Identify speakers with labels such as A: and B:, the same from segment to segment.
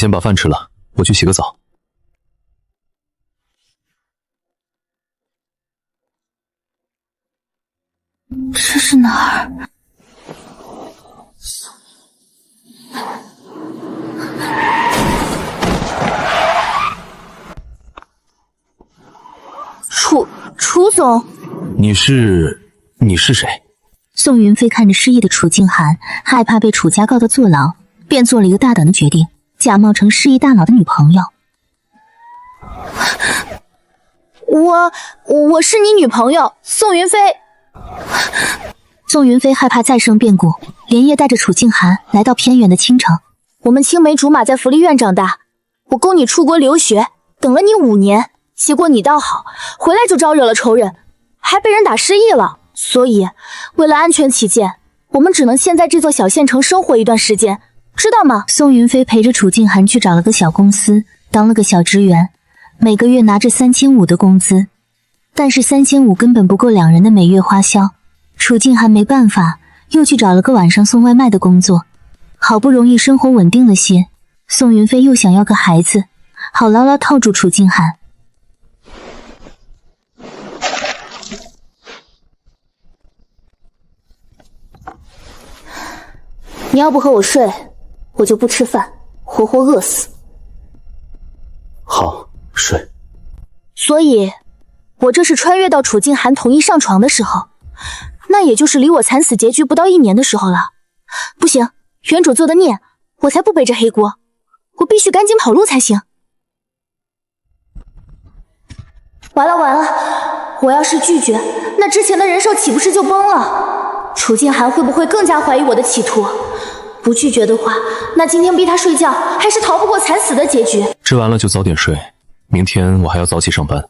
A: 先把饭吃了，我去洗个澡。
B: 这是哪儿？楚总，
A: 你是谁？
B: 宋云飞看着失忆的楚静涵，害怕被楚家告到坐牢，便做了一个大胆的决定，假冒成失忆大佬的女朋友。
C: 我是你女朋友宋云飞。
B: 宋云飞害怕再生变故，连夜带着楚静涵来到偏远的青城。
C: 我们青梅竹马，在福利院长大，我供你出国留学，等了你5年，结果你倒好，回来就招惹了仇人，还被人打失忆了。所以为了安全起见，我们只能先在这座小县城生活一段时间，知道吗？
B: 宋云飞陪着楚静涵去找了个小公司，当了个小职员，每个月拿着3500的工资，但是3500根本不够两人的每月花销。楚静涵没办法，又去找了个晚上送外卖的工作。好不容易生活稳定了些，宋云飞又想要个孩子，好牢牢套住楚静涵。
C: 你要不和我睡，我就不吃饭，活活饿死。
A: 好，睡。
C: 所以，我这是穿越到楚静涵同意上床的时候，那也就是离我惨死结局不到1年的时候了。不行，原主做的孽，我才不背这黑锅，我必须赶紧跑路才行。完了，我要是拒绝，那之前的人设岂不是就崩了？楚静涵会不会更加怀疑我的企图？不拒绝的话，那今天逼他睡觉还是逃不过惨死的结局。
A: 吃完了就早点睡，明天我还要早起上班。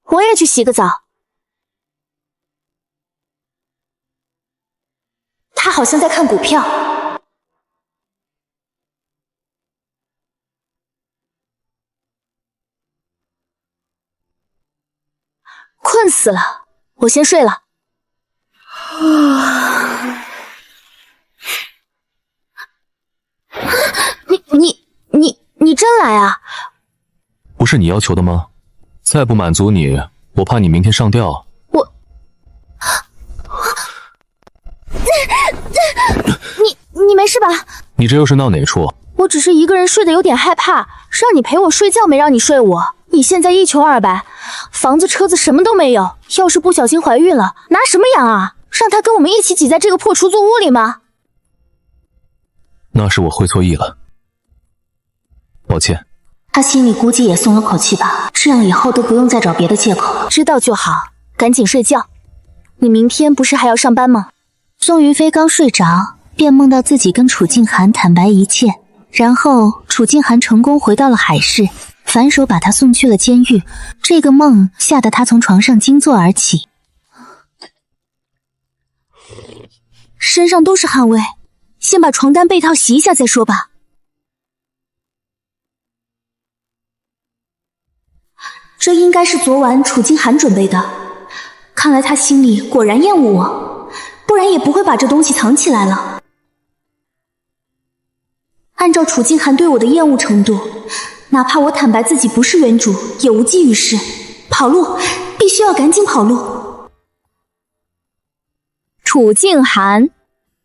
C: 我也去洗个澡。他好像在看股票。困死了，我先睡了。你真来啊？
A: 不是你要求的吗？再不满足你，我怕你明天上吊。
C: 你没事吧？
A: 你这又是闹哪处？
C: 我只是一个人睡得有点害怕，让你陪我睡觉，没让你睡我。你现在一穷二白，房子车子什么都没有，要是不小心怀孕了，拿什么养啊？让他跟我们一起挤在这个破出租屋里吗？
A: 那是我会错意了，抱歉。
B: 他心里估计也松了口气吧，这样以后都不用再找别的借口。
C: 知道就好，赶紧睡觉。你明天不是还要上班吗？
B: 宋云飞刚睡着，便梦到自己跟楚静涵坦白一切，然后楚静涵成功回到了海市，反手把他送去了监狱。这个梦吓得他从床上惊坐而起，
C: 身上都是汗味，先把床单被套洗一下再说吧。
B: 这应该是昨晚楚静涵准备的，看来他心里果然厌恶我，不然也不会把这东西藏起来了。按照楚静涵对我的厌恶程度，哪怕我坦白自己不是原主，也无济于事。跑路，必须要赶紧跑路。
C: 楚静涵，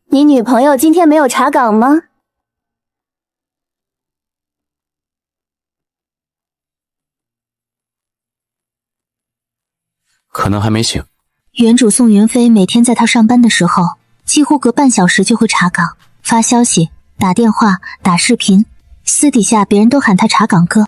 C: 你女朋友今天没有查岗吗？
D: 可能还没醒。
B: 原主宋云飞每天在他上班的时候，几乎隔半小时就会查岗，发消息、打电话、打视频，私底下别人都喊他查岗哥。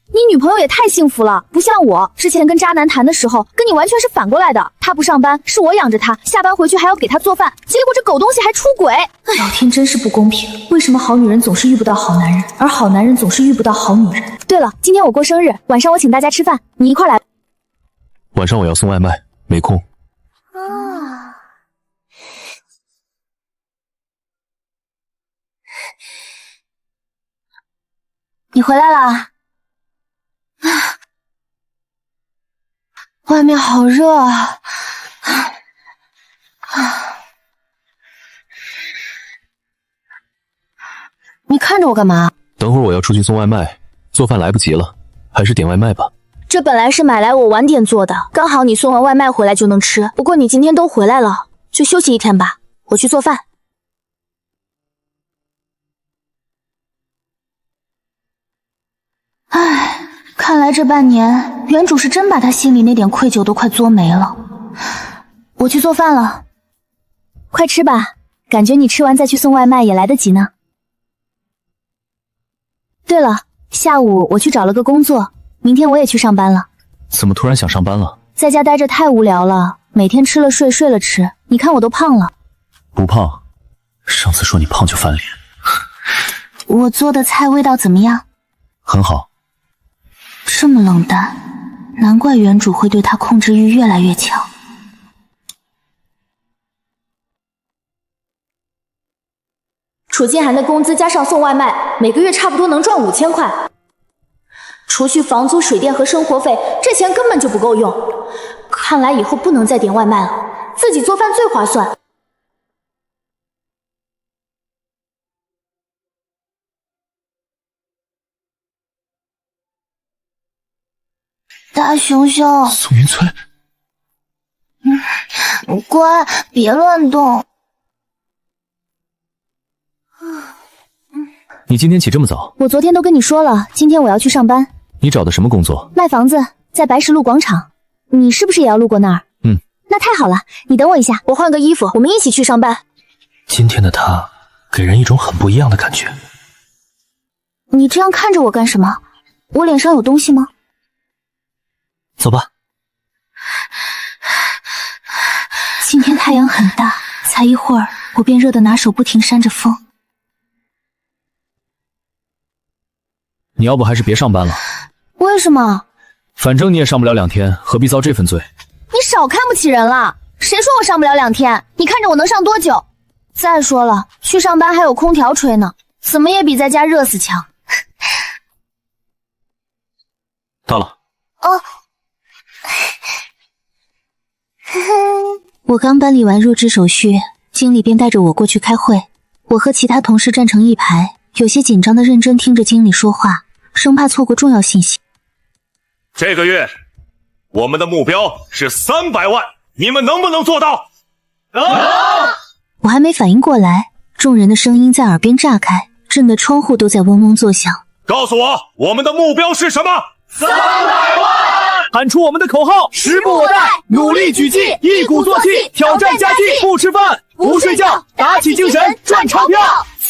C: 你女朋友也太幸福了，不像我之前跟渣男谈的时候，跟你完全是反过来的。他不上班，是我养着他，下班回去还要给他做饭，结果这狗东西还出轨。
B: 老天真是不公平，为什么好女人总是遇不到好男人，而好男人总是遇不到好女人？
C: 对了，今天我过生日，晚上我请大家吃饭，你一块来。
A: 晚上我要送外卖，没空。
C: 你回来啦？外面好热啊！看着我干嘛？
A: 等会儿我要出去送外卖，做饭来不及了，还是点外卖吧。
C: 这本来是买来我晚点做的，刚好你送完外卖回来就能吃。不过你今天都回来了，就休息一天吧，我去做饭。唉，看来这半年原主是真把他心里那点愧疚都快作没了。我去做饭了，快吃吧，感觉你吃完再去送外卖也来得及呢。对了，下午我去找了个工作，明天我也去上班了。
A: 怎么突然想上班了？
C: 在家待着太无聊了，每天吃了睡，睡了吃，你看我都胖了。
A: 不胖，上次说你胖就翻脸。
C: 我做的菜味道怎么样？
A: 很好。
C: 这么冷淡，难怪原主会对他控制欲越来越强。楚静涵的工资加上送外卖，每个月差不多能赚5000块。除去房租、水电和生活费，这钱根本就不够用。看来以后不能再点外卖了，自己做饭最划算。大熊熊，
A: 宋云翠，
C: 乖，别乱动。
A: 你今天起这么早？
C: 我昨天都跟你说了，今天我要去上班。
A: 你找的什么工作？
C: 卖房子，在白石路广场。你是不是也要路过那儿？那太好了，你等我一下，我换个衣服，我们一起去上班。
A: 今天的他给人一种很不一样的感觉。
C: 你这样看着我干什么？我脸上有东西吗？
A: 走吧。
C: 今天太阳很大，才一会儿我便热得拿手不停扇着风。
A: 你要不还是别上班了？
C: 为什么？
A: 反正你也上不了2天，何必遭这份罪？
C: 你少看不起人了！谁说我上不了2天？你看着我能上多久？再说了，去上班还有空调吹呢，怎么也比在家热死强。
A: 到了。
C: 哦。
B: 我刚办理完入职手续，经理便带着我过去开会。我和其他同事站成一排，有些紧张的认真听着经理说话，生怕错过重要信息。
D: 这个月我们的目标是300万，你们能不能做到？
B: 我还没反应过来，众人的声音在耳边炸开，震得窗户都在嗡嗡作响。
D: 告诉我，我们的目标是什么？300万！
A: 喊出我们的口号：
D: 时不我待，努力举击，一鼓作气，挑战佳绩，不吃饭，不睡觉，打起精神，赚钞票。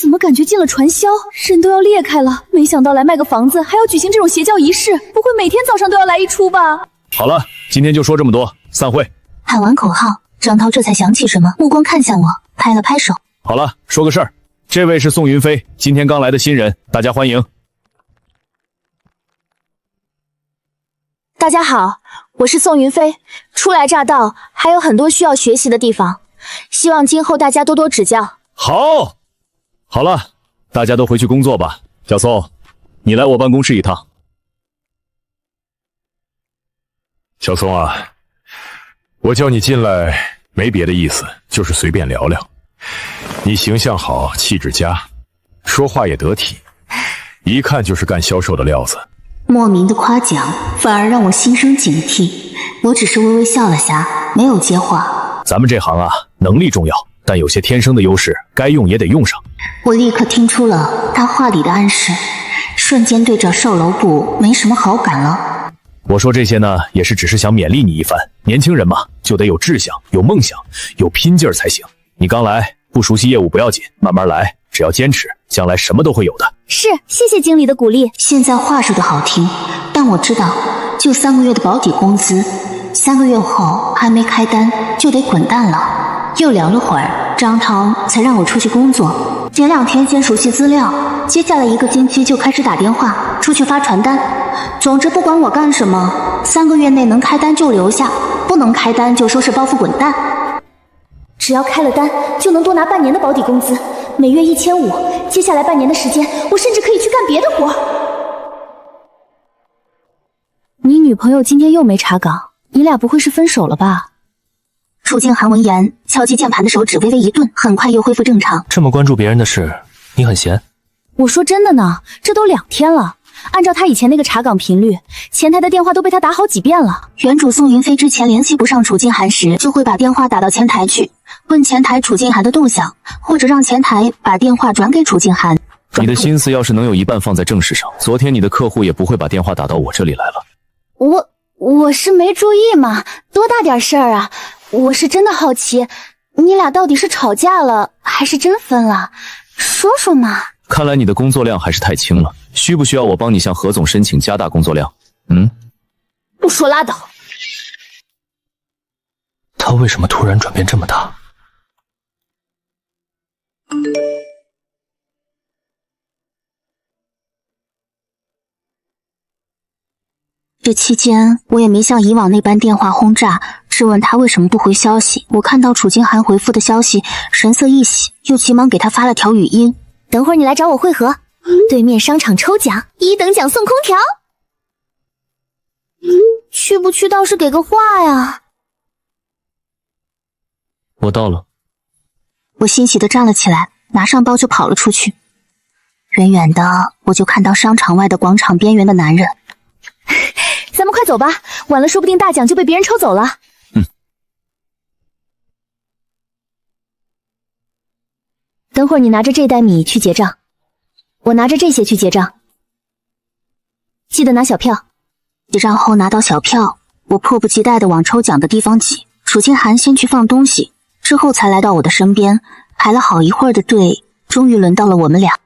C: 怎么感觉进了传销，人都要裂开了？没想到来卖个房子还要举行这种邪教仪式，不会每天早上都要来一出吧？
A: 好了，今天就说这么多，散会。
B: 喊完口号，张涛这才想起什么，目光看向我，拍了拍手。
A: 好了，说个事儿，这位是宋云飞，今天刚来的新人，大家欢迎。
C: 大家好，我是宋云飞，初来乍到，还有很多需要学习的地方，希望今后大家多多指教。
A: 好了，大家都回去工作吧。小宋，你来我办公室一趟。
E: 小宋啊，我叫你进来没别的意思，就是随便聊聊。你形象好，气质佳，说话也得体，一看就是干销售的料子。
B: 莫名的夸奖反而让我心生警惕，我只是微微笑了下，没有接话。
A: 咱们这行啊，能力重要，但有些天生的优势，该用也得用上。
B: 我立刻听出了他话里的暗示，瞬间对这售楼部没什么好感了。
A: 我说这些呢，也是只是想勉励你一番。年轻人嘛，就得有志向，有梦想，有拼劲儿才行。你刚来，不熟悉业务不要紧，慢慢来，只要坚持，将来什么都会有的。
C: 是，谢谢经理的鼓励。
B: 现在话说的好听，但我知道，就3个月的保底工资，3个月后还没开单就得滚蛋了。又聊了会儿，张涛才让我出去工作，前2天先熟悉资料，接下来1个星期就开始打电话出去发传单。总之不管我干什么，3个月内能开单就留下，不能开单就收拾包袱滚蛋。
C: 只要开了单，就能多拿半年的保底工资，每月1500。接下来半年的时间，我甚至可以去干别的活。你女朋友今天又没查岗，你俩不会是分手了吧？
B: 楚静涵闻言，敲击键盘的手指微微一顿，很快又恢复正常。
A: 这么关注别人的事，你很闲？
C: 我说真的呢，这都2天了。按照他以前那个查岗频率，前台的电话都被他打好几遍了。
B: 原主宋云飞之前联系不上楚静涵时，就会把电话打到前台去，问前台楚静涵的动向，或者让前台把电话转给楚静涵。
A: 你的心思要是能有一半放在正事上，昨天你的客户也不会把电话打到我这里来了。
C: 我是没注意嘛，多大点事儿啊！我是真的好奇，你俩到底是吵架了，还是真分了？说说嘛。
A: 看来你的工作量还是太轻了，需不需要我帮你向何总申请加大工作量？
C: 不说拉倒。
D: 他为什么突然转变这么大？
B: 这期间，我也没像以往那般电话轰炸，质问他为什么不回消息。我看到楚静涵回复的消息，神色一喜，又急忙给他发了条语音：
C: 等会儿你来找我会合，对面商场抽奖，1等奖送空调。去不去倒是给个话呀。
A: 我到了。
B: 我欣喜地站了起来，拿上包就跑了出去。远远的，我就看到商场外的广场边缘的男人。
C: 咱们快走吧，晚了说不定大奖就被别人抽走了。等会儿你拿着这袋米去结账，我拿着这些去结账，记得拿小票。
B: 结账后拿到小票，我迫不及待地往抽奖的地方挤。楚静涵先去放东西，之后才来到我的身边，排了好一会儿的队，终于轮到了我们俩。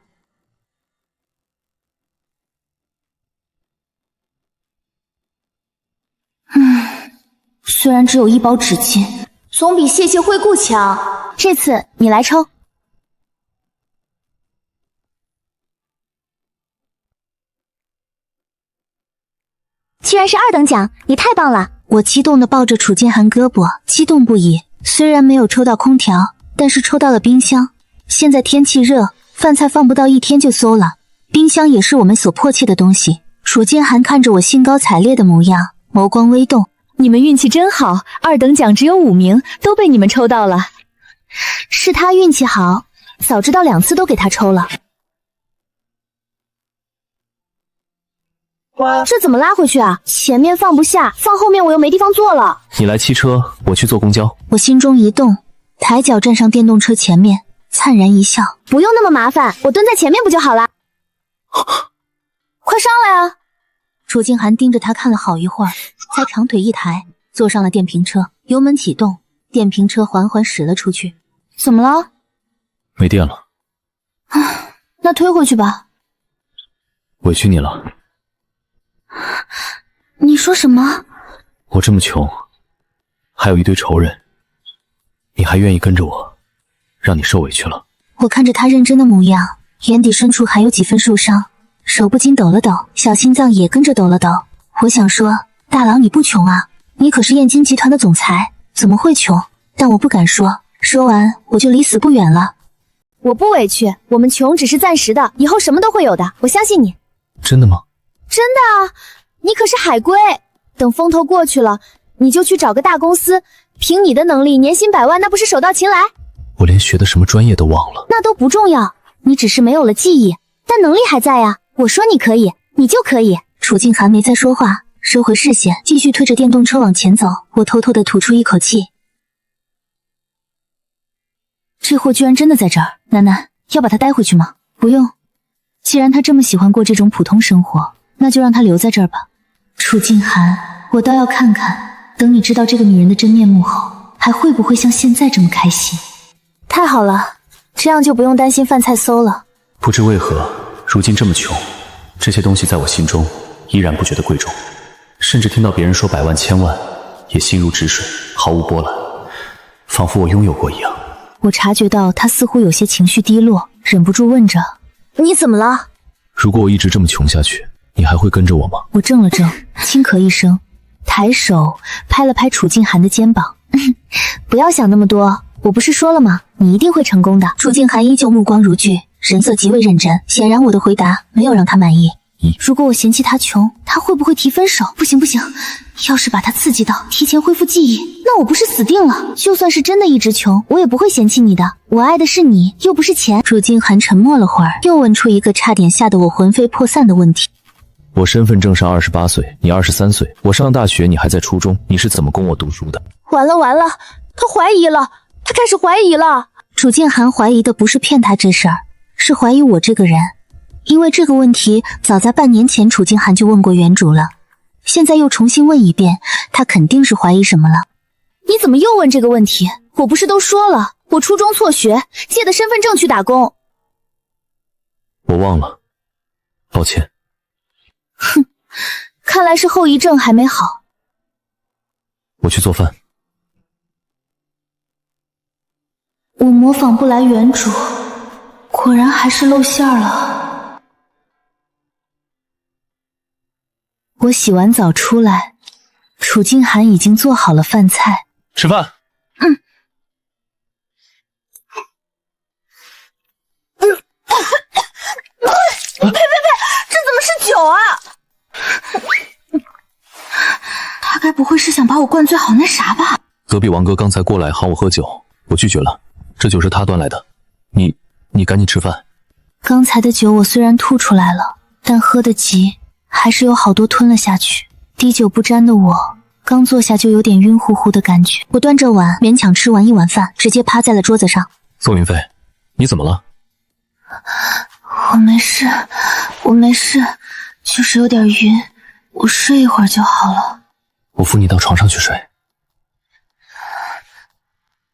C: 虽然只有1包纸巾，总比谢谢惠顾强。这次你来抽。居然是2等奖，你太棒了！
B: 我激动地抱着楚静涵胳膊，激动不已。虽然没有抽到空调，但是抽到了冰箱。现在天气热，饭菜放不到1天就馊了，冰箱也是我们所迫切的东西。楚静涵看着我兴高采烈的模样，眸光微动。
C: 你们运气真好，2等奖只有5名，都被你们抽到了。是他运气好，早知道2次都给他抽了。这怎么拉回去啊？前面放不下，放后面我又没地方坐了。
A: 你来骑车，我去坐公交。
B: 我心中一动，抬脚站上电动车前面，灿然一笑。
C: 不用那么麻烦，我蹲在前面不就好了？快上来啊！
B: 楚静涵盯着他看了好一会儿，才长腿一抬，坐上了电瓶车，油门启动，电瓶车缓缓驶了出去。
C: 怎么了？
A: 没电了。
C: 那推回去吧。
A: 委屈你了。
C: 你说什么？
A: 我这么穷，还有一堆仇人，你还愿意跟着我，让你受委屈了。
B: 我看着他认真的模样，眼底深处还有几分受伤，手不禁抖了抖，小心脏也跟着抖了抖。我想说，大佬你不穷啊，你可是燕京集团的总裁，怎么会穷？但我不敢说，说完我就离死不远了。
C: 我不委屈，我们穷只是暂时的，以后什么都会有的，我相信你。
A: 真的吗？
C: 真的啊，你可是海归，等风头过去了，你就去找个大公司，凭你的能力，年薪100万，那不是手到擒来？
A: 我连学的什么专业都忘了。
C: 那都不重要，你只是没有了记忆，但能力还在呀。我说你可以，你就可以。
B: 楚静涵没再说话，收回视线，继续推着电动车往前走。我偷偷地吐出一口气。
C: 这货居然真的在这儿，楠楠，要把他带回去吗？不用，既然他这么喜欢过这种普通生活，那就让他留在这儿吧。楚静涵，我倒要看看，等你知道这个女人的真面目后，还会不会像现在这么开心。太好了，这样就不用担心饭菜馊了。
A: 不知为何，如今这么穷，这些东西在我心中依然不觉得贵重，甚至听到别人说100万1000万，也心如止水，毫无波澜，仿佛我拥有过一样。
C: 我察觉到他似乎有些情绪低落，忍不住问着：你怎么了？
A: 如果我一直这么穷下去，你还会跟着我吗？
C: 我怔了怔，轻咳一声，抬手拍了拍楚静涵的肩膀。不要想那么多，我不是说了吗？你一定会成功的。
B: 楚静涵依旧目光如炬，神色极为认真，显然我的回答没有让他满意。
C: 如果我嫌弃他穷，他会不会提分手？不行不行，要是把他刺激到提前恢复记忆，
B: 那我不是死定了？就算是真的一直穷，我也不会嫌弃你的。我爱的是你，又不是钱。楚静涵沉默了会儿，又问出一个差点吓得我魂飞魄散的问题。
A: 我身份证上28岁，你23岁，我上大学，你还在初中，你是怎么供我读书的？
C: 完了完了，他怀疑了，他开始怀疑了。
B: 楚静涵怀疑的不是骗他这事儿，是怀疑我这个人。因为这个问题早在半年前楚静涵就问过原主了，现在又重新问一遍，他肯定是怀疑什么了。
C: 你怎么又问这个问题？我不是都说了，我初中辍学，借的身份证去打工。
A: 我忘了，抱歉。
C: 哼，看来是后遗症还没好。
A: 我去做饭。
B: 我模仿不来原主，果然还是露馅了。我洗完澡出来，楚静涵已经做好了饭菜。
A: 吃饭。
C: 这怎么是酒啊？
B: 他该不会是想把我灌醉好那啥吧？
A: 隔壁王哥刚才过来喊我喝酒，我拒绝了，这酒是他端来的。你赶紧吃饭。
B: 刚才的酒我虽然吐出来了，但喝得急，还是有好多吞了下去。滴酒不沾的我刚坐下就有点晕乎乎的感觉。我端着碗勉强吃完一碗饭，直接趴在了桌子上。
A: 宋云飞，你怎么了？
B: 我没事，就是有点晕，我睡一会儿就好了。
A: 我扶你到床上去睡。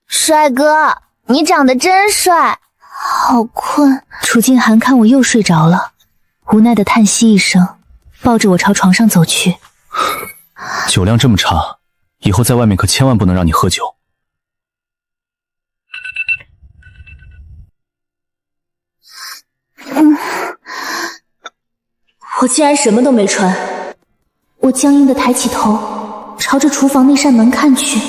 C: 帅哥，你长得真帅。
B: 好困。楚静涵看我又睡着了，无奈的叹息一声，抱着我朝床上走去。
A: 酒量这么差，以后在外面可千万不能让你喝酒。
C: 我竟然什么都没穿。
B: 我僵硬的抬起头，朝着厨房那扇门看去，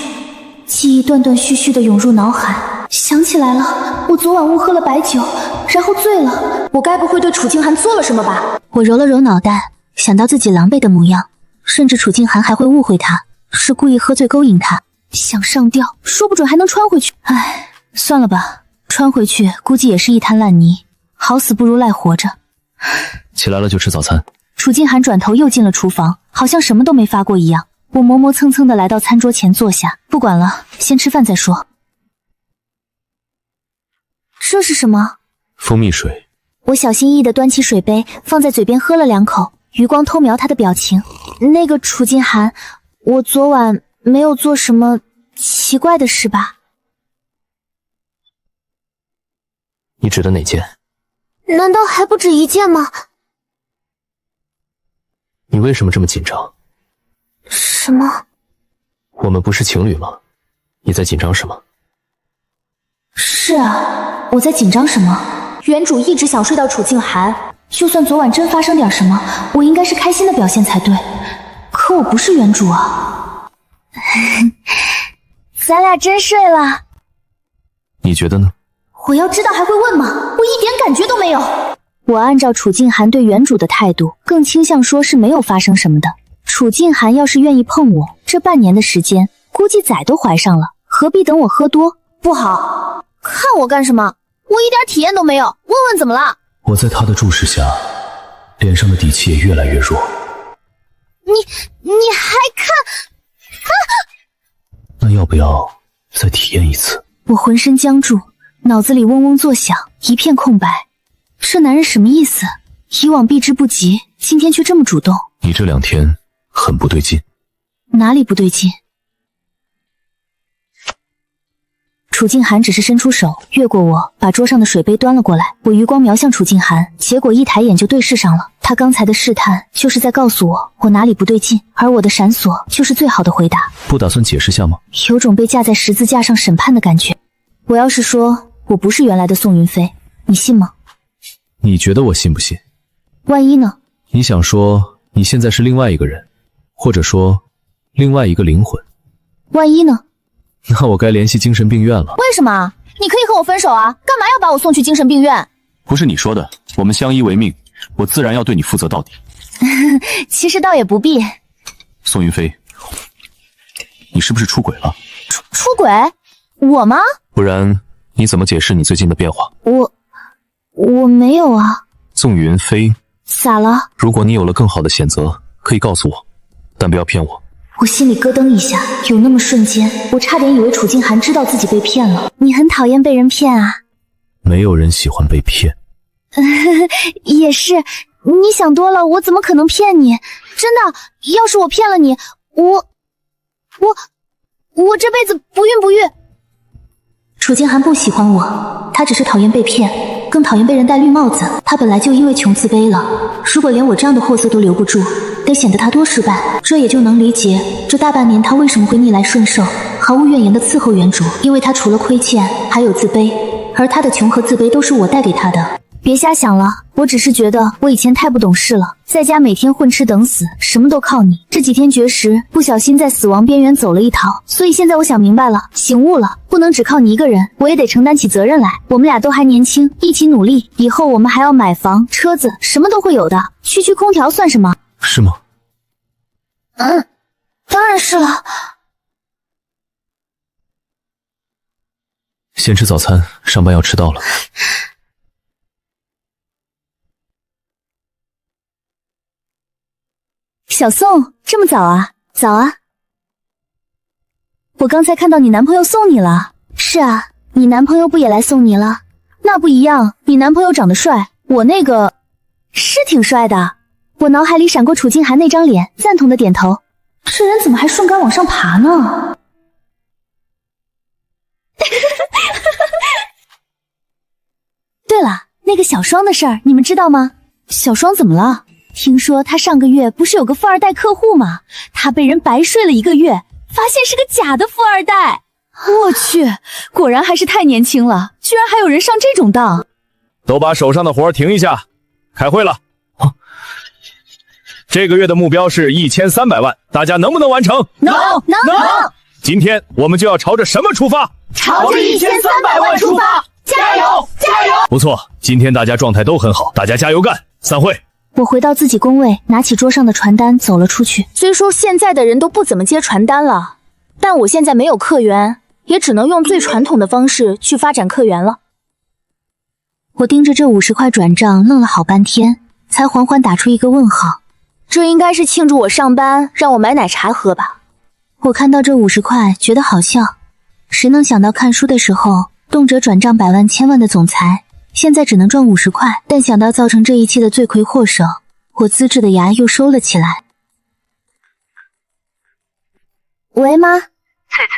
B: 记忆断断续续的涌入脑海。想起来了，我昨晚误喝了白酒，然后醉了。
C: 我该不会对楚静涵做了什么吧？
B: 我揉了揉脑袋，想到自己狼狈的模样，甚至楚静涵还会误会他是故意喝醉勾引他，想上吊，说不准还能穿回去。唉，算了吧，穿回去估计也是一滩烂泥，好死不如赖活着。
A: 起来了就吃早餐。
B: 楚静涵转头又进了厨房，好像什么都没发过一样。我磨磨蹭蹭的来到餐桌前坐下，不管了，先吃饭再说。这是什么？
A: 蜂蜜水。
B: 我小心翼翼地端起水杯，放在嘴边喝了2口，余光偷瞄他的表情。那个楚静涵，我昨晚没有做什么奇怪的事吧？
A: 你指的哪件？
C: 难道还不止一件吗？
A: 你为什么这么紧张？
C: 什么？
A: 我们不是情侣吗？你在紧张什么？
B: 是啊，我在紧张什么？
C: 原主一直想睡到楚静涵，
B: 就算昨晚真发生点什么，我应该是开心的表现才对。可我不是原主啊。
C: 咱俩真睡了。
A: 你觉得呢？
B: 我要知道还会问吗？我一点感觉都没有。我按照楚静涵对原主的态度，更倾向说是没有发生什么的。楚静涵要是愿意碰我，这半年的时间，估计崽都怀上了，何必等我喝多？
C: 不好，看我干什么？我一点体验都没有，问问怎么了？
A: 我在他的注视下，脸上的底气也越来越弱。
C: 你还看？
A: 那要不要再体验一次？
B: 我浑身僵住，脑子里嗡嗡作响，一片空白。这男人什么意思？以往避之不及，今天却这么主动。
A: 你这2天很不对劲。
B: 哪里不对劲？楚静涵只是伸出手，越过我，把桌上的水杯端了过来。我余光瞄向楚静涵，结果一抬眼就对视上了。他刚才的试探，就是在告诉我哪里不对劲，而我的闪锁就是最好的回答。
A: 不打算解释下吗？
B: 有种被架在十字架上审判的感觉。我要是说我不是原来的宋云飞，你信吗？
A: 你觉得我信不信？
B: 万一呢？
A: 你想说你现在是另外一个人，或者说另外一个灵魂？
B: 万一呢？
A: 那我该联系精神病院了。
C: 为什么？你可以和我分手啊，干嘛要把我送去精神病院？
A: 不是你说的，我们相依为命，我自然要对你负责到底。
C: 其实倒也不必。
A: 宋云飞，你是不是出轨了？
C: 出轨？我吗？
A: 不然你怎么解释你最近的变化？
C: 我没有啊。
A: 纵云飞，
C: 咋了？
A: 如果你有了更好的选择，可以告诉我，但不要骗我。
B: 我心里咯噔一下，有那么瞬间，我差点以为楚静涵知道自己被骗了。
C: 你很讨厌被人骗啊？
A: 没有人喜欢被骗。
C: 也是，你想多了，我怎么可能骗你？真的，要是我骗了你，我这辈子不孕不育。
B: 楚静涵不喜欢我，她只是讨厌被骗，更讨厌被人戴绿帽子。她本来就因为穷自卑了，如果连我这样的货色都留不住，得显得她多失败。这也就能理解这大半年她为什么会逆来顺受，毫无怨言的伺候原主，因为她除了亏欠还有自卑，而她的穷和自卑都是我带给她的。
C: 别瞎想了，我只是觉得我以前太不懂事了，在家每天混吃等死，什么都靠你。这几天绝食，不小心在死亡边缘走了一逃，所以现在我想明白了，醒悟了，不能只靠你一个人，我也得承担起责任来。我们俩都还年轻，一起努力，以后我们还要买房、车子，什么都会有的。区区空调算什么？
A: 是吗？
C: 当然是了。
A: 先吃早餐，上班要迟到了。
C: 小宋，这么早啊？早啊。我刚才看到你男朋友送你了。是啊，你男朋友不也来送你了？那不一样，你男朋友长得帅，我那个是挺帅的。我脑海里闪过楚静涵那张脸，赞同的点头。
B: 这人怎么还顺杆往上爬呢？
C: 对了，那个小双的事儿，你们知道吗？小双怎么了？听说他上个月不是有个富二代客户吗？他被人白睡了1个月，发现是个假的富二代。我去，果然还是太年轻了，居然还有人上这种当。
A: 都把手上的活停一下，开会了。这个月的目标是1300万，大家能不能完成？
C: 能。
A: 今天我们就要朝着什么出发？
D: 朝着1300万出发！加油！加油！
A: 不错，今天大家状态都很好，大家加油干！散会。
C: 我回到自己工位，拿起桌上的传单走了出去。
B: 虽说现在的人都不怎么接传单了，但我现在没有客源，也只能用最传统的方式去发展客源了。我盯着这50块转账愣了好半天，才缓缓打出一个问号。这应该是庆祝我上班让我买奶茶喝吧。我看到这50块觉得好笑，谁能想到看书的时候动辄转账百万千万的总裁现在只能赚50块，但想到造成这一切的罪魁祸首，我资质的牙又收了起来。
C: 喂，妈。
F: 翠翠，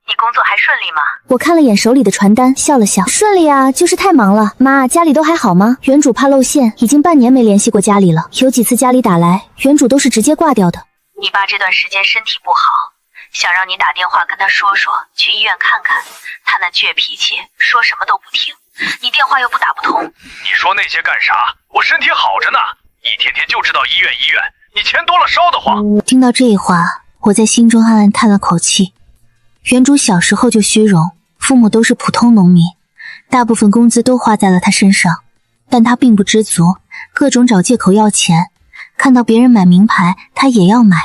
F: 你工作还顺利吗？
C: 我看了眼手里的传单，笑了笑。顺利啊，就是太忙了。妈，家里都还好吗？原主怕露馅，已经半年没联系过家里了。有几次家里打来，原主都是直接挂掉的。
F: 你爸这段时间身体不好，想让你打电话跟他说说，去医院看看。他那倔脾气，说什么都不听，你电话又不打不通。
E: 你说那些干啥？我身体好着呢，一天天就知道医院，你钱多了烧得慌。
B: 听到这话，我在心中暗暗叹了口气。原主小时候就虚荣，父母都是普通农民，大部分工资都花在了他身上，但他并不知足，各种找借口要钱。看到别人买名牌，他也要买；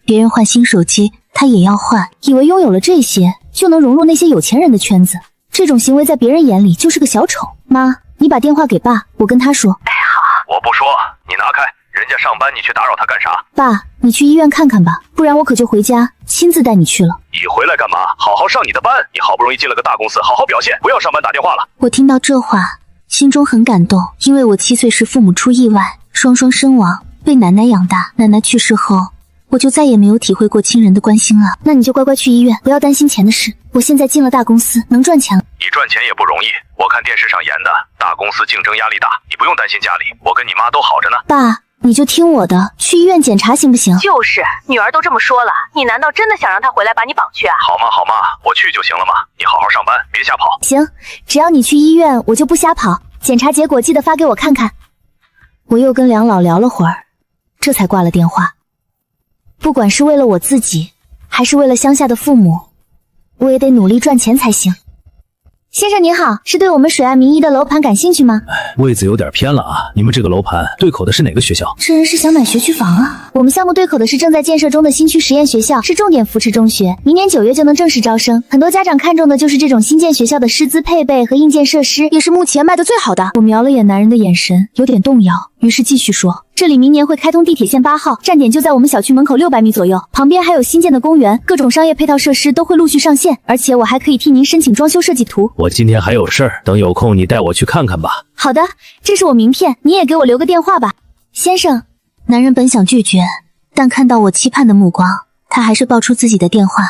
B: 别人换新手机，他也要换。
C: 以为拥有了这些就能融入那些有钱人的圈子，这种行为在别人眼里就是个小丑。妈，你把电话给爸，我跟他说。
F: 哎，好。
E: 我不说，你拿开，人家上班你去打扰他干啥？
C: 爸，你去医院看看吧，不然我可就回家亲自带你去了。
E: 你回来干嘛？好好上你的班，你好不容易进了个大公司，好好表现，不要上班打电话了。
B: 我听到这话，心中很感动，因为我7岁时父母出意外，双双身亡，被奶奶养大。奶奶去世后，我就再也没有体会过亲人的关心了。
C: 那你就乖乖去医院，不要担心钱的事。我现在进了大公司，能赚钱了。
E: 你赚钱也不容易，我看电视上演的，大公司竞争压力大，你不用担心家里，我跟你妈都好着呢。
C: 爸，你就听我的，去医院检查行不行？
F: 就是，女儿都这么说了，你难道真的想让她回来把你绑去啊？
E: 好嘛，我去就行了嘛，你好好上班，别瞎跑。
C: 行，只要你去医院，我就不瞎跑。检查结果记得发给我看看。我又跟梁老聊了会儿，这才挂了电话。不管是为了我自己，还是为了乡下的父母，我也得努力赚钱才行。先生您好，是对我们水岸名医的楼盘感兴趣吗？
A: 位子有点偏了啊！你们这个楼盘对口的是哪个学校？
C: 这人是想买学区房啊！我们项目对口的是正在建设中的新区实验学校，是重点扶持中学，明年9月就能正式招生。很多家长看中的就是这种新建学校的师资配备和硬件设施，也是目前卖的最好的。我瞄了眼男人的眼神，有点动摇，于是继续说。这里明年会开通地铁线8号，站点就在我们小区门口600米左右，旁边还有新建的公园，各种商业配套设施都会陆续上线，而且我还可以替您申请装修设计图。
A: 我今天还有事儿，等有空你带我去看看吧。
C: 好的，这是我名片，你也给我留个电话吧。先生，
B: 男人本想拒绝，但看到我期盼的目光，他还是报出自己的电话。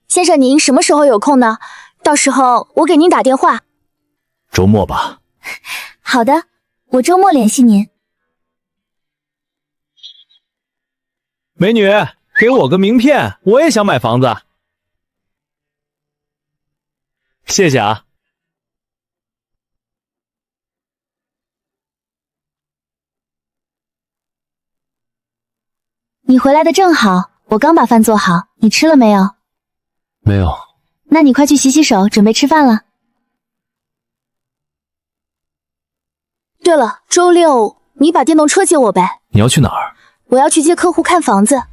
C: 先生您什么时候有空呢？到时候我给您打电话。
A: 周末吧。
C: 好的，我周末联系您。
D: 美女，给我个名片，我也想买房子。谢谢啊。
C: 你回来的正好，我刚把饭做好，你吃了没有？
A: 没有。
C: 那你快去洗洗手，准备吃饭了。对了，周六你把电动车借我呗。
A: 你要去哪儿？
C: 我要去接客户看房子。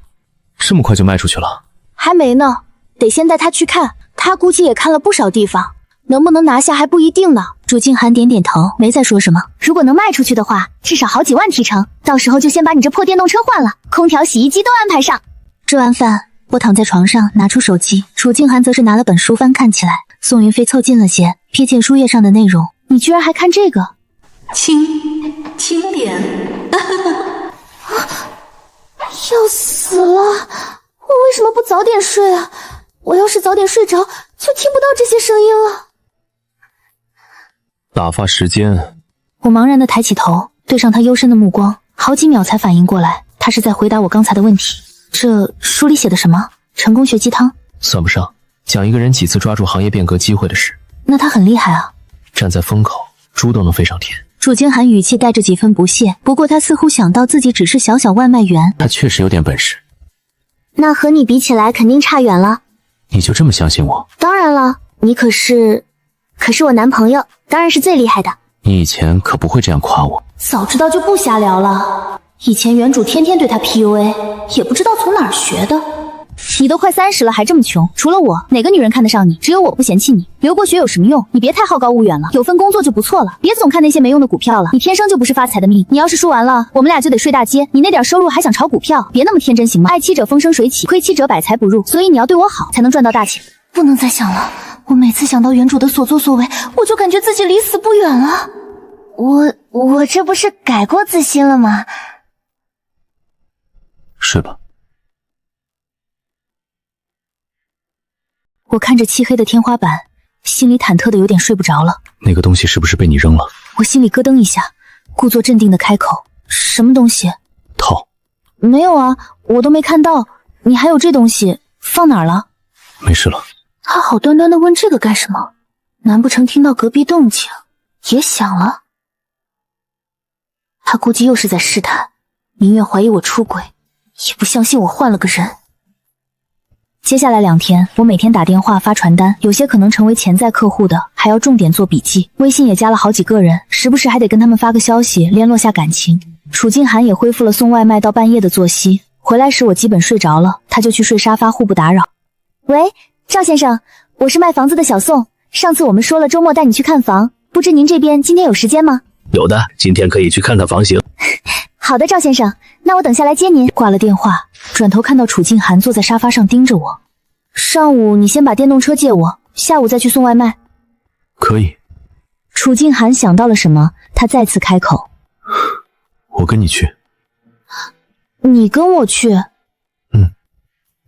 A: 这么快就卖出去了？
C: 还没呢，得先带他去看，他估计也看了不少地方，能不能拿下还不一定呢。
B: 楚静涵点点头，没再说什么。
C: 如果能卖出去的话，至少好几万提成，到时候就先把你这破电动车换了，空调、洗衣机都安排上。
B: 吃完饭，我躺在床上拿出手机，楚静涵则是拿了本书翻看起来。宋云飞凑近了些，瞥见书页上的内容。
C: 你居然还看这个？
G: 清点。
C: 要死了！我为什么不早点睡啊？我要是早点睡着，就听不到这些声音了。
A: 打发时间。
C: 我茫然地抬起头，对上他幽深的目光，好几秒才反应过来，他是在回答我刚才的问题。这书里写的什么？成功学鸡汤？
A: 算不上，讲一个人几次抓住行业变革机会的事。
C: 那他很厉害啊。
A: 站在风口，猪都能飞上天。
B: 楚静涵语气带着几分不屑，不过他似乎想到自己只是小小外卖员。
A: 他确实有点本事。
C: 那和你比起来肯定差远了。
A: 你就这么相信我？
C: 当然了，你可是我男朋友，当然是最厉害的。
A: 你以前可不会这样夸我。
C: 早知道就不瞎聊了。以前原主天天对他 PUA， 也不知道从哪儿学的。你都快30了还这么穷，除了我哪个女人看得上你？只有我不嫌弃你。留过学有什么用？你别太好高骛远了，有份工作就不错了，别总看那些没用的股票了。你天生就不是发财的命，你要是输完了，我们俩就得睡大街。你那点收入还想炒股票？别那么天真行吗？爱妻者风生水起，亏妻者百财不入，所以你要对我好，才能赚到大钱。不能再想了，我每次想到原主的所作所为，我就感觉自己离死不远了。我这不是改过自新了吗？
A: 睡吧。
C: 我看着漆黑的天花板，心里忐忑的有点睡不着了。
A: 那个东西是不是被你扔了？
C: 我心里咯噔一下，故作镇定的开口：什么东西？
A: 套。
C: 没有啊，我都没看到。你还有这东西，放哪儿了？
A: 没事了。
C: 他好端端的问这个干什么？难不成听到隔壁动静也响了？他估计又是在试探，宁愿怀疑我出轨，也不相信我换了个人。接下来2天，我每天打电话发传单，有些可能成为潜在客户的，还要重点做笔记。微信也加了好几个人，时不时还得跟他们发个消息，联络下感情。楚静涵也恢复了送外卖到半夜的作息，回来时我基本睡着了，他就去睡沙发，互不打扰。喂，赵先生，我是卖房子的小宋，上次我们说了周末带你去看房，不知您这边今天有时间吗？
A: 有的，今天可以去看看房型。
C: 好的，赵先生，那我等下来接您。挂了电话，转头看到楚静涵坐在沙发上盯着我。上午你先把电动车借我，下午再去送外卖。
A: 可以。
C: 楚静涵想到了什么，他再次开口：
A: 我跟你去。
C: 你跟我去？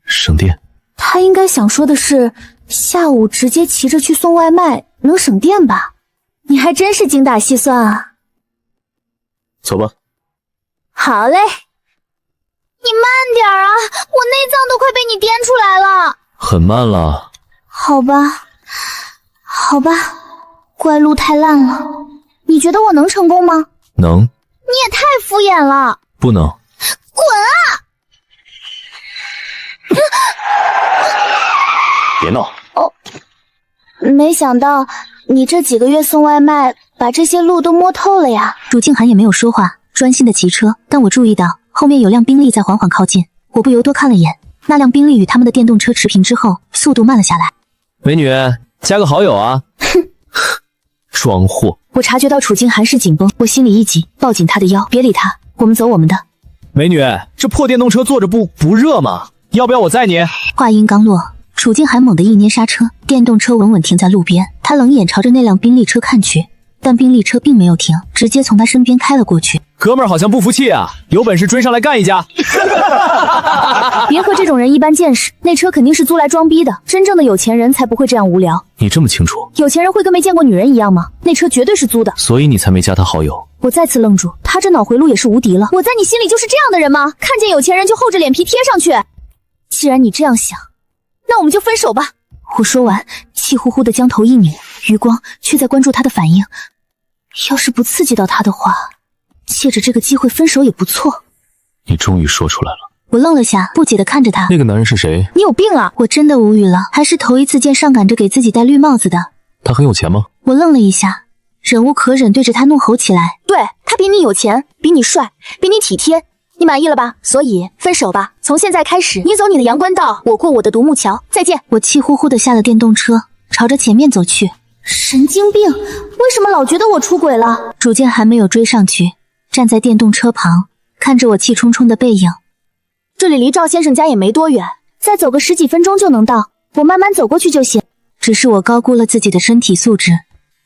A: 省电。
C: 他应该想说的是，下午直接骑着去送外卖，能省电吧？你还真是精打细算啊。
A: 走吧。
C: 好嘞。你慢点啊，我内脏都快被你颠出来了。
A: 很慢了。
C: 好吧，怪路太烂了。你觉得我能成功吗？
A: 能。
C: 你也太敷衍了。
A: 不能。
C: 滚啊！
A: 别闹。
C: 没想到你这几个月送外卖，把这些路都摸透了呀。
B: 楚静涵也没有说话，专心的骑车。但我注意到后面有辆宾利在缓缓靠近，我不由多看了眼。那辆宾利与他们的电动车持平之后，速度慢了下来。
A: 美女，加个好友啊！
C: 哼，
A: 装货！
C: 我察觉到楚静涵是紧绷，我心里一急，抱紧他的腰，别理他，我们走我们的。
D: 美女，这破电动车坐着不热吗？要不要我载你？
B: 话音刚落，楚静涵猛地一捏刹车，电动车稳稳停在路边。他冷眼朝着那辆宾利车看去，但宾利车并没有停，直接从他身边开了过去。
D: 哥们儿好像不服气啊，有本事追上来干一架！
C: 别和这种人一般见识，那车肯定是租来装逼的，真正的有钱人才不会这样无聊。
A: 你这么清楚？
C: 有钱人会跟没见过女人一样吗？那车绝对是租的，
A: 所以你才没加他好友。
C: 我再次愣住，他这脑回路也是无敌了。我在你心里就是这样的人吗？看见有钱人就厚着脸皮贴上去？既然你这样想，那我们就分手吧。我说完，气呼呼的将头一拧，余光却在关注他的反应。要是不刺激到他的话，借着这个机会分手也不错。
A: 你终于说出来了。
B: 我愣了下，不解地看着他。
A: 那个男人是谁？
C: 你有病啊！
B: 我真的无语了，还是头一次见上赶着给自己戴绿帽子的。
A: 他很有钱吗？
B: 我愣了一下，忍无可忍对着他怒吼起来。
C: 对，他比你有钱，比你帅，比你体贴，你满意了吧？所以分手吧，从现在开始，你走你的阳关道，我过我的独木桥，再见。
B: 我气呼呼地下了电动车，朝着前面走去。
C: 神经病，为什么老觉得我出轨了？
B: 楚静还没有追上去，站在电动车旁，看着我气冲冲的背影。
C: 这里离赵先生家也没多远，再走个10几分钟就能到，我慢慢走过去就行。
B: 只是我高估了自己的身体素质，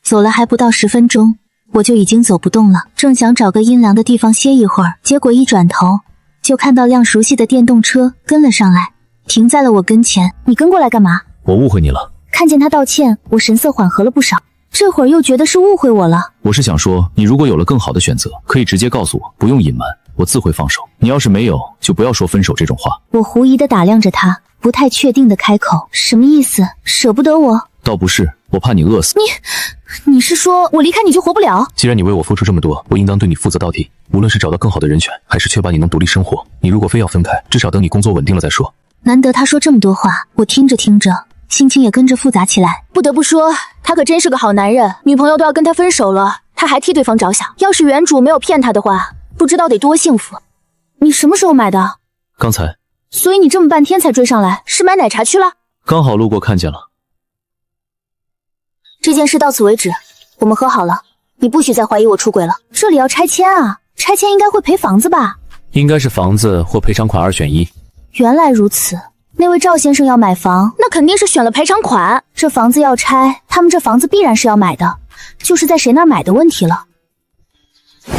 B: 走了还不到10分钟，我就已经走不动了。正想找个阴凉的地方歇一会儿，结果一转头就看到辆熟悉的电动车跟了上来，停在了我跟前。
C: 你跟过来干嘛？
A: 我误会你了。
C: 看见他道歉，我神色缓和了不少，这会儿又觉得是误会我了。
A: 我是想说，你如果有了更好的选择，可以直接告诉我，不用隐瞒，我自会放手。你要是没有，就不要说分手这种话。
C: 我狐疑地打量着他，不太确定地开口，什么意思？舍不得我？
A: 倒不是，我怕你饿死。
C: 你是说我离开你就活不了？
A: 既然你为我付出这么多，我应当对你负责到底。无论是找到更好的人选，还是确保你能独立生活，你如果非要分开，至少等你工作稳定了再说。
B: 难得他说这么多话，我听着听着，心情也跟着复杂起来。
C: 不得不说，他可真是个好男人，女朋友都要跟他分手了，他还替对方着想。要是原主没有骗他的话，不知道得多幸福。你什么时候买的？
A: 刚才。
C: 所以你这么半天才追上来，是买奶茶去了？
A: 刚好路过看见了。
C: 这件事到此为止，我们和好了，你不许再怀疑我出轨了。这里要拆迁啊，拆迁应该会赔房子吧？
A: 应该是房子或赔偿款2选1。
C: 原来如此，那位赵先生要买房，那肯定是选了赔偿款。这房子要拆，他们这房子必然是要买的，就是在谁那儿买的问题了。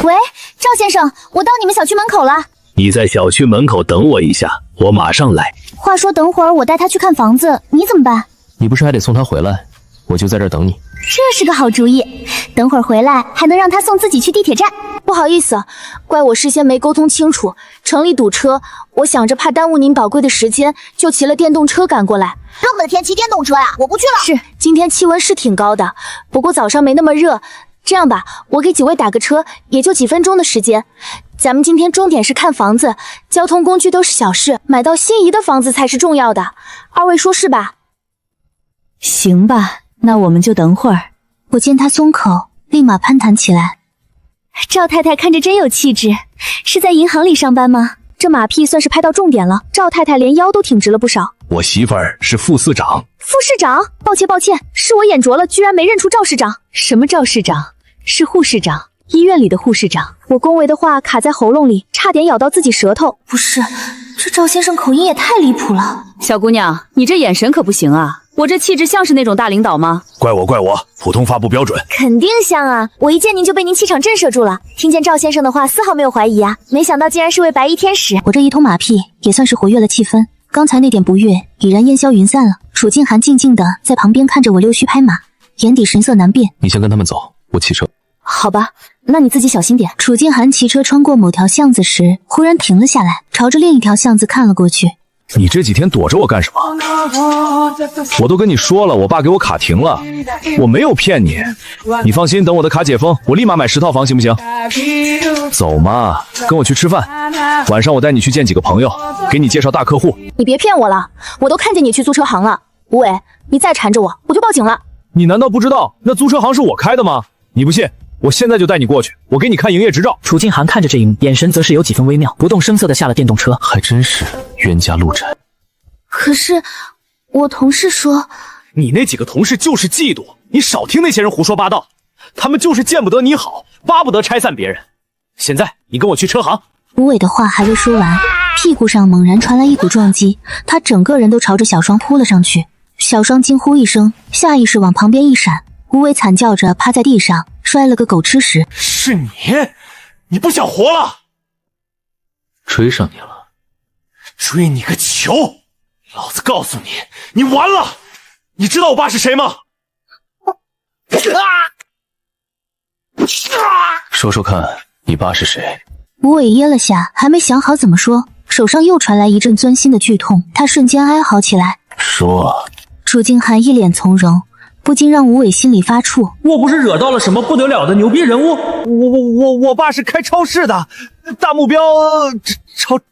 C: 喂，赵先生，我到你们小区门口了。
H: 你在小区门口等我一下，我马上来。
C: 话说等会儿我带他去看房子，你怎么办？
A: 你不是还得送他回来？我就在这儿等你。
C: 这是个好主意，等会儿回来还能让他送自己去地铁站。不好意思，怪我事先没沟通清楚，城里堵车，我想着怕耽误您宝贵的时间，就骑了电动车赶过来。
I: 这么的天骑电动车呀，我不去了。
C: 是，今天气温是挺高的，不过早上没那么热。这样吧，我给几位打个车，也就几分钟的时间。咱们今天重点是看房子，交通工具都是小事，买到心仪的房子才是重要的。二位说是吧？
B: 行吧，那我们就等会儿。我见他松口，立马攀谈起来。
C: 赵太太看着真有气质，是在银行里上班吗？这马屁算是拍到重点了，赵太太连腰都挺直了不少。
H: 我媳妇儿是副司长。
C: 副市长？抱歉，是我眼拙了，居然没认出赵市长。
B: 什么赵市长？是护士长，医院里的护士长。
C: 我恭维的话卡在喉咙里，差点咬到自己舌头。
B: 不是，这赵先生口音也太离谱了。
J: 小姑娘，你这眼神可不行啊！我这气质像是那种大领导吗？
H: 怪我，普通话不标准。
C: 肯定像啊！我一见您就被您气场震慑住了。听见赵先生的话，丝毫没有怀疑啊！没想到竟然是位白衣天使。
B: 我这一通马屁也算是活跃了气氛，刚才那点不悦已然烟消云散了。楚静涵静静的在旁边看着我溜须拍马，眼底神色难辨。
A: 你先跟他们走，我骑车。
C: 好吧，那你自己小心点。
B: 楚静涵骑车穿过某条巷子时，忽然停了下来，朝着另一条巷子看了过去。
A: 你这几天躲着我干什么？我都跟你说了，我爸给我卡停了，我没有骗你。你放心，等我的卡解封，我立马买10套房，行不行？走嘛，跟我去吃饭，晚上我带你去见几个朋友，给你介绍大客户。
C: 你别骗我了，我都看见你去租车行了。吴伟，你再缠着我，我就报警了。
A: 你难道不知道那租车行是我开的吗？你不信，我现在就带你过去，我给你看营业执照。
K: 楚静涵看着这一幕，眼神则是有几分微妙，不动声色地下了电动车。
H: 还真是冤家路窄。
C: 可是我同事说，
A: 你那几个同事就是嫉妒，你少听那些人胡说八道，他们就是见不得你好，巴不得拆散别人。现在你跟我去车行。
B: 吴伟的话还未说完，屁股上猛然传来一股撞击，他整个人都朝着小双扑了上去。小双惊呼一声，下意识往旁边一闪，吴伟惨叫着趴在地上，摔了个狗吃屎。
D: 是你？你不想活了？
H: 追上你了？
D: 追你个球！老子告诉你，你完了！你知道我爸是谁吗？
H: 说说看，你爸是谁？
B: 吴伟噎了下，还没想好怎么说，手上又传来一阵钻心的剧痛，他瞬间哀嚎起来。
H: 说啊！
B: 楚静涵一脸从容，不禁让吴伟心里发怵。
L: 我不是惹到了什么不得了的牛逼人物？
D: 我爸是开超市的，大目标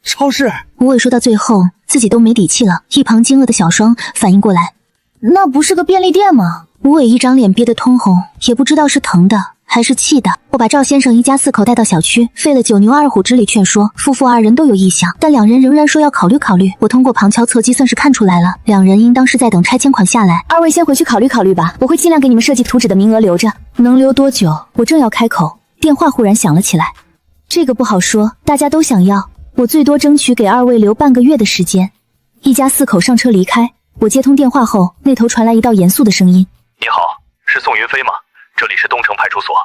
D: 超市。
B: 吴伟说到最后，自己都没底气了。一旁惊愕的小双反应过来，
C: 那不是个便利店吗？
B: 吴伟一张脸憋得通红，也不知道是疼的还是气的。我把赵先生一家4口带到小区，费了9牛2虎之力劝说，夫妇2人都有意向，但2人仍然说要考虑考虑。我通过旁敲侧击算是看出来了，2人应当是在等拆迁款下来。
C: 2位先回去考虑考虑吧，我会尽量给你们设计图纸的名额留着。能留多久？我正要开口，电话忽然响了起来。这个不好说，大家都想要，我最多争取给2位留半个月的时间。一家4口上车离开，我接通电话后，那头传来一道严肃的声音：
A: 你好，是宋云飞吗？这里是东城派出所。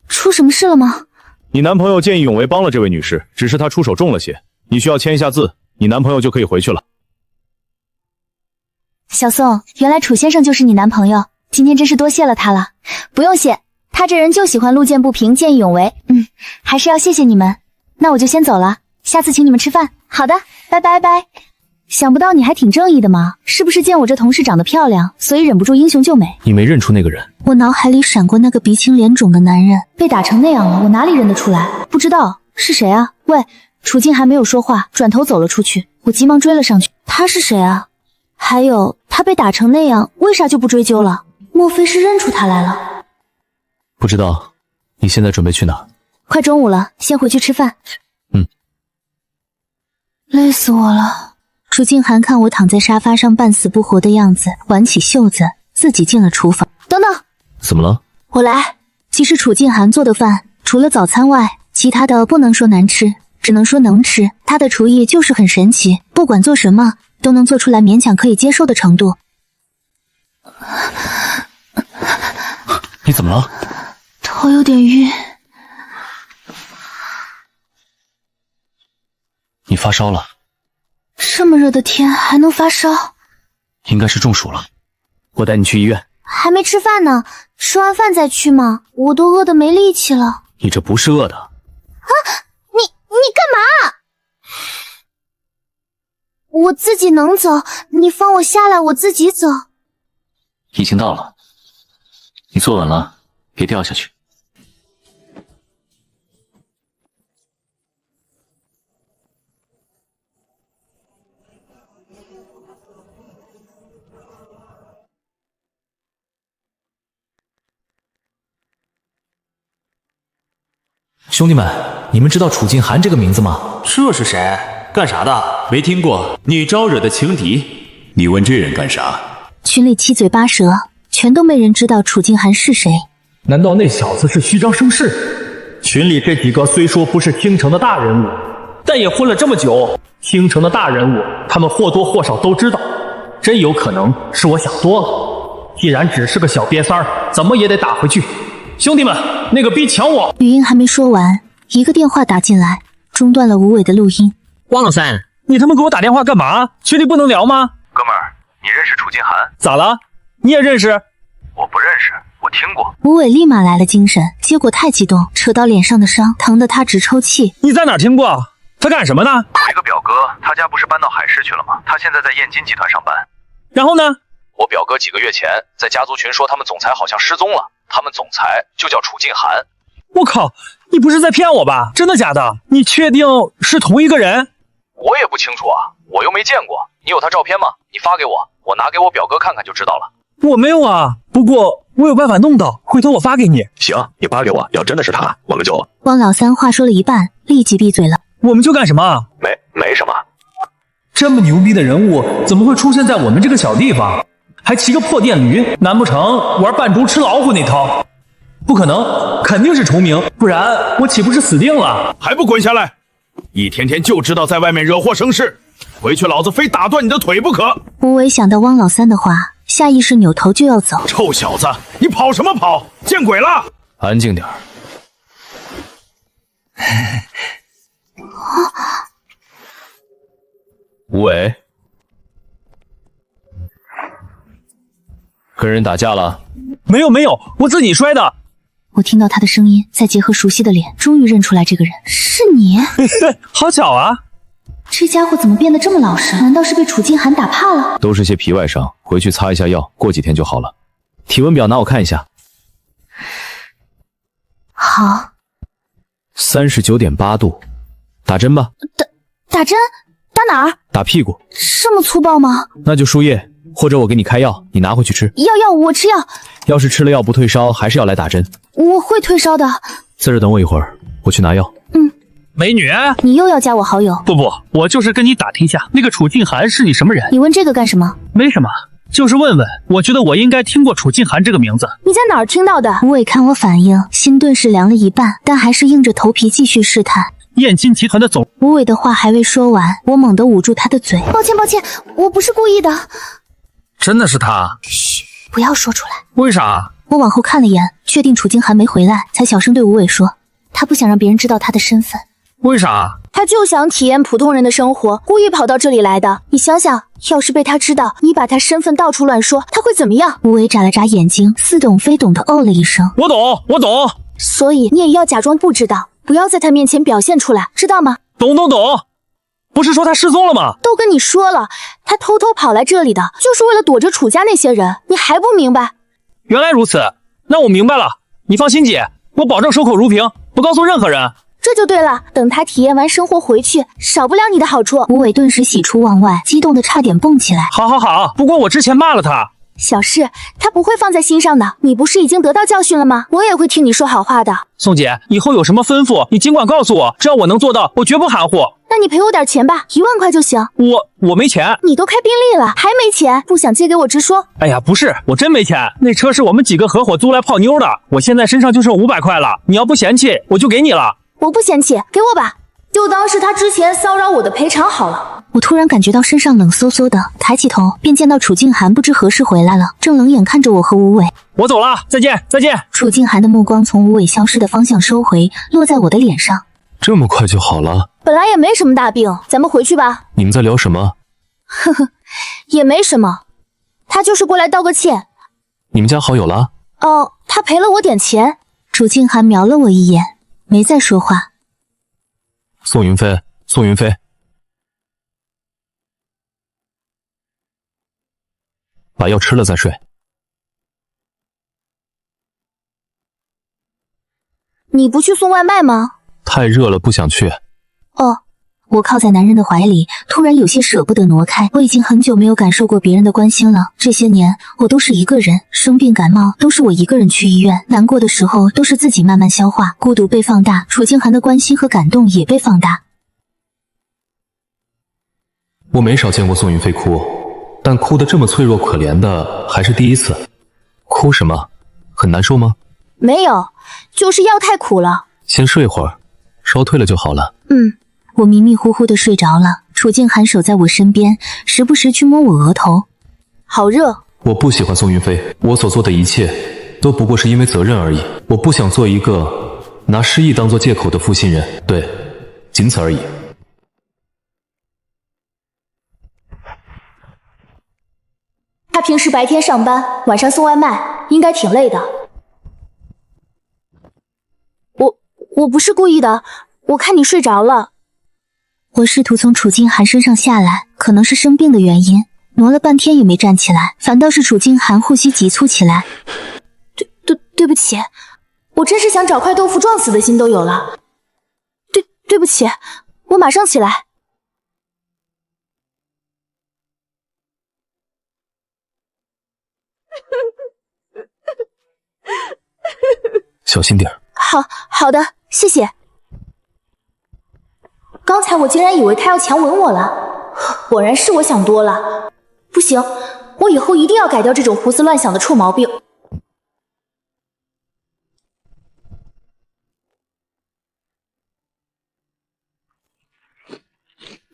C: 出什么事了吗？
A: 你男朋友见义勇为帮了这位女士，只是他出手重了些，你需要签一下字，你男朋友就可以回去了。
C: 小宋，原来楚先生就是你男朋友，今天真是多谢了他了。不用谢，他这人就喜欢路见不平见义勇为，还是要谢谢你们。那我就先走了，下次请你们吃饭。好的，拜拜拜。想不到你还挺正义的嘛，是不是见我这同事长得漂亮，所以忍不住英雄救美？
H: 你没认出那个人？
B: 我脑海里闪过那个鼻青脸肿的男人，
C: 被打成那样了，我哪里认得出来？不知道是谁啊？喂，楚静还没有说话，转头走了出去，我急忙追了上去。他是谁啊？还有他被打成那样，为啥就不追究了？莫非是认出他来了？
H: 不知道。你现在准备去哪？
C: 快中午了，先回去吃饭。累死我了。
B: 楚静涵看我躺在沙发上半死不活的样子，挽起袖子，自己进了厨房。
C: 等等，
H: 怎么了？
C: 我来。
B: 其实楚静涵做的饭，除了早餐外，其他的不能说难吃，只能说能吃。她的厨艺就是很神奇，不管做什么都能做出来勉强可以接受的程度。
H: 你怎么了？
C: 头有点晕。
H: 你发烧了？
C: 这么热的天还能发烧？
H: 应该是中暑了。我带你去医院。
C: 还没吃饭呢，吃完饭再去吗？我都饿得没力气了。
H: 你这不是饿的。
C: 啊！你干嘛？我自己能走，你放我下来，我自己走。
H: 已经到了，你坐稳了，别掉下去。
K: 兄弟们，你们知道楚静涵这个名字吗？
M: 这是谁？干啥的？没听过。你招惹的情敌，你问这人干啥？
B: 群里七嘴八舌，全都没人知道楚静涵是谁。
L: 难道那小子是虚张声势？群里这几个虽说不是京城的大人物，但也混了这么久，京城的大人物他们或多或少都知道。真有可能是我想多了。既然只是个小瘪三儿，怎么也得打回去。兄弟们，那个逼抢我！
B: 语音还没说完，一个电话打进来，中断了吴伟的录音。
L: 汪老三，你他妈给我打电话干嘛？群里不能聊吗？
A: 哥们儿，你认识楚静涵？
L: 咋了？你也认识？
A: 我不认识，我听过。
B: 吴伟立马来了精神，结果太激动，扯到脸上的伤疼得他直抽泣。
L: 你在哪儿听过？他干什么呢？
A: 有一个表哥，他家不是搬到海市去了吗？他现在在燕京集团上班。
L: 然后呢？
A: 我表哥几个月前在家族群说他们总裁好像失踪了。他们总裁就叫楚静涵，
L: 我靠，你不是在骗我吧？真的假的？你确定是同一个人？
A: 我也不清楚啊，我又没见过。你有他照片吗？你发给我，我拿给我表哥看看就知道了。
L: 我没有啊，不过我有办法弄到，回头我发给你。
D: 行，你发给我，要真的是他，我们就……
B: 汪老三话说了一半，立即闭嘴了。
L: 我们就干什么？
D: 没什么。
L: 这么牛逼的人物怎么会出现在我们这个小地方？还骑个破电驴？难不成玩扮猪吃老虎那套？不可能，肯定是重名，不然我岂不是死定了？
D: 还不滚下来！一天天就知道在外面惹祸生事，回去老子非打断你的腿不可！
B: 吴伟想到汪老三的话，下意识扭头就要走。
D: 臭小子，你跑什么跑？见鬼了！
A: 安静点。吴伟，跟人打架了？
L: 没有，我自己摔的。
B: 我听到他的声音，再结合熟悉的脸，终于认出来这个人是你。
L: 好巧啊！
B: 这家伙怎么变得这么老实？难道是被楚静涵打怕了？
A: 都是些皮外伤，回去擦一下药，过几天就好了。体温表拿我看一下。
B: 好。
A: 39.8度，打针吧。
C: 打针？打哪儿？
A: 打屁股。
C: 这么粗暴吗？
A: 那就输液，或者我给你开药，你拿回去吃。
C: 药，我吃药。
A: 要是吃了药不退烧，还是要来打针。
C: 我会退烧的。
A: 在这等我一会儿，我去拿药。
L: 美女，
C: 你又要加我好友？
L: 不，我就是跟你打听一下，那个楚静涵是你什么人？
C: 你问这个干什么？
L: 没什么，就是问问。我觉得我应该听过楚静涵这个名字。
C: 你在哪儿听到的？
B: 吴伟看我反应，心顿时凉了一半，但还是硬着头皮继续试探。
L: 燕京集团的总……
B: 吴伟的话还未说完，我猛地捂住他的嘴。
C: 抱歉，我不是故意的。
L: 真的是他？
C: 嘘，不要说出来。
L: 为啥？
B: 我往后看了眼，确定楚静涵没回来，才小声对吴伟说：“他不想让别人知道他的身份。”
L: 为啥？
C: 他就想体验普通人的生活，故意跑到这里来的。你想想，要是被他知道你把他身份到处乱说，他会怎么样？
B: 吴伟眨了眨眼睛，似懂非懂的哦了一声：“
L: 我懂。
C: 所以你也要假装不知道，不要在他面前表现出来，知道吗？”
L: 懂。不是说他失踪了吗？
C: 都跟你说了，他偷偷跑来这里的，就是为了躲着楚家那些人，你还不明白？
L: 原来如此，那我明白了。你放心姐，我保证守口如瓶，不告诉任何人。
C: 这就对了，等他体验完生活回去，少不了你的好处。
B: 吴伟顿时喜出望外，激动的差点蹦起来。
L: 好，不过我之前骂了他。
C: 小事，他不会放在心上的。你不是已经得到教训了吗？我也会听你说好话的。
L: 宋姐，以后有什么吩咐，你尽管告诉我，只要我能做到，我绝不含糊。
C: 那你赔我点钱吧，1万块就行。
L: 我没钱。
C: 你都开宾利了，还没钱？不想借给我直说。
L: 哎呀，不是，我真没钱。那车是我们几个合伙租来泡妞的，我现在身上就剩500块了。你要不嫌弃，我就给你了。
C: 我不嫌弃，给我吧，就当是他之前骚扰我的赔偿好了。
B: 我突然感觉到身上冷飕飕的，抬起头便见到楚静涵不知何时回来了，正冷眼看着我和吴伟。
L: 我走了，再见。
B: 楚静涵的目光从吴伟消失的方向收回，落在我的脸上。
A: 这么快就好了？
C: 本来也没什么大病，咱们回去吧。
A: 你们在聊什么？
C: 呵呵，也没什么，他就是过来道个歉。
A: 你们加好友了？
C: 哦，他赔了我点钱。
B: 楚静涵瞄了我一眼，没再说话。
A: 宋云飞，把药吃了再睡。
C: 你不去送外卖吗？
A: 太热了，不想去。
B: 哦，我靠在男人的怀里，突然有些舍不得挪开。我已经很久没有感受过别人的关心了。这些年，我都是一个人，生病感冒都是我一个人去医院，难过的时候都是自己慢慢消化，孤独被放大，楚静涵的关心和感动也被放大。
A: 我没少见过宋云飞哭，但哭得这么脆弱可怜的还是第一次。哭什么？很难受吗？
C: 没有，就是药太苦了。
A: 先睡会儿，烧退了就好了。
B: 我迷迷糊糊的睡着了，楚静涵守在我身边，时不时去摸我额头。
C: 好热。
A: 我不喜欢宋云飞，我所做的一切都不过是因为责任而已。我不想做一个拿失忆当作借口的负心人，对，仅此而已。
C: 他平时白天上班，晚上送外卖，应该挺累的。我不是故意的，我看你睡着了。
B: 我试图从楚静涵身上下来，可能是生病的原因，挪了半天也没站起来，反倒是楚静涵呼吸急促起来。
C: 对不起，我真是想找块豆腐撞死的心都有了。对不起，我马上起来。
K: 小心点。
C: 好的，谢谢。刚才我竟然以为他要强吻我了，果然是我想多了。不行，我以后一定要改掉这种胡思乱想的臭毛病。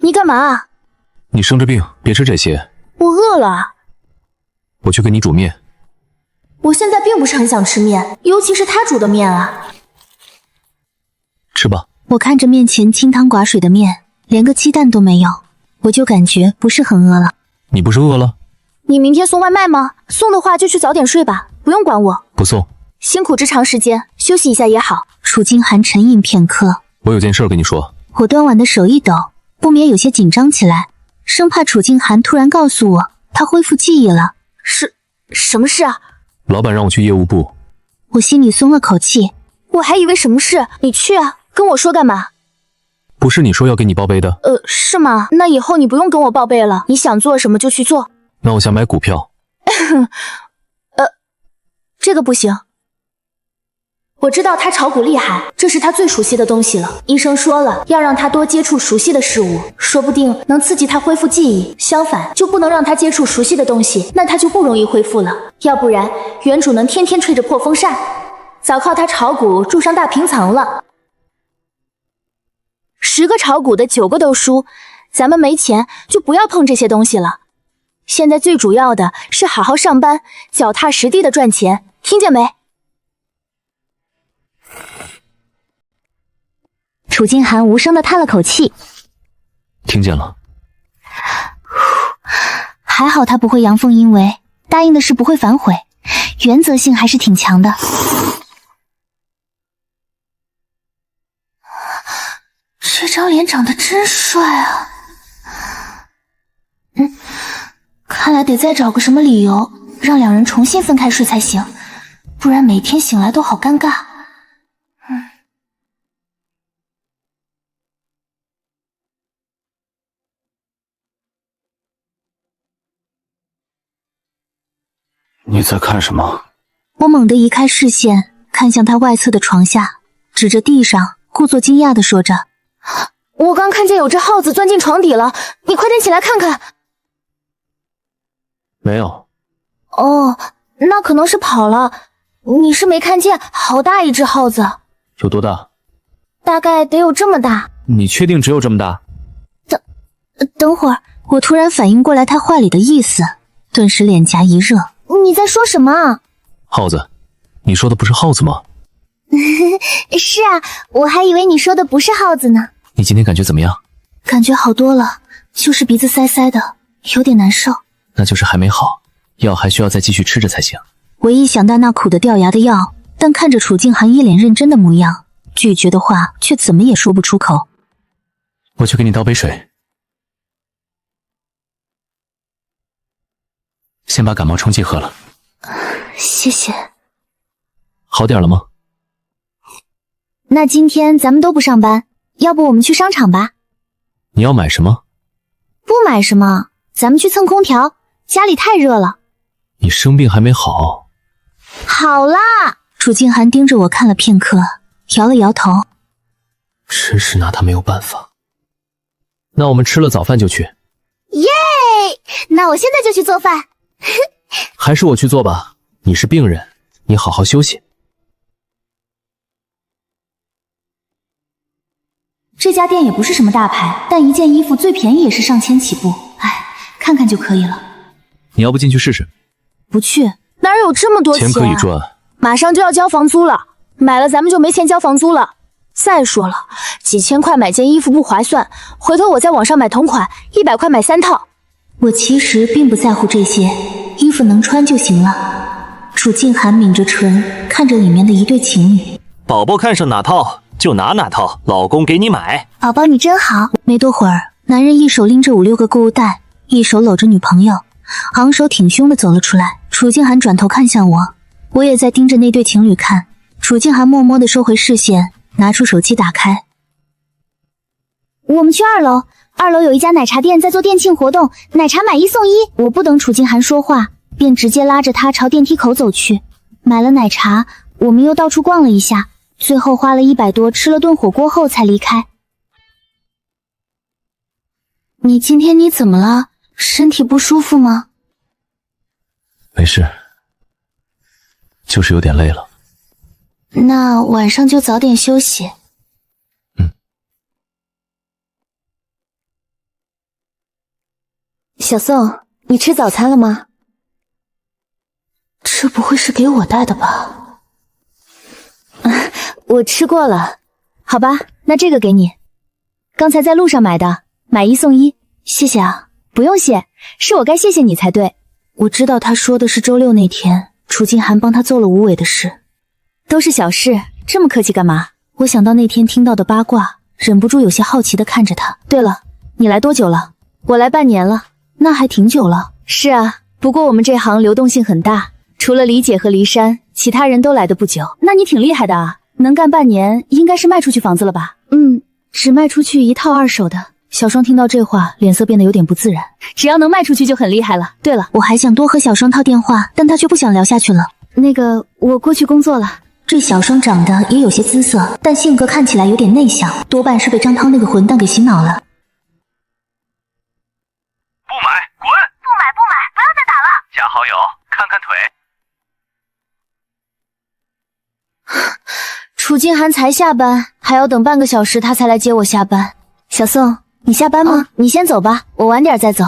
C: 你干嘛？
K: 你生着病，别吃这些。
C: 我饿了。
K: 我去给你煮面。
C: 我现在并不是很想吃面，尤其是他煮的面啊。
K: 吃吧。
B: 我看着面前清汤寡水的面，连个鸡蛋都没有，我就感觉不是很饿了。
K: 你不是饿了？
C: 你明天送外卖吗？送的话就去早点睡吧，不用管我。
K: 不送。
C: 辛苦这长时间，休息一下也好。
B: 楚静涵沉吟片刻，
K: 我有件事跟你说。
B: 我端碗的手一抖，不免有些紧张起来，生怕楚静涵突然告诉我她恢复记忆了。
C: 是什么事啊？
K: 老板让我去业务部。
B: 我心里松了口气，
C: 我还以为什么事，你去啊，跟我说干嘛？
K: 不是你说要给你报备的？
C: 是吗？那以后你不用跟我报备了，你想做什么就去做。
K: 那我想买股票。
C: 这个不行。我知道他炒股厉害，这是他最熟悉的东西了。医生说了，要让他多接触熟悉的事物，说不定能刺激他恢复记忆。相反，就不能让他接触熟悉的东西，那他就不容易恢复了。要不然，原主能天天吹着破风扇，早靠他炒股住上大平层了。10个炒股的9个都输，咱们没钱就不要碰这些东西了。现在最主要的是好好上班，脚踏实地的赚钱，听见没？
B: 楚静涵无声的叹了口气，
K: 听见了。
B: 还好他不会阳奉阴违，答应的事不会反悔，原则性还是挺强的。
C: 这张脸长得真帅啊！看来得再找个什么理由让两人重新分开睡才行，不然每天醒来都好尴尬。
H: 你在看什么？
B: 我猛地移开视线，看向他外侧的床下，指着地上，故作惊讶地说着：“
C: 我刚看见有只耗子钻进床底了，你快点起来看看。”
K: 没有。
C: 哦，那可能是跑了。你是没看见，好大一只耗子。
K: 有多大？
C: 大概得有这么大。
K: 你确定只有这么大？
B: 等会儿，我突然反应过来他话里的意思，顿时脸颊一热。
C: 你在说什么啊？
K: 耗子？你说的不是耗子吗？
C: 是啊，我还以为你说的不是耗子呢。
K: 你今天感觉怎么样？
B: 感觉好多了，就是鼻子塞塞的，有点难受。
K: 那就是还没好，药还需要再继续吃着才行。
B: 我一想到那苦得掉牙的药，但看着楚静涵一脸认真的模样，拒绝的话却怎么也说不出口。
K: 我去给你倒杯水。先把感冒冲剂喝了。
B: 谢谢。
K: 好点了吗？
C: 那今天咱们都不上班，要不我们去商场吧？
K: 你要买什么？
C: 不买什么，咱们去蹭空调，家里太热了。
K: 你生病还没好。
C: 好啦。
B: 楚静涵盯着我看了片刻，摇了摇头。
K: 真是拿他没有办法。那我们吃了早饭就去。
C: 耶！那我现在就去做饭。
K: 还是我去做吧，你是病人，你好好休息。
C: 这家店也不是什么大牌，但一件衣服最便宜也是上千起步。哎，看看就可以了。
K: 你要不进去试试？
C: 不去，哪有这么多钱？
K: 钱可以赚。
C: 马上就要交房租了，买了咱们就没钱交房租了。再说了，几千块买件衣服不划算，回头我在网上买同款，100块买3套。
B: 我其实并不在乎这些，衣服能穿就行了。楚静涵抿着唇，看着里面的一对情侣。
N: 宝宝看上哪套就拿哪套，老公给你买。
C: 宝宝你真好。
B: 没多会儿，男人一手拎着5、6个购物袋，一手搂着女朋友，昂首挺胸的走了出来。楚静涵转头看向我，我也在盯着那对情侣看。楚楚静涵默默地收回视线，拿出手机打开。
C: 我们去2楼，2楼有一家奶茶店在做店庆活动，奶茶买1送1。我不等楚静涵说话，便直接拉着她朝电梯口走去。买了奶茶，我们又到处逛了一下，最后花了100多吃了顿火锅后才离开。你今天你怎么了？身体不舒服吗？
K: 没事，就是有点累了。
C: 那晚上就早点休息。小宋，你吃早餐了吗？这不会是给我带的吧？我吃过了。好吧，那这个给你，刚才在路上买的，买1送1。谢谢啊。不用谢，是我该谢谢你才对。我知道他说的是周6那天楚静涵帮他做了无尾的事，都是小事，这么客气干嘛？我想到那天听到的八卦，忍不住有些好奇地看着他。对了，你来多久了？我来半年了。那还挺久了。是啊，不过我们这行流动性很大，除了李姐和黎山，其他人都来得不久。那你挺厉害的啊，能干半年，应该是卖出去房子了吧？只卖出去1套2手的。小双听到这话，脸色变得有点不自然。只要能卖出去就很厉害了。对了，
B: 我还想多和小双套电话，但他却不想聊下去了。
C: 那个，我过去工作了。
B: 这小双长得也有些姿色，但性格看起来有点内向，多半是被张涛那个混蛋给洗脑了。
D: 不买，滚！
F: 不买，不要再打了。
D: 加好友，看看腿。
C: 楚静涵才下班，还要等半个小时他才来接我下班。小宋，你下班吗？你先走吧，我晚点再走。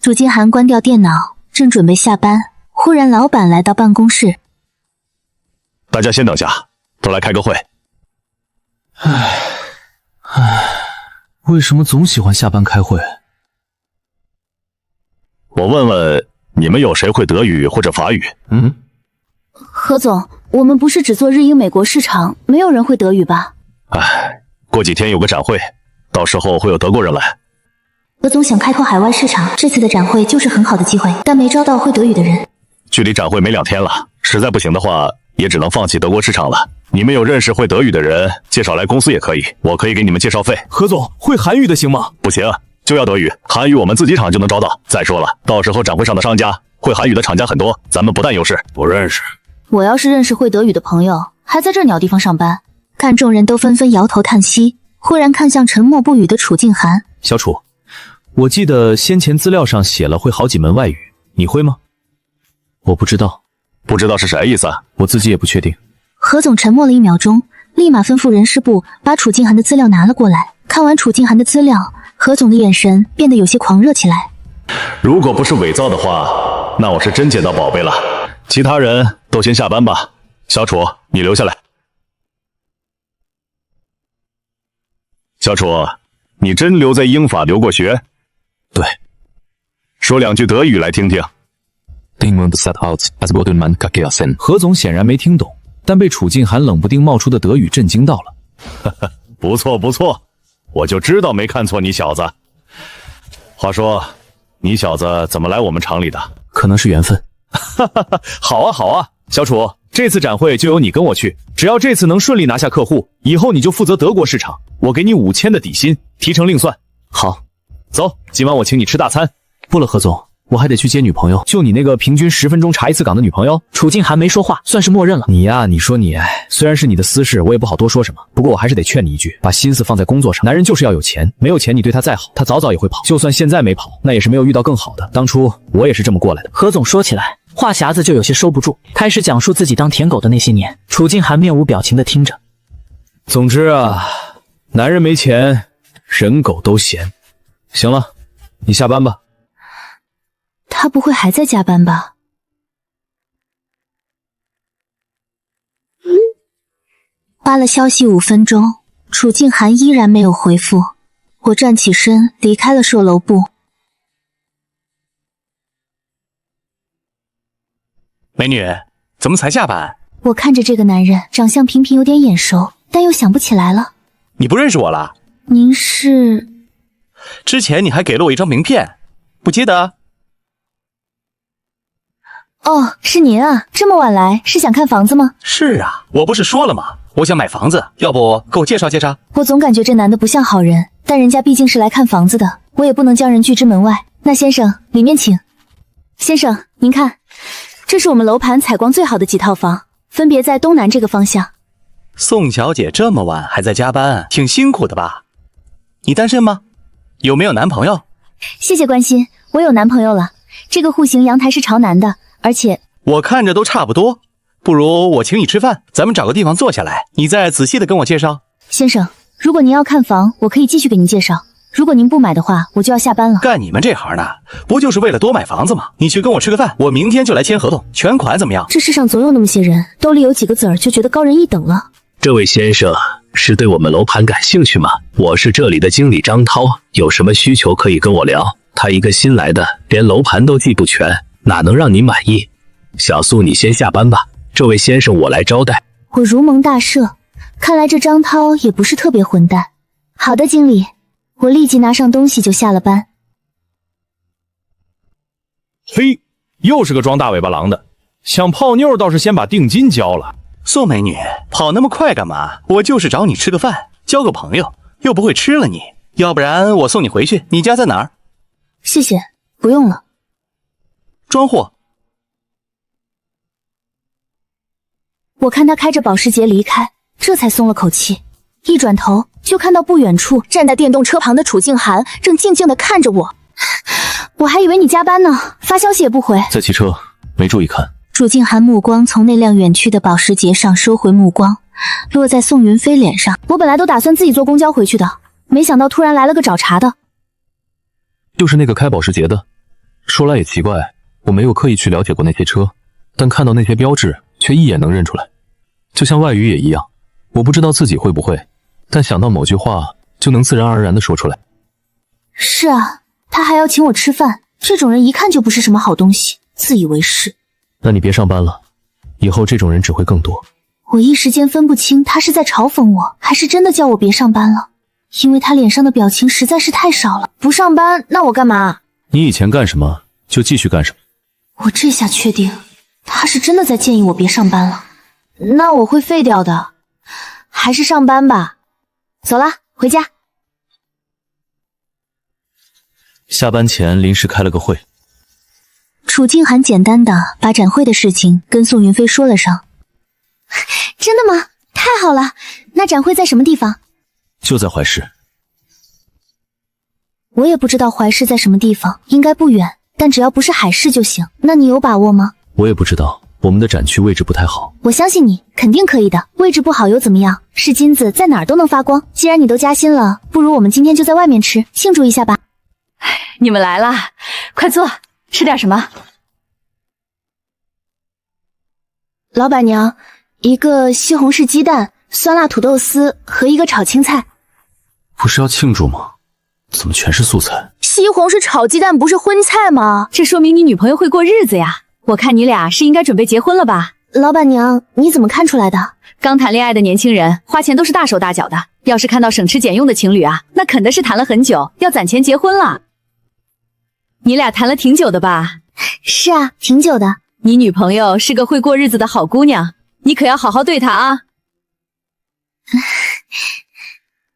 B: 楚静涵关掉电脑，正准备下班，忽然老板来到办公室。
A: 大家先等下，都来开个会。
K: 为什么总喜欢下班开会？
A: 我问问你们有谁会德语或者法语？
C: 何总，我们不是只做日英美国市场，没有人会德语吧？
A: 过几天有个展会，到时候会有德国人来。
B: 何总想开拓海外市场，这次的展会就是很好的机会，但没招到会德语的人。
A: 距离展会没2天了，实在不行的话，也只能放弃德国市场了。你们有认识会德语的人，介绍来公司也可以，我可以给你们介绍费。
D: 何总，会韩语的行吗？
A: 不行，就要德语，韩语我们自己厂就能招到。再说了，到时候展会上的商家，会韩语的厂家很多，咱们不但优势。
D: 不认识。
C: 我要是认识会德语的朋友，还在这鸟地方上班。
B: 看众人都纷纷摇头叹息，忽然看向沉默不语的楚静涵。
K: 小楚，我记得先前资料上写了会好几门外语，你会吗？我不知道。
A: 不知道是啥意思啊？
K: 我自己也不确定。
B: 何总沉默了1秒钟，立马吩咐人事部把楚静涵的资料拿了过来。看完楚静涵的资料，何总的眼神变得有些狂热起来。
A: 如果不是伪造的话，那我是真捡到宝贝了。其他人都先下班吧。小楚，你留下来。小楚，你真留在英法留过学？
K: 对。
A: 说2句德语来听听。
K: 何总显然没听懂，但被楚静涵冷不丁冒出的德语震惊到了。
A: 不错不错，我就知道没看错你小子。话说，你小子怎么来我们厂里的？
K: 可能是缘分。
A: 好啊好啊，小楚，这次展会就由你跟我去，只要这次能顺利拿下客户，以后你就负责德国市场，我给你5000的底薪，提成另算。
K: 好，
A: 走，今晚我请你吃大餐。
K: 不了，何总，我还得去接女朋友。
A: 就你那个平均10分钟查一次岗的女朋友？
K: 楚静涵没说话，算是默认了。
A: 你呀，你说你，虽然是你的私事，我也不好多说什么，不过我还是得劝你一句，把心思放在工作上。男人就是要有钱，没有钱你对他再好，他早早也会跑。就算现在没跑，那也是没有遇到更好的。当初我也是这么过来的。
O: 何总说起来，话匣子就有些收不住，开始讲述自己当舔狗的那些年。楚静涵面无表情地听着。
A: 总之啊，男人没钱，人狗都嫌。行了，你下班吧。
C: 他不会还在加班吧？
B: 发了消息5分钟，楚静涵依然没有回复。我站起身离开了售楼部。
P: 美女，怎么才下班？
C: 我看着这个男人，长相平平，有点眼熟，但又想不起来了。
P: 你不认识我了？
C: 您是？
P: 之前你还给了我一张名片，不记得？
C: 哦，是您啊，这么晚来是想看房子吗？
P: 是啊，我不是说了吗？我想买房子，要不给我介绍介绍？
C: 我总感觉这男的不像好人，但人家毕竟是来看房子的，我也不能将人拒之门外。那先生，里面请。先生，您看，这是我们楼盘采光最好的几套房，分别在东南这个方向。
P: 宋小姐这么晚还在加班，挺辛苦的吧？你单身吗？有没有男朋友？
C: 谢谢关心，我有男朋友了。这个户型阳台是朝南的，而且
P: 我看着都差不多。不如我请你吃饭，咱们找个地方坐下来，你再仔细的跟我介绍。
C: 先生，如果您要看房，我可以继续给您介绍。如果您不买的话，我就要下班了。
P: 干你们这行的，不就是为了多买房子吗？你去跟我吃个饭，我明天就来签合同，全款怎么样？
C: 这世上总有那么些人，兜里有几个子儿就觉得高人一等了。
Q: 这位先生是对我们楼盘感兴趣吗？我是这里的经理张涛，有什么需求可以跟我聊。他一个新来的，连楼盘都记不全，哪能让你满意？小苏，你先下班吧，这位先生我来招待。
C: 我如蒙大赦，看来这张涛也不是特别混蛋。好的，经理，我立即拿上东西就下了班。
A: 嘿，又是个装大尾巴狼的，想泡妞倒是先把定金交了。
P: 宋美女，跑那么快干嘛？我就是找你吃个饭，交个朋友，又不会吃了你。要不然我送你回去，你家在哪儿？
C: 谢谢，不用了。
P: 装货。
C: 我看他开着保时捷离开，这才松了口气。一转头就看到不远处站在电动车旁的楚静涵正静静地看着我。我还以为你加班呢，发消息也不回。
K: 在骑车，没注意看。
B: 楚静涵目光从那辆远去的保时捷上收回目光，落在宋云飞脸上。
C: 我本来都打算自己坐公交回去的，没想到突然来了个找茬的。
K: 就是那个开保时捷的。说来也奇怪，我没有刻意去了解过那些车，但看到那些标志却一眼能认出来。就像外语也一样，我不知道自己会不会，但想到某句话就能自然而然地说出来。
C: 是啊，他还要请我吃饭，这种人一看就不是什么好东西，自以为是。
K: 那你别上班了，以后这种人只会更多。
C: 我一时间分不清他是在嘲讽我，还是真的叫我别上班了，因为他脸上的表情实在是太少了。不上班，那我干嘛？
K: 你以前干什么就继续干什么。
C: 我这下确定，他是真的在建议我别上班了。那我会废掉的，还是上班吧。走了，回家。
K: 下班前临时开了个会。
B: 楚静涵简单的把展会的事情跟宋云飞说了声。
C: 真的吗？太好了，那展会在什么地方？
K: 就在怀市。
C: 我也不知道怀市在什么地方，应该不远，但只要不是海市就行。那你有把握吗？
K: 我也不知道，我们的展区位置不太好。
C: 我相信你，肯定可以的。位置不好又怎么样？是金子，在哪儿都能发光。既然你都加薪了，不如我们今天就在外面吃，庆祝一下吧。
J: 你们来了，快坐，吃点什么？
C: 老板娘，一个西红柿鸡蛋、酸辣土豆丝和一个炒青菜。
K: 不是要庆祝吗？怎么全是素菜？
C: 西红柿炒鸡蛋不是荤菜吗？
J: 这说明你女朋友会过日子呀。我看你俩是应该准备结婚了吧？
C: 老板娘，你怎么看出来的？
J: 刚谈恋爱的年轻人花钱都是大手大脚的，要是看到省吃俭用的情侣啊，那肯定是谈了很久，要攒钱结婚了。你俩谈了挺久的吧？
C: 是啊，挺久的。
J: 你女朋友是个会过日子的好姑娘，你可要好好对她啊。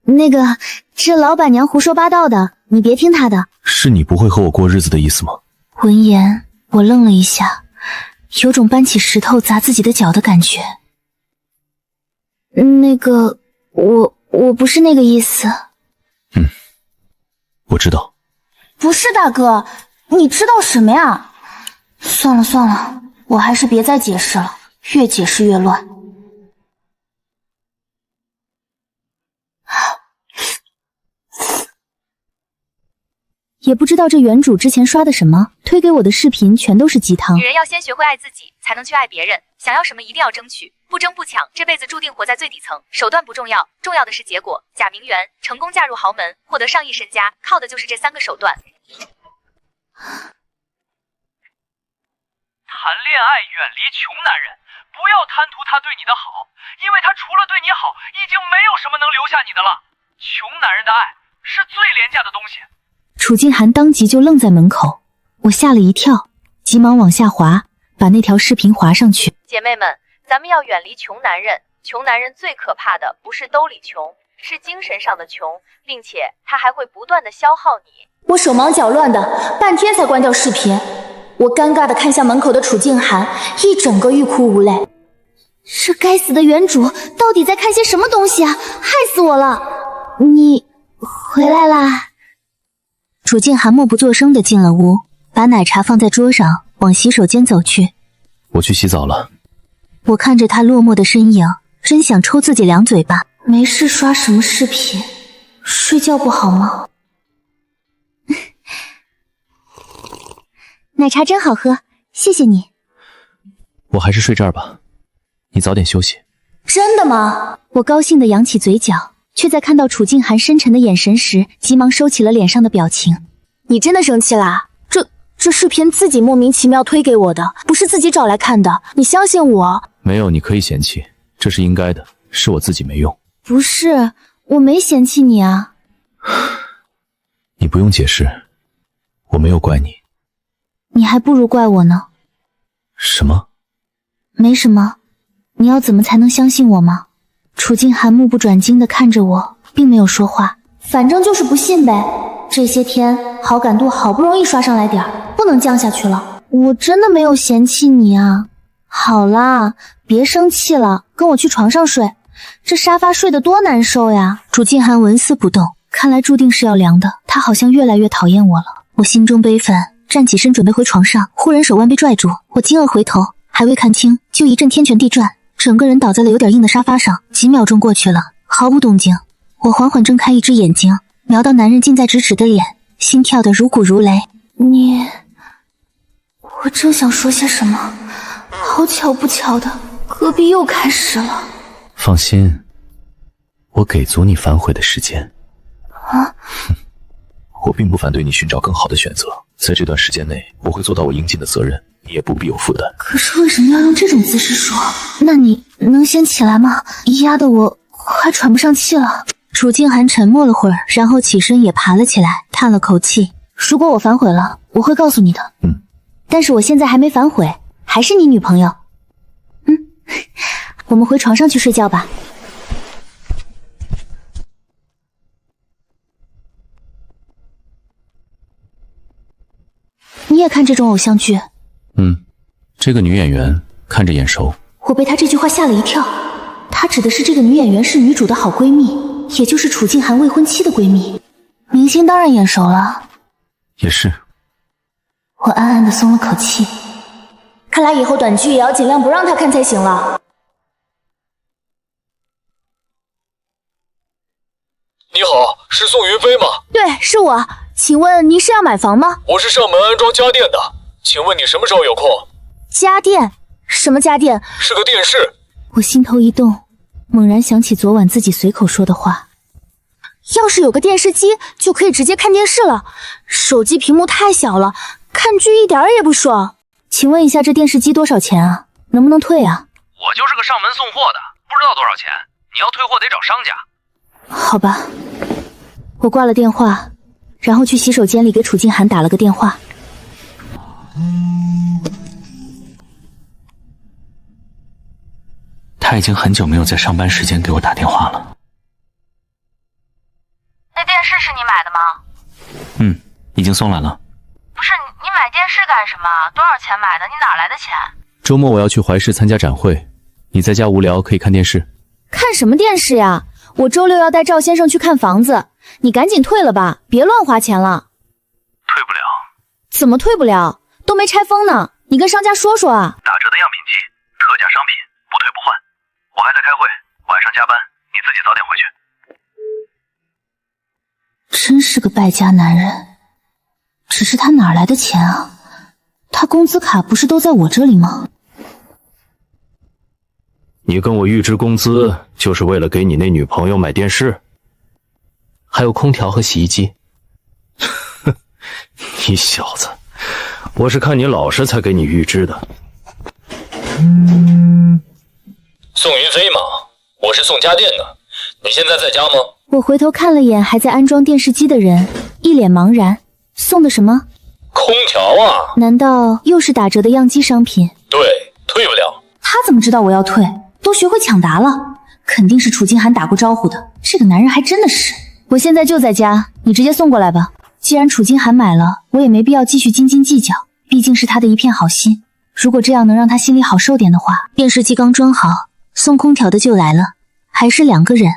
C: 那个，这老板娘胡说八道的，你别听她的。
K: 是你不会和我过日子的意思吗？
B: 闻言，我愣了一下，有种搬起石头砸自己的脚的感觉。
C: 那个，我不是那个意思。
K: 我知道。
I: 不是大哥，你知道什么呀？算了算了，我还是别再解释了，越解释越乱。
C: 也不知道这原主之前刷的什么，推给我的视频全都是鸡汤。
F: 女人要先学会爱自己，才能去爱别人。想要什么一定要争取，不争不抢，这辈子注定活在最底层。手段不重要，重要的是结果。贾明媛成功嫁入豪门，获得上亿身家，靠的就是这3个手段。
D: 谈恋爱远离穷男人，不要贪图他对你的好，因为他除了对你好，已经没有什么能留下你的了。穷男人的爱是最廉价的东西。
B: 楚静涵当即就愣在门口，我吓了一跳，急忙往下滑，把把那条视频划上去。
F: 姐妹们，咱们要远离穷男人。穷男人最可怕的不是兜里穷，是精神上的穷，并且他还会不断的消耗你。
C: 我手忙脚乱的，半天才关掉视频。我尴尬的看向门口的楚静涵，一整个欲哭无泪。
I: 这该死的原主到底在看些什么东西啊？害死我了！你回来啦？
B: 楚静涵默不作声的进了屋，把奶茶放在桌上，往洗手间走去。
K: 我去洗澡了。
B: 我看着他落寞的身影，真想抽自己2嘴巴。
I: 没事刷什么视频？睡觉不好吗？
B: 奶茶真好喝，谢谢你。
K: 我还是睡这儿吧，你早点休息。
C: 真的吗？
B: 我高兴地扬起嘴角，却在看到楚静涵深沉的眼神时，急忙收起了脸上的表情。
C: 你真的生气啦？这视频自己莫名其妙推给我的，不是自己找来看的，你相信我。
K: 没有，你可以嫌弃，这是应该的，是我自己没用。
I: 不是，我没嫌弃你啊。
K: 你不用解释，我没有怪你。
I: 你还不如怪我呢。
K: 什么？
I: 没什么。你要怎么才能相信我吗？楚静涵目不转睛地看着我，并没有说话。反正就是不信呗。这些天好感度好不容易刷上来点儿，不能降下去了。我真的没有嫌弃你啊。好啦，别生气了，跟我去床上睡。这沙发睡得多难受呀。
B: 楚静涵纹丝不动，看来注定是要凉的。他好像越来越讨厌我了。我心中悲愤，站起身准备回床上，忽然手腕被拽住，我惊愕回头，还未看清，就一阵天旋地转，整个人倒在了有点硬的沙发上。几秒钟过去了，毫无动静。我缓缓睁开一只眼睛，瞄到男人近在咫尺的脸，心跳得如鼓如雷。
I: 我正想说些什么，好巧不巧的，隔壁又开始了。
K: 放心，我给足你反悔的时间。
I: 啊？
K: 我并不反对你寻找更好的选择，在这段时间内，我会做到我应尽的责任，你也不必有负担。
I: 可是为什么要用这种姿势说？那你能先起来吗？压得我快喘不上气了。
B: 楚静涵沉默了会儿，然后起身也爬了起来，叹了口气。
I: 如果我反悔了，我会告诉你的。但是我现在还没反悔，还是你女朋友。我们回床上去睡觉吧。你也看这种偶像剧？
K: 这个女演员看着眼熟。
I: 我被她这句话吓了一跳。她指的是这个女演员是女主的好闺蜜，也就是楚静涵未婚妻的闺蜜。明星当然眼熟了。
K: 也是。
I: 我暗暗地松了口气。
C: 看来以后短剧也要尽量不让她看才行了。
R: 你好，是宋云飞吗？
C: 对，是我。请问您是要买房吗？
R: 我是上门安装家电的，请问你什么时候有空？
C: 家电？什么家电？
R: 是个电视。
I: 我心头一动，猛然想起昨晚自己随口说的话。
C: 要是有个电视机，就可以直接看电视了。手机屏幕太小了，看剧一点也不爽。
I: 请问一下，这电视机多少钱啊？能不能退啊？
D: 我就是个上门送货的，不知道多少钱。你要退货得找商家。
I: 好吧，我挂了电话，然后去洗手间里给楚静涵打了个电话。
H: 他已经很久没有在上班时间给我打电话了。
F: 那电视是你买的吗？
H: 已经送来了。
F: 不是，你买电视干什么？多少钱买的？你哪来的钱？
K: 周末我要去怀市参加展会，你在家无聊可以看电视。
J: 看什么电视呀？我周六要带赵先生去看房子，你赶紧退了吧，别乱花钱了。
D: 退不了。
J: 怎么退不了？都没拆封呢，你跟商家说说啊。
D: 打折的样品机，特价商品，不退不换。我还在开会，晚上加班，你自己早点回去。
I: 真是个败家男人。只是他哪来的钱啊？他工资卡不是都在我这里吗？
A: 你跟我预支工资，就是为了给你那女朋友买电视，
K: 还有空调和洗衣机。
A: 你小子，我是看你老实才给你预支的。
R: 宋云飞吗？我是送家电的，你现在在家吗？
I: 我回头看了眼还在安装电视机的人，一脸茫然。送的什么？
R: 空调啊。
I: 难道又是打折的样机商品？
R: 对，退不了。
I: 他怎么知道我要退？都学会抢答了，肯定是楚静涵打过招呼的。这个男人还真的是……我现在就在家，你直接送过来吧。既然楚静涵买了，我也没必要继续斤斤计较，毕竟是他的一片好心。如果这样能让他心里好受点的话。
B: 电视机刚装好，送空调的就来了，还是2个人。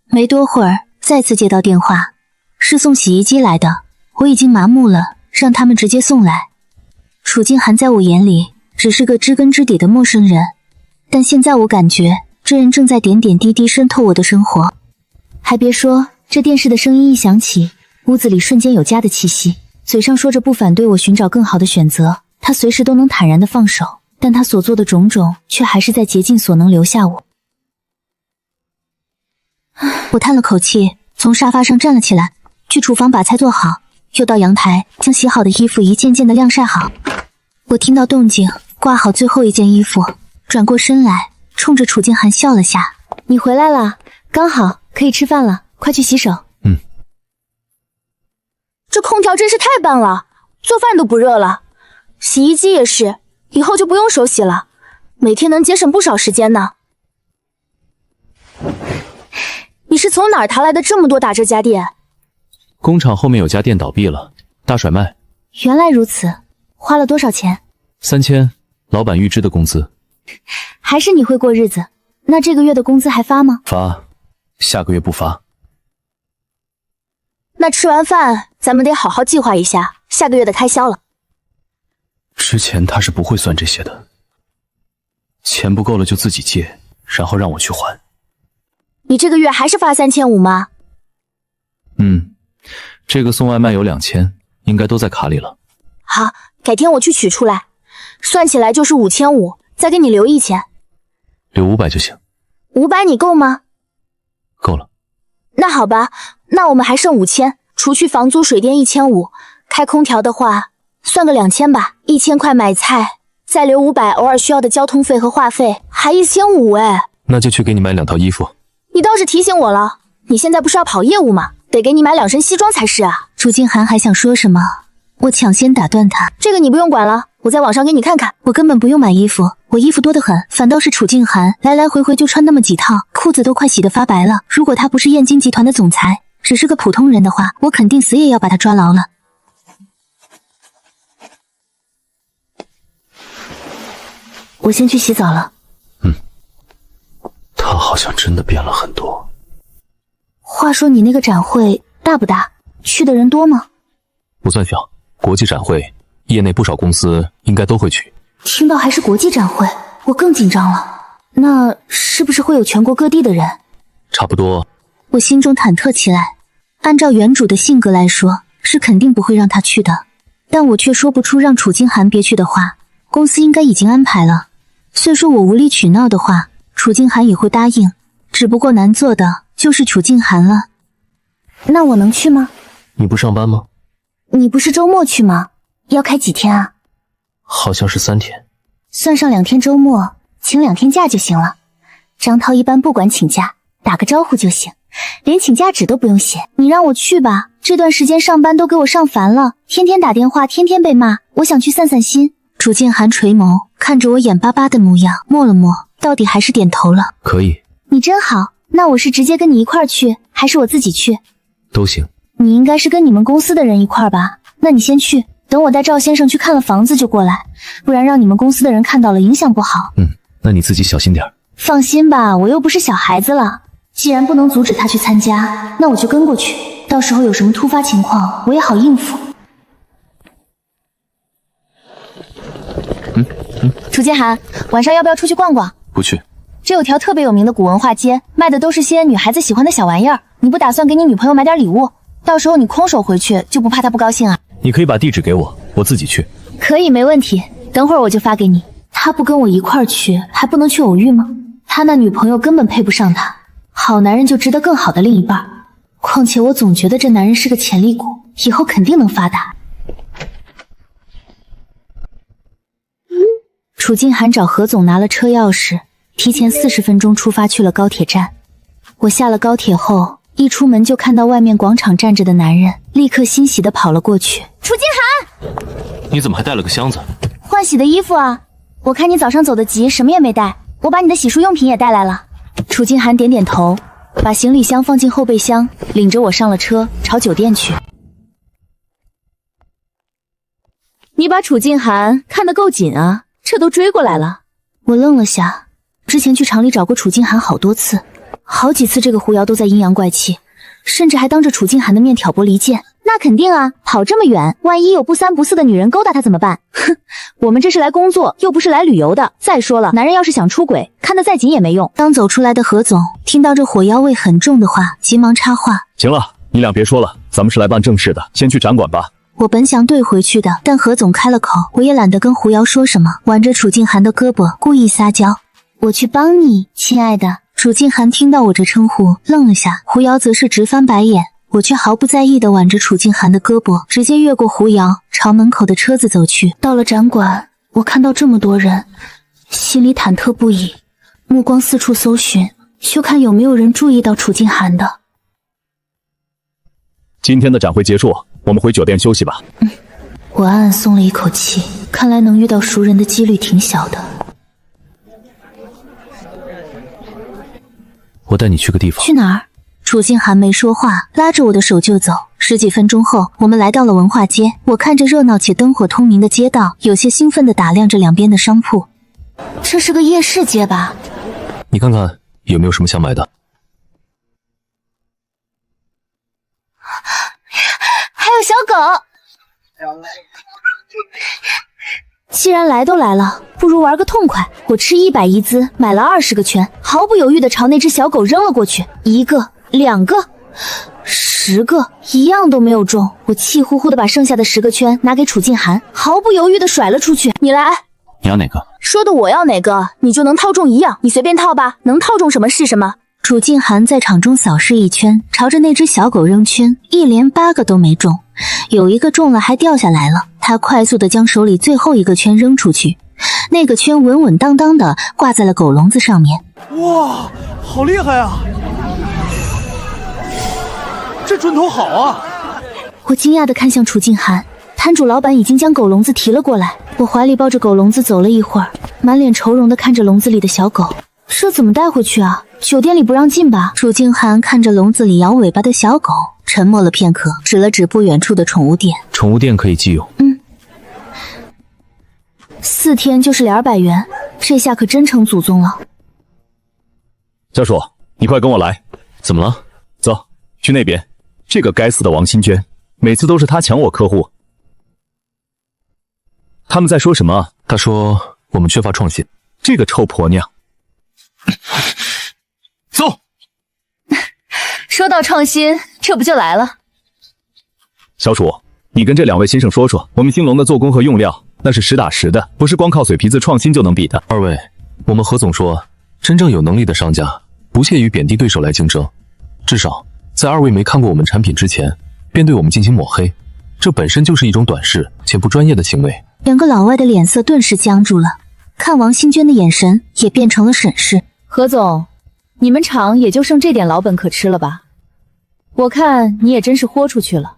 B: 没多会儿，再次接到电话，是送洗衣机来的。我已经麻木了，让他们直接送来。楚静涵在我眼里只是个知根知底的陌生人，但现在我感觉这人正在点点滴滴渗透我的生活。
I: 还别说，这电视的声音一响起，屋子里瞬间有家的气息。嘴上说着不反对我寻找更好的选择，他随时都能坦然地放手，但他所做的种种却还是在竭尽所能留下我。
B: 我叹了口气，从沙发上站了起来，去厨房把菜做好，又到阳台将洗好的衣服一件件的晾晒好。我听到动静，挂好最后一件衣服，转过身来，冲着楚静涵笑了下：“
I: 你回来了，刚好可以吃饭了，快去洗手。”
C: 这空调真是太棒了，做饭都不热了。洗衣机也是，以后就不用手洗了，每天能节省不少时间呢。你是从哪儿淘来的这么多打折家电？
K: 工厂后面有家店倒闭了，大甩卖。
I: 原来如此，花了多少钱
K: ？3000，老板预支的工资。
I: 还是你会过日子？那这个月的工资还发吗？
K: 发，下个月不发。
C: 那吃完饭，咱们得好好计划一下下个月的开销了。
K: 之前他是不会算这些的，钱不够了就自己借，然后让我去还。
C: 你这个月还是发3500吗？
K: 这个送外卖有2000，应该都在卡里了。
C: 好，改天我去取出来，算起来就是5500，再给你留1000。
K: 留500就行。
C: 500你够吗？
K: 够了。
C: 那好吧，那我们还剩5000，除去房租水电1500，开空调的话算个2000吧，1000块买菜，再留500偶尔需要的交通费和话费，还1500哎。
K: 那就去给你买2套衣服。
C: 你倒是提醒我了，你现在不是要跑业务吗？得给你买2身西装才是啊。
B: 楚静涵还想说什么，我抢先打断他：“
C: 这个你不用管了，我在网上给你看看。
B: 我根本不用买衣服，我衣服多得很，反倒是楚静涵来来回回就穿那么几套，裤子都快洗得发白了。如果他不是燕京集团的总裁，只是个普通人的话，我肯定死也要把他抓牢了。”
I: 我先去洗澡了。
K: 他好像真的变了很多。
I: 话说你那个展会大不大？去的人多吗？
K: 不算小，国际展会，业内不少公司应该都会去。
I: 听到还是国际展会，我更紧张了。那是不是会有全国各地的人？
K: 差不多。
B: 我心中忐忑起来。按照原主的性格来说，是肯定不会让他去的，但我却说不出让楚静涵别去的话。公司应该已经安排了，虽说我无理取闹的话，楚静涵也会答应，只不过难做的就是楚静涵了。
I: 那我能去吗？
K: 你不上班吗？
I: 你不是周末去吗？要开几天啊？
K: 好像是3天。
I: 算上2天周末，请2天假就行了。张涛一般不管请假，打个招呼就行，连请假纸都不用写。你让我去吧，这段时间上班都给我上烦了，天天打电话，天天被骂，我想去散散心。
B: 楚静涵垂眸看着我眼巴巴的模样，默了默，到底还是点头了。
K: 可以。
I: 你真好，那我是直接跟你一块儿去，还是我自己去？
K: 都行。
I: 你应该是跟你们公司的人一块儿吧？那你先去，等我带赵先生去看了房子就过来，不然让你们公司的人看到了影响不好。
K: 那你自己小心点。
I: 放心吧，我又不是小孩子了。既然不能阻止他去参加，那我就跟过去，到时候有什么突发情况，我也好应付。楚静涵，晚上要不要出去逛逛？
K: 不去。
I: 这有条特别有名的古文化街，卖的都是些女孩子喜欢的小玩意儿。你不打算给你女朋友买点礼物？到时候你空手回去，就不怕她不高兴啊？
K: 你可以把地址给我，我自己去。
I: 可以，没问题。等会儿我就发给你。他不跟我一块儿去，还不能去偶遇吗？他那女朋友根本配不上他，好男人就值得更好的另一半。况且我总觉得这男人是个潜力股，以后肯定能发达。楚静涵找何总拿了车钥匙，提前40分钟出发去了高铁站。我下了高铁后，一出门就看到外面广场站着的男人，立刻欣喜地跑了过去。楚静涵，
K: 你怎么还带了个箱子？
I: 换洗的衣服啊。我看你早上走得急，什么也没带，我把你的洗漱用品也带来了。楚静涵点点头，把行李箱放进后备箱，领着我上了车，朝酒店去。
J: 你把楚静涵看得够紧啊，这都追过来了。
I: 我愣了下，之前去厂里找过楚静涵好多次，好几次这个狐瑶都在阴阳怪气，甚至还当着楚静涵的面挑拨离间。那肯定啊，跑这么远，万一有不三不四的女人勾搭他怎么办？哼，我们这是来工作，又不是来旅游的。再说了，男人要是想出轨，看得再紧也没用。
B: 刚走出来的何总听到这火药味很重的话，急忙插话：
A: 行了，你俩别说了，咱们是来办正事的，先去展馆吧。
B: 我本想怼回去的，但何总开了口，我也懒得跟胡瑶说什么，挽着楚静涵的胳膊故意撒娇：
I: 我去帮你，亲爱的。
B: 楚静涵听到我这称呼愣了下，胡瑶则是直翻白眼，我却毫不在意地挽着楚静涵的胳膊，直接越过胡瑶朝门口的车子走去。
I: 到了展馆，我看到这么多人，心里忐忑不已，目光四处搜寻，就看有没有人注意到楚静涵的。
A: 今天的展会结束，我们回酒店休息吧。
I: 我暗暗松了一口气，看来能遇到熟人的几率挺小的。
K: 我带你去个地方。
B: 去哪儿？楚静涵没说话，拉着我的手就走。十几分钟后，我们来到了文化街。我看着热闹且灯火通明的街道，有些兴奋地打量着两边的商铺。
I: 这是个夜市街吧？
K: 你看看有没有什么想买的？
I: 还有小狗。既然来都来了，不如玩个痛快。我吃100一资，买了20个圈，毫不犹豫地朝那只小狗扔了过去。1个、2个、10个，一样都没有中。我气呼呼地把剩下的10个圈拿给楚静涵，毫不犹豫地甩了出去。
C: 你来。
H: 你要哪个？
C: 说的我要哪个，你就能套中一样，你随便套吧，能套中什么是什么。
B: 楚静涵在场中扫视一圈，朝着那只小狗扔圈，一连8个都没中，有一个中了还掉下来了。他快速地将手里最后一个圈扔出去，那个圈稳稳当当地挂在了狗笼子上面。
S: 哇，好厉害啊！这准头好啊！
I: 我惊讶地看向楚静涵，摊主老板已经将狗笼子提了过来。我怀里抱着狗笼子走了一会儿，满脸愁容地看着笼子里的小狗。这怎么带回去啊？酒店里不让进吧？
B: 楚静涵看着笼子里摇尾巴的小狗，沉默了片刻，指了指不远处的宠物店。
K: 宠物店可以寄用。
I: 4天就是200元，这下可真成祖宗了。
A: 教授，你快跟我来。
K: 怎么了？
A: 走，去那边。这个该死的王新娟，每次都是她抢我客户。他们在说什么？
K: 他说我们缺乏创新。
A: 这个臭婆娘。走。
J: 说到创新，这不就来了？
A: 小楚，你跟这2位先生说说，我们兴隆的做工和用料那是实打实的，不是光靠嘴皮子创新就能比的。
K: 2位，我们何总说，真正有能力的商家不屑于贬低对手来竞争，至少在2位没看过我们产品之前，便对我们进行抹黑，这本身就是一种短视且不专业的行为。
B: 2个老外的脸色顿时僵住了，看王新娟的眼神也变成了审视。
J: 何总，你们厂也就剩这点老本可吃了吧？我看你也真是豁出去了，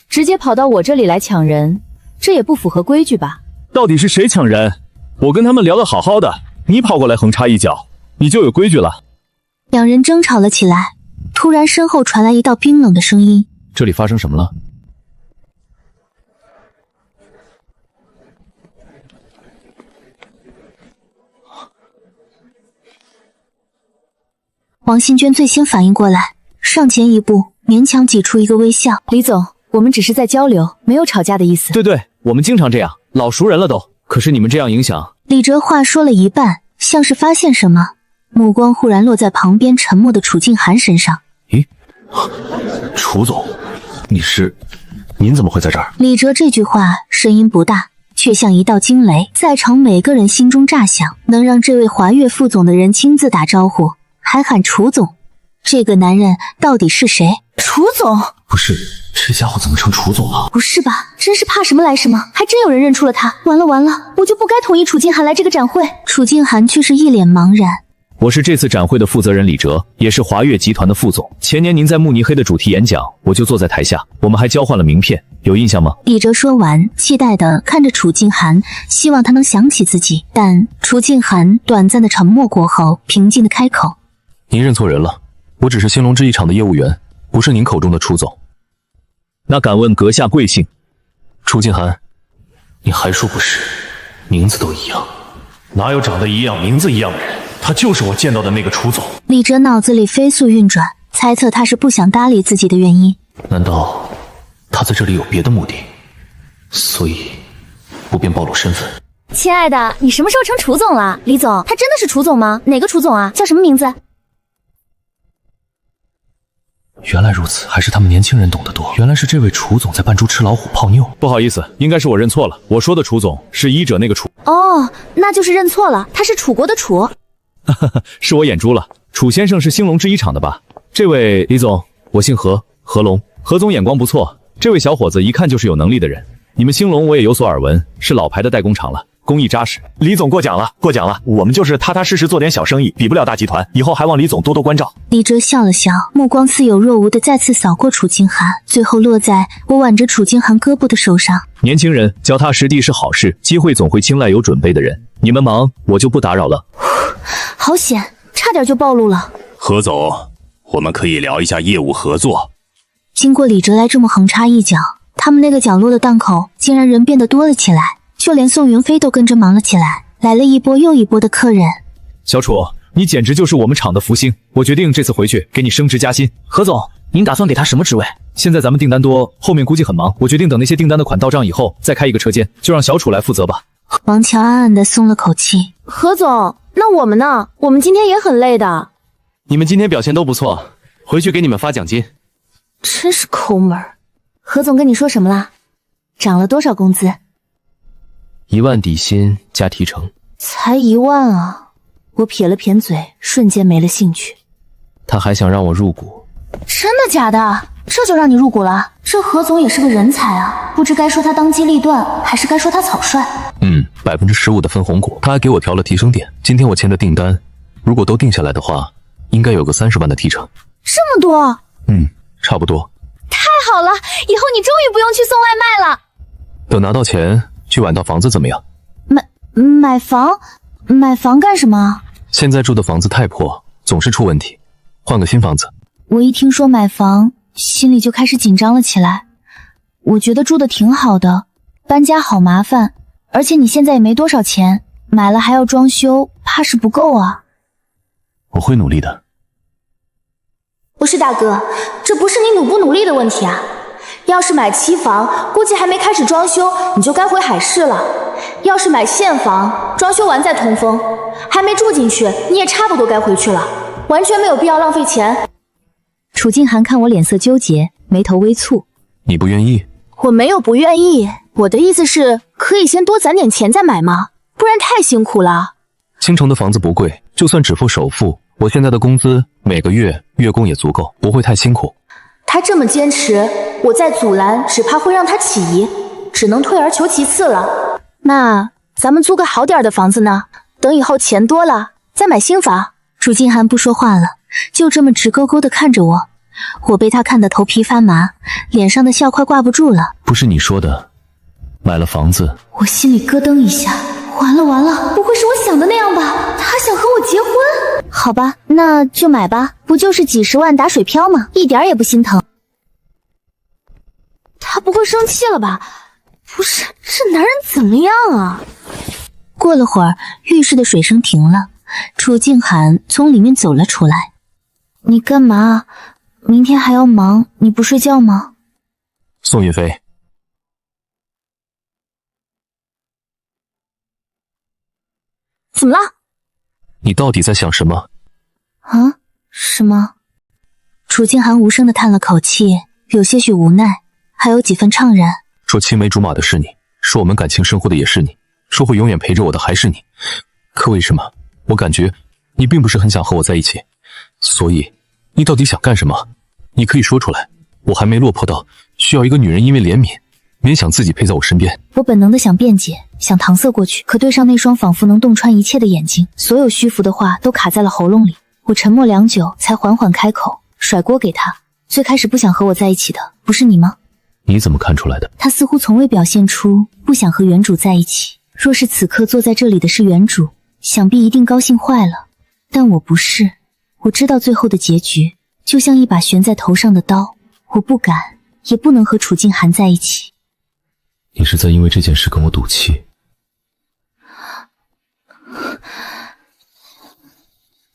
J: 直接跑到我这里来抢人，这也不符合规矩吧？
A: 到底是谁抢人？我跟他们聊得好好的，你跑过来横插一脚，你就有规矩了。
B: 2人争吵了起来，突然身后传来一道冰冷的声音：
K: 这里发生什么了？
B: 王新娟最先反应过来，上前一步，勉强挤出一个微笑。
J: 李总，我们只是在交流，没有吵架的意思。
A: 对，我们经常这样，老熟人了都。可是你们这样影响……
B: 李哲话说了一半，像是发现什么，目光忽然落在旁边沉默的楚静涵身上。
K: 咦，楚总，您怎么会在这儿？
B: 李哲这句话声音不大，却像一道惊雷，在场每个人心中炸响。能让这位华越副总的人亲自打招呼，还喊楚总，这个男人到底是谁？
I: 楚总？
K: 不是，这家伙怎么成楚总了？
I: 不是吧，真是怕什么来什么，还真有人认出了他。完了，我就不该同意楚静涵来这个展会。
B: 楚静涵却是一脸茫然，
A: 我是这次展会的负责人李哲，也是华悦集团的副总。前年您在慕尼黑的主题演讲，我就坐在台下，我们还交换了名片，有印象吗？
B: 李哲说完，期待地看着楚静涵，希望他能想起自己。但楚静涵短暂的沉默过后，平静地开口：“
K: 您认错人了，我只是兴隆制衣厂的业务员，不是您口中的楚总。
A: 那敢问阁下贵姓？”
K: 楚静涵。你还说不是？名字都一样。
L: 哪有长得一样、名字一样的人？他就是我见到的那个楚总。
B: 李哲脑子里飞速运转，猜测他是不想搭理自己的原因。
K: 难道他在这里有别的目的？所以不便暴露身份。
I: 亲爱的，你什么时候成楚总了？李总，他真的是楚总吗？哪个楚总啊？叫什么名字？
K: 原来如此，还是他们年轻人懂得多。原来是这位楚总在扮猪吃老虎泡妞。
A: 不好意思，应该是我认错了。我说的楚总是医者那个楚。
I: 哦，那就是认错了，他是楚国的楚。
A: 是我眼珠了。楚先生是兴隆制衣厂的吧？这位李总，我姓何，何龙。何总眼光不错，这位小伙子一看就是有能力的人。你们兴隆我也有所耳闻，是老牌的代工厂了，工艺扎实。
L: 李总过奖了，过奖了，我们就是踏踏实实做点小生意，比不了大集团，以后还望李总多多关照。
B: 李哲笑了笑，目光似有若无的再次扫过楚静涵，最后落在我挽着楚静涵胳膊的手上。
A: 年轻人脚踏实地是好事，机会总会青睐有准备的人。你们忙，我就不打扰了。
I: 好险，差点就暴露了。
M: 何总，我们可以聊一下业务合作。
B: 经过李哲来这么横插一脚，他们那个角落的档口竟然人变得多了起来，就连宋云飞都跟着忙了起来，来了一波又一波的客人。
A: 小楚，你简直就是我们厂的福星，我决定这次回去给你升职加薪。
O: 何总，您打算给他什么职位？
A: 现在咱们订单多，后面估计很忙，我决定等那些订单的款到账以后，再开一个车间，就让小楚来负责吧。
B: 王乔暗暗地松了口气。
C: 何总，那我们呢？我们今天也很累的。
N: 你们今天表现都不错，回去给你们发奖金。
C: 真是抠门。
I: 何总跟你说什么啦？涨了多少工资
K: ？1万底薪加提成。
I: 才1万啊！我撇了撇嘴，瞬间没了兴趣。
K: 他还想让我入股。
I: 真的假的？这就让你入股了？这何总也是个人才啊，不知该说他当机立断，还是该说他草率。
K: 15%的分红股，他还给我调了提成点。今天我签的订单，如果都定下来的话，应该有个30万的提成。
I: 这么多？
K: 差不多。
I: 太好了，以后你终于不用去送外卖了。
K: 等拿到钱，去买套房子怎么样？
I: 买房干什么？
K: 现在住的房子太破，总是出问题，换个新房子。
I: 我一听说买房，心里就开始紧张了起来。我觉得住的挺好的，搬家好麻烦，而且你现在也没多少钱，买了还要装修，怕是不够啊。
K: 我会努力的。
C: 不是大哥，这不是你努不努力的问题啊。要是买期房，估计还没开始装修，你就该回海市了。要是买现房，装修完再通风，还没住进去，你也差不多该回去了，完全没有必要浪费钱。
B: 楚静涵看我脸色纠结，眉头微蹙。
K: 你不愿意？
C: 我没有不愿意，我的意思是，可以先多攒点钱再买吗？不然太辛苦了。
K: 青城的房子不贵，就算只付首付，我现在的工资每个月月供也足够，不会太辛苦。
C: 他这么坚持，我再阻拦只怕会让他起疑，只能退而求其次了。那咱们租个好点的房子呢？等以后钱多了再买新房。
B: 楚静涵不说话了，就这么直勾勾地看着我。我被他看得头皮发麻，脸上的笑快挂不住了。
K: 不是你说的，买了房子？
I: 我心里咯噔一下，完了，不会是我想的那样吧？他想和我结婚？好吧，那就买吧，不就是几十万打水漂吗？一点也不心疼。
C: 他不会生气了吧？不是，这男人怎么样啊？
B: 过了会儿，浴室的水声停了，楚静涵从里面走了出来。
I: 你干嘛？明天还要忙，你不睡觉吗？
K: 宋云飞，
C: 怎么了？
K: 你到底在想什么？
I: 啊？什么？
B: 楚静涵无声地叹了口气，有些许无奈，还有几分怅然。
K: 说青梅竹马的是你，说我们感情生活的也是你，说会永远陪着我的还是你。可为什么我感觉你并不是很想和我在一起？所以你到底想干什么？你可以说出来，我还没落魄到需要一个女人因为怜悯勉强自己陪在我身边。
I: 我本能的想辩解，想搪塞过去，可对上那双仿佛能洞穿一切的眼睛，所有虚浮的话都卡在了喉咙里。我沉默良久，才缓缓开口，甩锅给他。最开始不想和我在一起的，不是你吗？
K: 你怎么看出来的？
I: 他似乎从未表现出不想和原主在一起。若是此刻坐在这里的是原主，想必一定高兴坏了。但我不是，我知道最后的结局，就像一把悬在头上的刀，我不敢，也不能和楚静涵在一起。
K: 你是在因为这件事跟我赌气？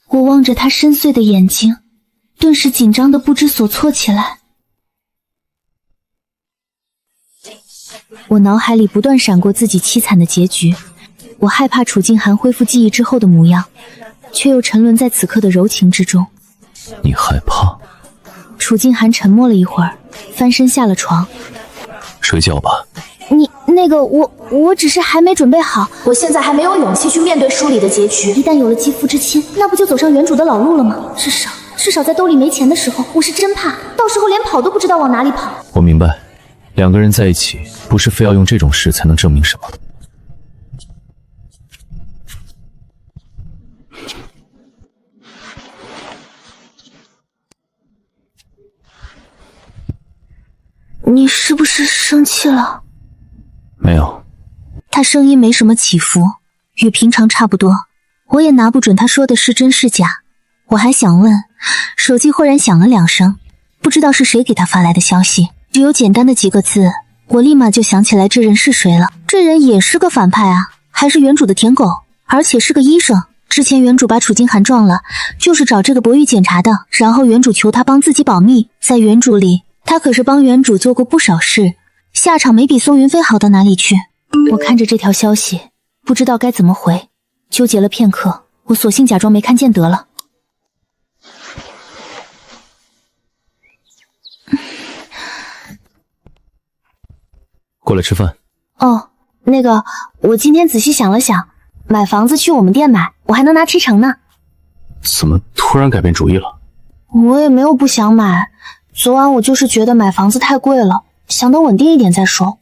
I: 我望着他深邃的眼睛，顿时紧张的不知所措起来。我脑海里不断闪过自己凄惨的结局，我害怕楚静涵恢复记忆之后的模样，却又沉沦在此刻的柔情之中。
K: 你害怕？
I: 楚静涵沉默了一会儿，翻身下了床。
K: 睡觉吧。
I: 我只是还没准备好，
C: 我现在还没有勇气去面对书里的结局。
I: 一旦有了肌肤之亲，那不就走上原主的老路了吗？至少在兜里没钱的时候，我是真怕，到时候连跑都不知道往哪里跑。
K: 我明白，两个人在一起，不是非要用这种事才能证明什么。
B: 你是不是生气了？
K: 没有。
B: 他声音没什么起伏，与平常差不多。我也拿不准他说的是真是假。我还想问，手机忽然响了2声，不知道是谁给他发来的消息。只有简单的几个字，我立马就想起来这人是谁了。这人也是个反派啊，还是原主的舔狗，而且是个医生。之前原主把楚静涵撞了，就是找这个博宇检查的，然后原主求他帮自己保密。在原主里，他可是帮原主做过不少事，下场没比宋云飞好到哪里去。
I: 我看着这条消息，不知道该怎么回，纠结了片刻，我索性假装没看见得了。
K: 过来吃饭。
I: 哦，我今天仔细想了想，买房子去我们店买，我还能拿提成呢。
K: 怎么突然改变主意了？
I: 我也没有不想买，昨晚我就是觉得买房子太贵了，想等稳定一点再说。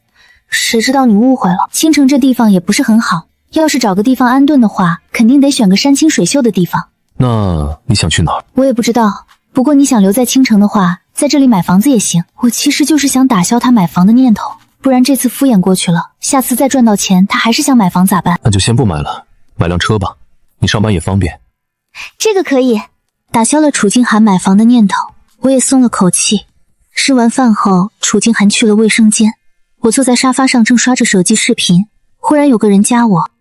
I: 谁知道你误会了，青城这地方也不是很好，要是找个地方安顿的话，肯定得选个山清水秀的地方。
K: 那你想去哪儿？
I: 我也不知道，不过你想留在青城的话，在这里买房子也行。我其实就是想打消他买房的念头，不然这次敷衍过去了，下次再赚到钱他还是想买房咋办？
K: 那就先不买了，买辆车吧，你上班也方便。
I: 这个可以。
B: 打消了楚静涵买房的念头，我也松了口气。吃完饭后，楚静涵去了卫生间，我坐在沙发上正刷着手机视频，忽然有个人加我。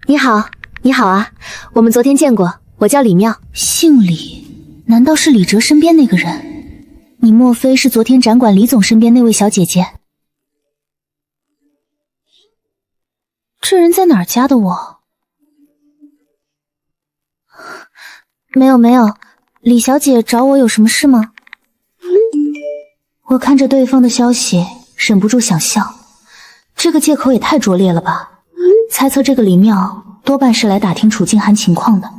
I: 你好啊，我们昨天见过，我叫李妙。姓李，难道是李哲身边那个人？你莫非是昨天展馆李总身边那位小姐姐？这人在哪儿加的我？没有，李小姐找我有什么事吗？我看着对方的消息，忍不住想笑，这个借口也太拙劣了吧。猜测这个李妙多半是来打听楚静涵情况的。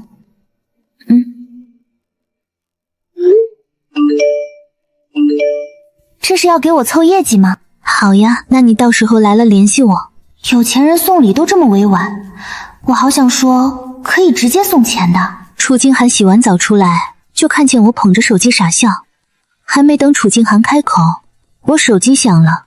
I: 这是要给我凑业绩吗？
B: 好呀，那你到时候来了联系我。
I: 有钱人送礼都这么委婉，我好想说可以直接送钱的。
B: 楚静涵洗完澡出来，就看见我捧着手机傻笑。还没等楚静涵开口，我手机响了。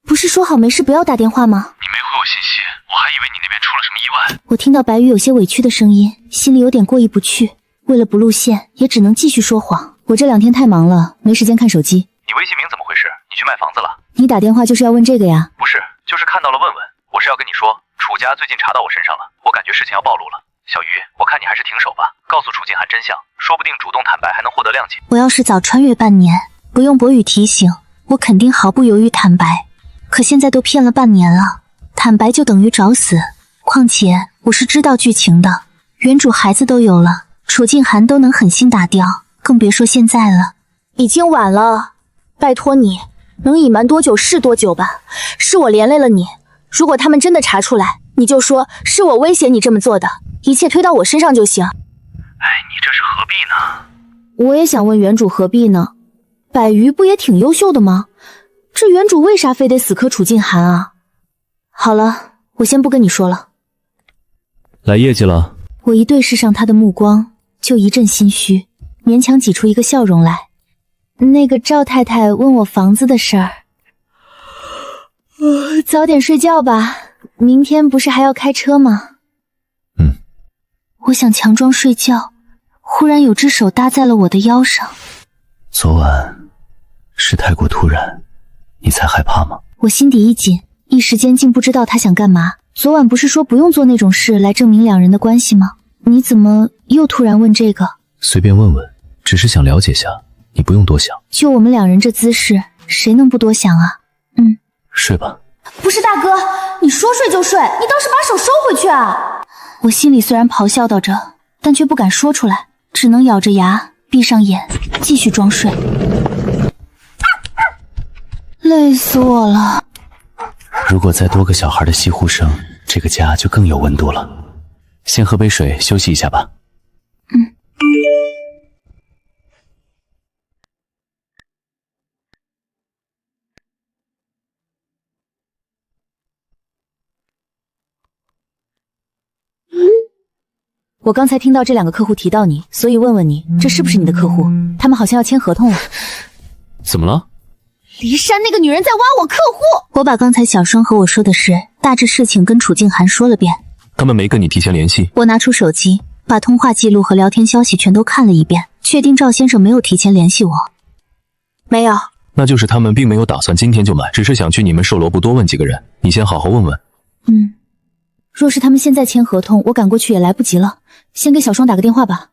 I: 不是说好没事不要打电话吗？
R: 你没回我信息，我还以为你那边出了什么意外。
I: 我听到白宇有些委屈的声音，心里有点过意不去。为了不露馅，也只能继续说谎。我这2天太忙了，没时间看手机。
R: 你微信名怎么回事？你去卖房子了？
I: 你打电话就是要问这个呀？
R: 不是，就是看到了问问。我是要跟你说，楚家最近查到我身上了，我感觉事情要暴露了。小鱼，我看你还是停手吧，告诉楚静涵真相，说不定主动坦白还能获得谅解。
B: 我要是早穿越半年，不用博宇提醒，我肯定毫不犹豫坦白。可现在都骗了半年了，坦白就等于找死。况且我是知道剧情的，原主孩子都有了，楚静涵都能狠心打掉，更别说现在了。
C: 已经晚了，拜托你，能隐瞒多久是多久吧。是我连累了你，如果他们真的查出来，你就说是我威胁你这么做的，一切推到我身上就行。
R: 哎，你这是何必呢？
I: 我也想问原主何必呢？百鱼不也挺优秀的吗？这原主为啥非得死磕楚静涵啊？好了，我先不跟你说了。
K: 来业绩了。
I: 我一对视上他的目光，就一阵心虚，勉强挤出一个笑容来。那个赵太太问我房子的事儿，早点睡觉吧，明天不是还要开车吗？我想强装睡觉，忽然有只手搭在了我的腰上。
H: 昨晚是太过突然，你才害怕吗？
I: 我心底一紧，一时间竟不知道他想干嘛。昨晚不是说不用做那种事来证明两人的关系吗？你怎么又突然问这个？
K: 随便问问，只是想了解下，你不用多想。
I: 就我们两人这姿势，谁能不多想啊？
K: 睡吧。
I: 不是大哥，你说睡就睡，你倒是把手收回去啊！我心里虽然咆哮叨着，但却不敢说出来，只能咬着牙闭上眼，继续装睡。累死我了。
H: 如果再多个小孩的吸呼声，这个家就更有温度了。先喝杯水休息一下吧。
J: 我刚才听到这两个客户提到你，所以问问你，这是不是你的客户？他们好像要签合同了。
K: 怎么了？
I: 骊山那个女人在挖我客户。
B: 我把刚才小双和我说的事，大致事情跟楚静涵说了遍。
K: 他们没跟你提前联系？
B: 我拿出手机，把通话记录和聊天消息全都看了一遍，确定赵先生没有提前联系我。
C: 没有。
K: 那就是他们并没有打算今天就买，只是想去你们售楼部多问几个人。你先好好问问。
J: 若是他们现在签合同，我赶过去也来不及了。先给小双打个电话吧。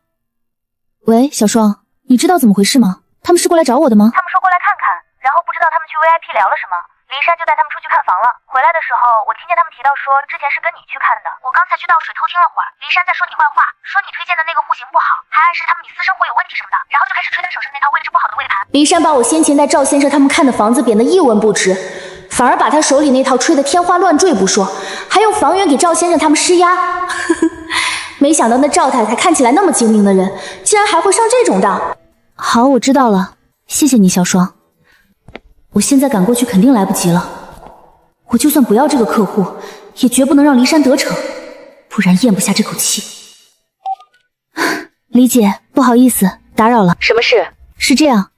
J: 喂，小双，你知道怎么回事吗？他们是过来找我的吗？
F: 他们说过来看看，然后不知道他们去 VIP 聊了什么，骊山就带他们出去看房了。回来的时候，我听见他们提到说之前是跟你去看的。我刚才去倒水偷听了会儿，骊山在说你坏话，说你推荐的那个户型不好，还暗示他们你私生活有问题什么的，然后就开始吹他手上那套位置不好的位盘。
C: 骊山把我先前带赵先生他们看的房子贬得一文不值，反而把他手里那套吹得天花乱坠不说，还用房源给赵先生他们施压。没想到那赵太太看起来那么精明的人，竟然还会上这种当。
J: 好，我知道了，谢谢你，小双。我现在赶过去肯定来不及了。我就算不要这个客户，也绝不能让骊山得逞，不然咽不下这口气。李姐，不好意思，打扰了。
F: 什么事？
J: 是这样，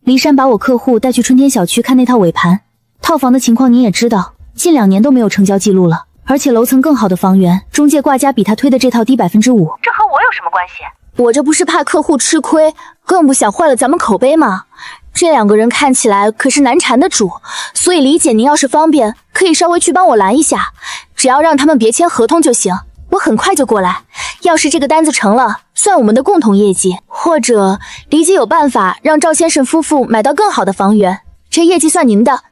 J: 骊山把我客户带去春天小区看那套尾盘，套房的情况你也知道，近2年都没有成交记录了，而且楼层更好的房源，中介挂价比他推的这套低5%。
F: 这和我有什么关系？
C: 我这不是怕客户吃亏，更不想坏了咱们口碑吗？这两个人看起来可是难缠的主，所以李姐您要是方便，可以稍微去帮我拦一下，只要让他们别签合同就行，我很快就过来。要是这个单子成了，算我们的共同业绩，或者李姐有办法让赵先生夫妇买到更好的房源，这业绩算您的。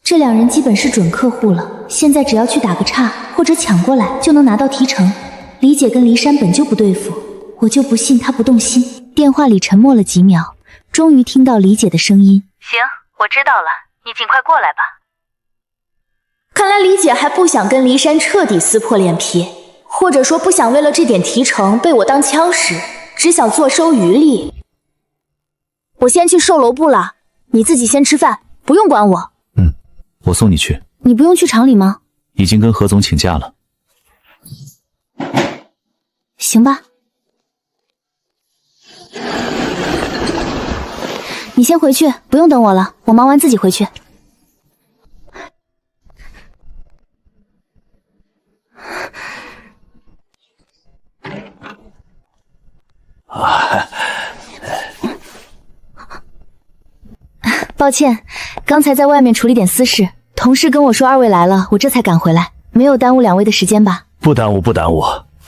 I: 这两人基本是准客户了，现在只要去打个岔或者抢过来，就能拿到提成。李姐跟骊山本就不对付，我就不信她不动心。电话里沉默了几秒，终于听到李姐的声音：
F: 行，我知道了，你尽快过来吧。
C: 看来李姐还不想跟骊山彻底撕破脸皮，或者说不想为了这点提成被我当枪使，只想坐收渔利。我先去售楼部了，你自己先吃饭，不用管我。
H: 我送你去。
J: 你不用去厂里吗？
H: 已经跟何总请假了。
J: 行吧。你先回去，不用等我了，我忙完自己回去。抱歉，刚才在外面处理点私事，同事跟我说2位来了，我这才赶回来，没有耽误2位的时间吧？
A: 不耽误，不耽误。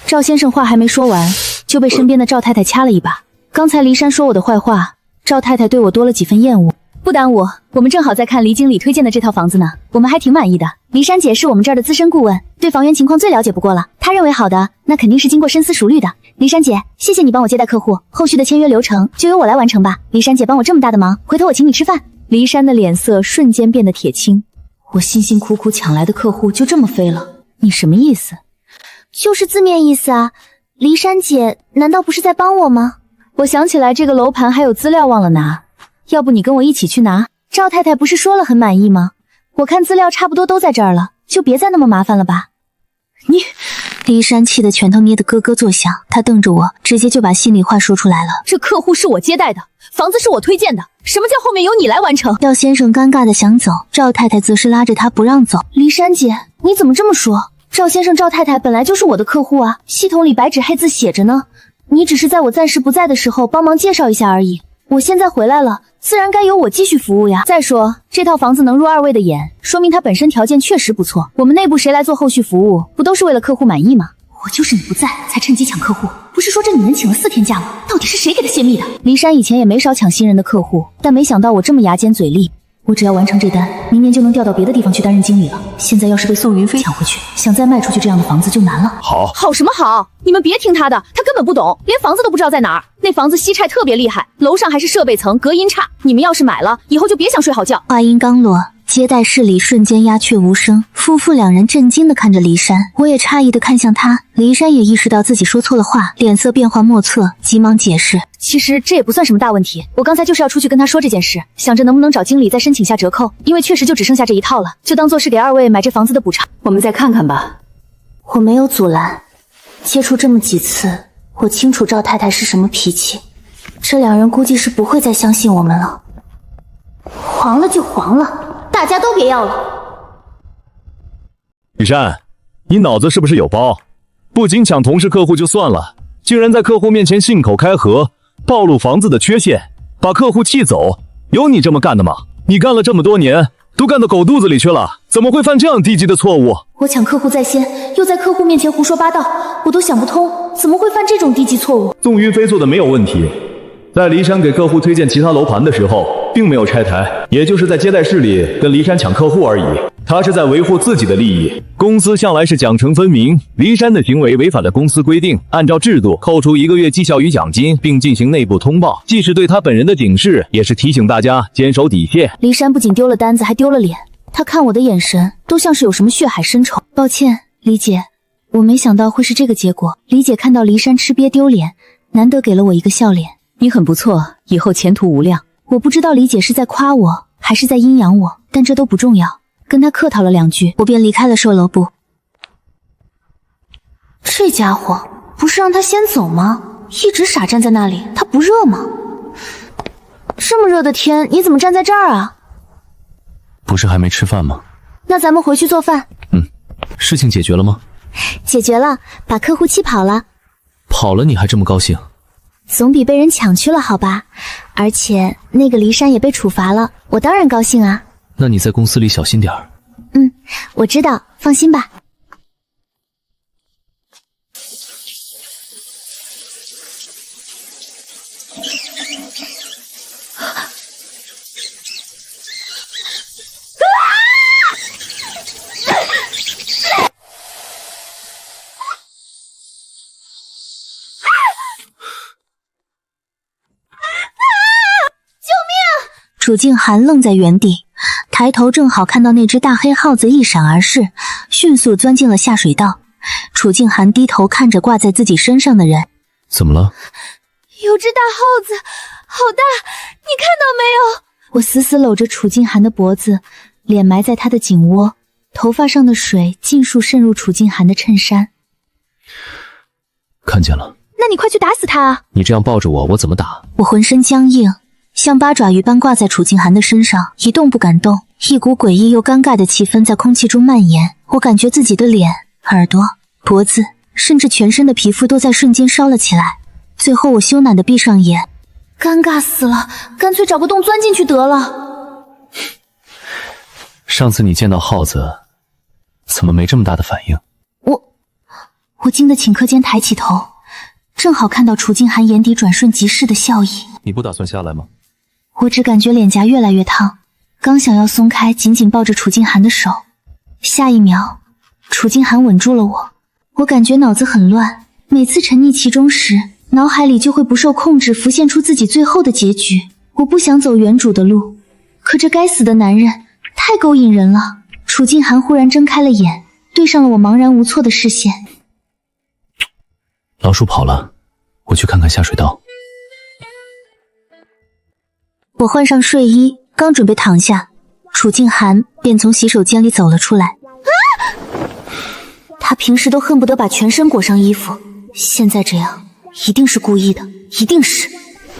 J: 赵先生话还没说完，就被身边的赵太太掐了一把。刚才骊山说我的坏话，赵太太对我多了几分厌恶。不耽误，我们正好在看黎经理推荐的这套房子呢，我们还挺满意的。骊山姐是我们这儿的资深顾问，对房源情况最了解不过了，她认为好的，那肯定是经过深思熟虑的。骊山姐，谢谢你帮我接待客户，后续的签约流程就由我来完成吧。骊山姐帮我这么大的忙，回头我请你吃饭。骊山的脸色瞬间变得铁青，我辛辛苦苦抢来的客户就这么飞了，你什么意思？
I: 就是字面意思啊。骊山姐难道不是在帮我吗？
J: 我想起来这个楼盘还有资料忘了拿，要不你跟我一起去拿？赵太太不是说了很满意吗？我看资料差不多都在这儿了，就别再那么麻烦了吧。
B: 你，骊山气得拳头捏得咯咯作响，他瞪着我，直接就把心里话说出来了。
J: 这客户是我接待的，房子是我推荐的，什么叫后面由你来完成？
B: 赵先生尴尬的想走，赵太太则是拉着他不让走。
I: 骊山姐，你怎么这么说？赵先生、赵太太本来就是我的客户啊，系统里白纸黑字写着呢。你只是在我暂时不在的时候帮忙介绍一下而已。我现在回来了，自然该由我继续服务呀。
J: 再说这套房子能入二位的眼，说明它本身条件确实不错。我们内部谁来做后续服务，不都是为了客户满意吗？
I: 我就是你不在才趁机抢客户，不是说这女人请了4天假吗？到底是谁给她泄密的？
J: 骊山以前也没少抢新人的客户，但没想到我这么牙尖嘴利。
I: 我只要完成这单，明年就能调到别的地方去担任经理了。现在要是被宋云飞抢回去，想再卖出去这样的房子就难了。
J: 好什么好？你们别听他的，他根本不懂，连房子都不知道在哪儿。那房子吸拆特别厉害，楼上还是设备层，隔音差。你们要是买了，以后就别想睡好觉。
B: 话音刚落，接待室里瞬间鸦雀无声，夫妇两人震惊地看着骊山，我也诧异地看向他。骊山也意识到自己说错了话，脸色变化莫测，急忙解释：
J: 其实这也不算什么大问题，我刚才就是要出去跟他说这件事，想着能不能找经理再申请下折扣，因为确实就只剩下这一套了，就当做是给2位买这房子的补偿。
O: 我们再看看吧。
I: 我没有阻拦，接触这么几次，我清楚赵太太是什么脾气，这2人估计是不会再相信我们了。黄了就黄了，大家都别要了。
A: 雨山，你脑子是不是有包？不仅抢同事客户就算了，竟然在客户面前信口开河，暴露房子的缺陷，把客户气走，有你这么干的吗？你干了这么多年，都干到狗肚子里去了，怎么会犯这样低级的错误？
I: 我抢客户在先，又在客户面前胡说八道，我都想不通，怎么会犯这种低级错误？
A: 宋云飞做的没有问题，在骊山给客户推荐其他楼盘的时候，并没有拆台，也就是在接待室里跟骊山抢客户而已。他是在维护自己的利益，公司向来是奖惩分明，骊山的行为违反了公司规定，按照制度扣除1个月绩效与奖金，并进行内部通报，既是对他本人的警示，也是提醒大家坚守底线。
J: 骊山不仅丢了单子，还丢了脸，他看我的眼神都像是有什么血海深仇。
I: 抱歉，李姐，我没想到会是这个结果。李姐看到骊山吃瘪丢脸，难得给了我一个笑脸。
J: 你很不错，以后前途无量。
I: 我不知道李姐是在夸我，还是在阴阳我，但这都不重要。跟他客套了2句，
B: 我便离开了售楼部。
I: 这家伙不是让他先走吗？一直傻站在那里，他不热吗？这么热的天，你怎么站在这儿啊？
H: 不是还没吃饭吗？
I: 那咱们回去做饭。
H: 事情解决了吗？
I: 解决了，把客户气跑了。
H: 跑了你还这么高兴？
I: 总比被人抢去了好吧？而且那个骊山也被处罚了，我当然高兴啊。
H: 那你在公司里小心点儿。
I: 我知道，放心吧。
B: 楚静涵愣在原地，抬头正好看到那只大黑耗子一闪而逝，迅速钻进了下水道。楚静涵低头看着挂在自己身上的人，
H: 怎么了？
I: 有只大耗子，好大，你看到没有？我死死搂着楚静涵的脖子，脸埋在她的颈窝，头发上的水尽数渗入楚静涵的衬衫。
H: 看见了。
C: 那你快去打死他啊！
H: 你这样抱着我，我怎么打？
B: 我浑身僵硬，像八爪鱼般挂在楚静涵的身上，一动不敢动。一股诡异又尴尬的气氛在空气中蔓延，我感觉自己的脸、耳朵、脖子，甚至全身的皮肤都在瞬间烧了起来。最后我羞赧地闭上眼，
I: 尴尬死了，干脆找个洞钻进去得了。
H: 上次你见到耗子，怎么没这么大的反应？
I: 我惊得顷刻间抬起头，正好看到楚静涵眼底转瞬即逝的笑意。
K: 你不打算下来吗？
I: 我只感觉脸颊越来越烫，刚想要松开紧紧抱着楚静涵的手，下一秒楚静涵吻住了我。我感觉脑子很乱，每次沉溺其中时，脑海里就会不受控制浮现出自己最后的结局。我不想走原主的路，可这该死的男人太勾引人了。楚静涵忽然睁开了眼，对上了我茫然无措的视线。
H: 老鼠跑了，我去看看下水道。
B: 我换上睡衣，刚准备躺下，楚静涵便从洗手间里走了出来。
I: 他平时都恨不得把全身裹上衣服，现在这样一定是故意的，一定是。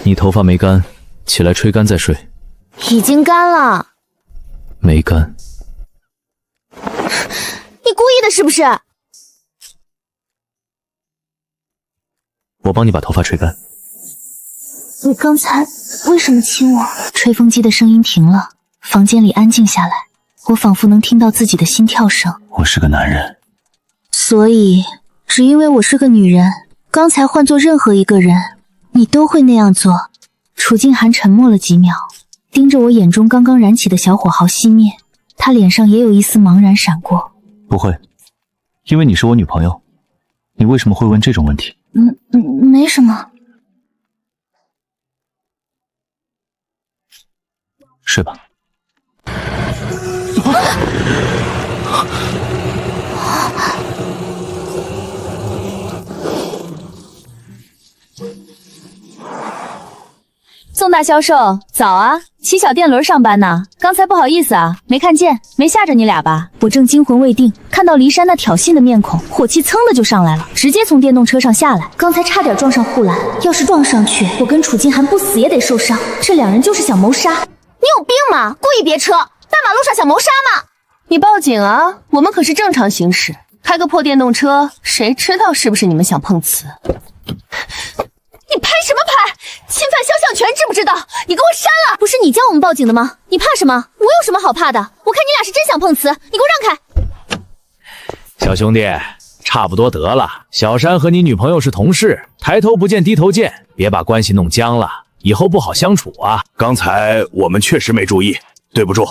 H: 你头发没干，起来吹干再睡。
C: 已经干了。
H: 没干。
C: 你故意的是不是？
H: 我帮你把头发吹干。
I: 你刚才为什么亲我？吹风机的声音停了，房间里安静下来，我仿佛能听到自己的心跳声。
H: 我是个男人，
B: 所以只因为我是个女人，刚才换做任何一个人，你都会那样做。
I: 楚静涵沉默了几秒，盯着我眼中刚刚燃起的小火毫熄灭，他脸上也有一丝茫然闪过。
H: 不会，因为你是我女朋友，你为什么会问这种问题？
I: 没什么。
H: 睡吧。
J: 宋大销售，早啊，骑小电轮上班呢。刚才不好意思啊，没看见，没吓着你俩吧？我正惊魂未定，看到骊山那挑衅的面孔，火气噌的就上来了，直接从电动车上下来。
I: 刚才差点撞上护栏，要是撞上去，我跟楚静涵不死也得受伤。这两人就是想谋杀。
C: 你有病吗？故意别车，大马路上想谋杀吗？
T: 你报警啊！我们可是正常行驶，开个破电动车，谁知道是不是你们想碰瓷？
C: 你拍什么拍？侵犯肖像权知不知道？你给我删了！
J: 不是你叫我们报警的吗？你怕什么？我有什么好怕的？我看你俩是真想碰瓷，你给我让开！
A: 小兄弟，差不多得了。小山和你女朋友是同事，抬头不见低头见，别把关系弄僵了，以后不好相处啊。
U: 刚才我们确实没注意，对不住。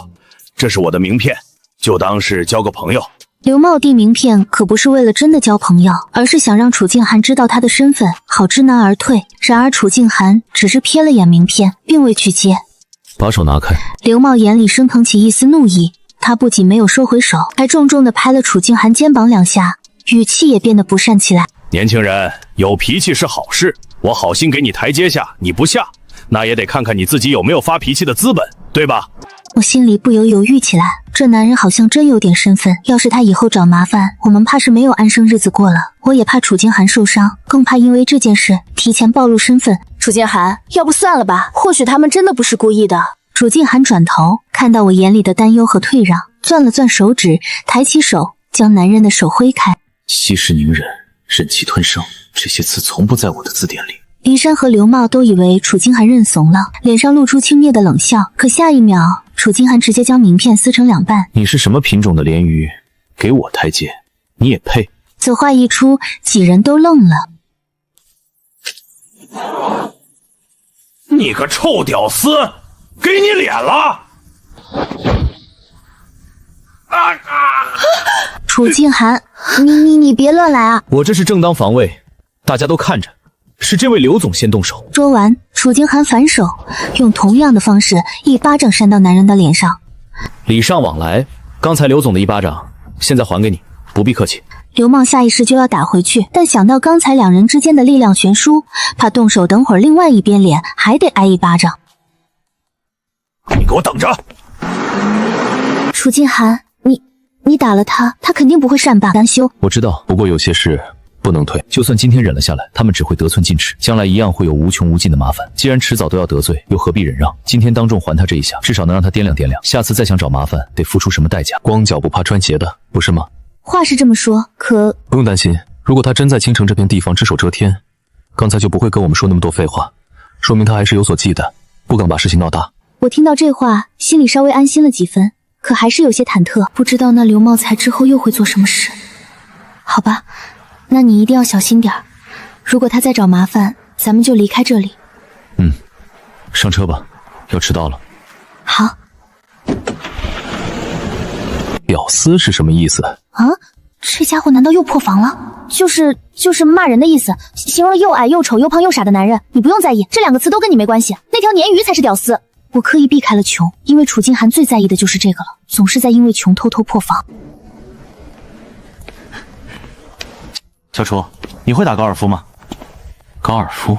U: 这是我的名片，就当是交个朋友。
B: 刘茂递名片可不是为了真的交朋友，而是想让楚静涵知道他的身份，好知难而退。然而楚静涵只是瞥了眼名片，并未去接。
H: 把手拿开！
B: 刘茂眼里升腾起一丝怒意，他不仅没有收回手，还重重地拍了楚静涵肩膀2下，语气也变得不善起来。
U: 年轻人，有脾气是好事，我好心给你台阶下，你不下，那也得看看你自己有没有发脾气的资本，对吧？
B: 我心里不由犹豫起来，这男人好像真有点身份，要是他以后找麻烦，我们怕是没有安生日子过了。我也怕楚静涵受伤，更怕因为这件事提前暴露身份。
C: 楚静涵，要不算了吧，或许他们真的不是故意的。
B: 楚静涵转头看到我眼里的担忧和退让，攥了攥手指，抬起手将男人的手挥开。
H: 息事宁人，忍气吞声，这些词从不在我的字典里。
B: 骊山和刘茂都以为楚静涵认怂了，脸上露出轻蔑的冷笑，可下一秒楚静涵直接将名片撕成2半。
H: 你是什么品种的鲢鱼？给我台阶，你也配？
B: 此话一出，几人都愣了。
U: 你个臭屌丝，给你脸了！
B: 楚静涵，你别乱来啊！
A: 我这是正当防卫，大家都看着，是这位刘总先动手。
B: 说完，楚静涵反手用同样的方式一巴掌扇到男人的脸上。
A: 礼尚往来，刚才刘总的一巴掌，现在还给你，不必客气。
B: 刘茂下意识就要打回去，但想到刚才两人之间的力量悬殊，怕动手等会儿另外一边脸还得挨一巴掌。
U: 你给我等着！
I: 楚静涵，你打了他，他肯定不会善罢甘休。
K: 我知道，不过有些事不能退，就算今天忍了下来，他们只会得寸进尺，将来一样会有无穷无尽的麻烦。既然迟早都要得罪，又何必忍让？今天当众还他这一下，至少能让他掂量掂量，下次再想找麻烦得付出什么代价。光脚不怕穿鞋的，不是吗？
B: 话是这么说，可
K: 不用担心，如果他真在青城这片地方只手遮天，刚才就不会跟我们说那么多废话，说明他还是有所忌惮，不敢把事情闹大。
B: 我听到这话，心里稍微安心了几分，可还是有些忐忑，
I: 不知道那刘茂才之后又会做什么事。好吧，那你一定要小心点儿，如果他再找麻烦，咱们就离开这里。
K: 上车吧，要迟到了。
I: 好。
K: 屌丝是什么意思
I: 啊？这家伙难道又破防了？
J: 就是骂人的意思，形容又矮又丑又胖又傻的男人。你不用在意，这2个词都跟你没关系，那条鲶鱼才是屌丝。
I: 我刻意避开了穷，因为楚静涵最在意的就是这个了，总是在因为穷偷偷破防。
H: 小楚，你会打高尔夫吗？高尔夫？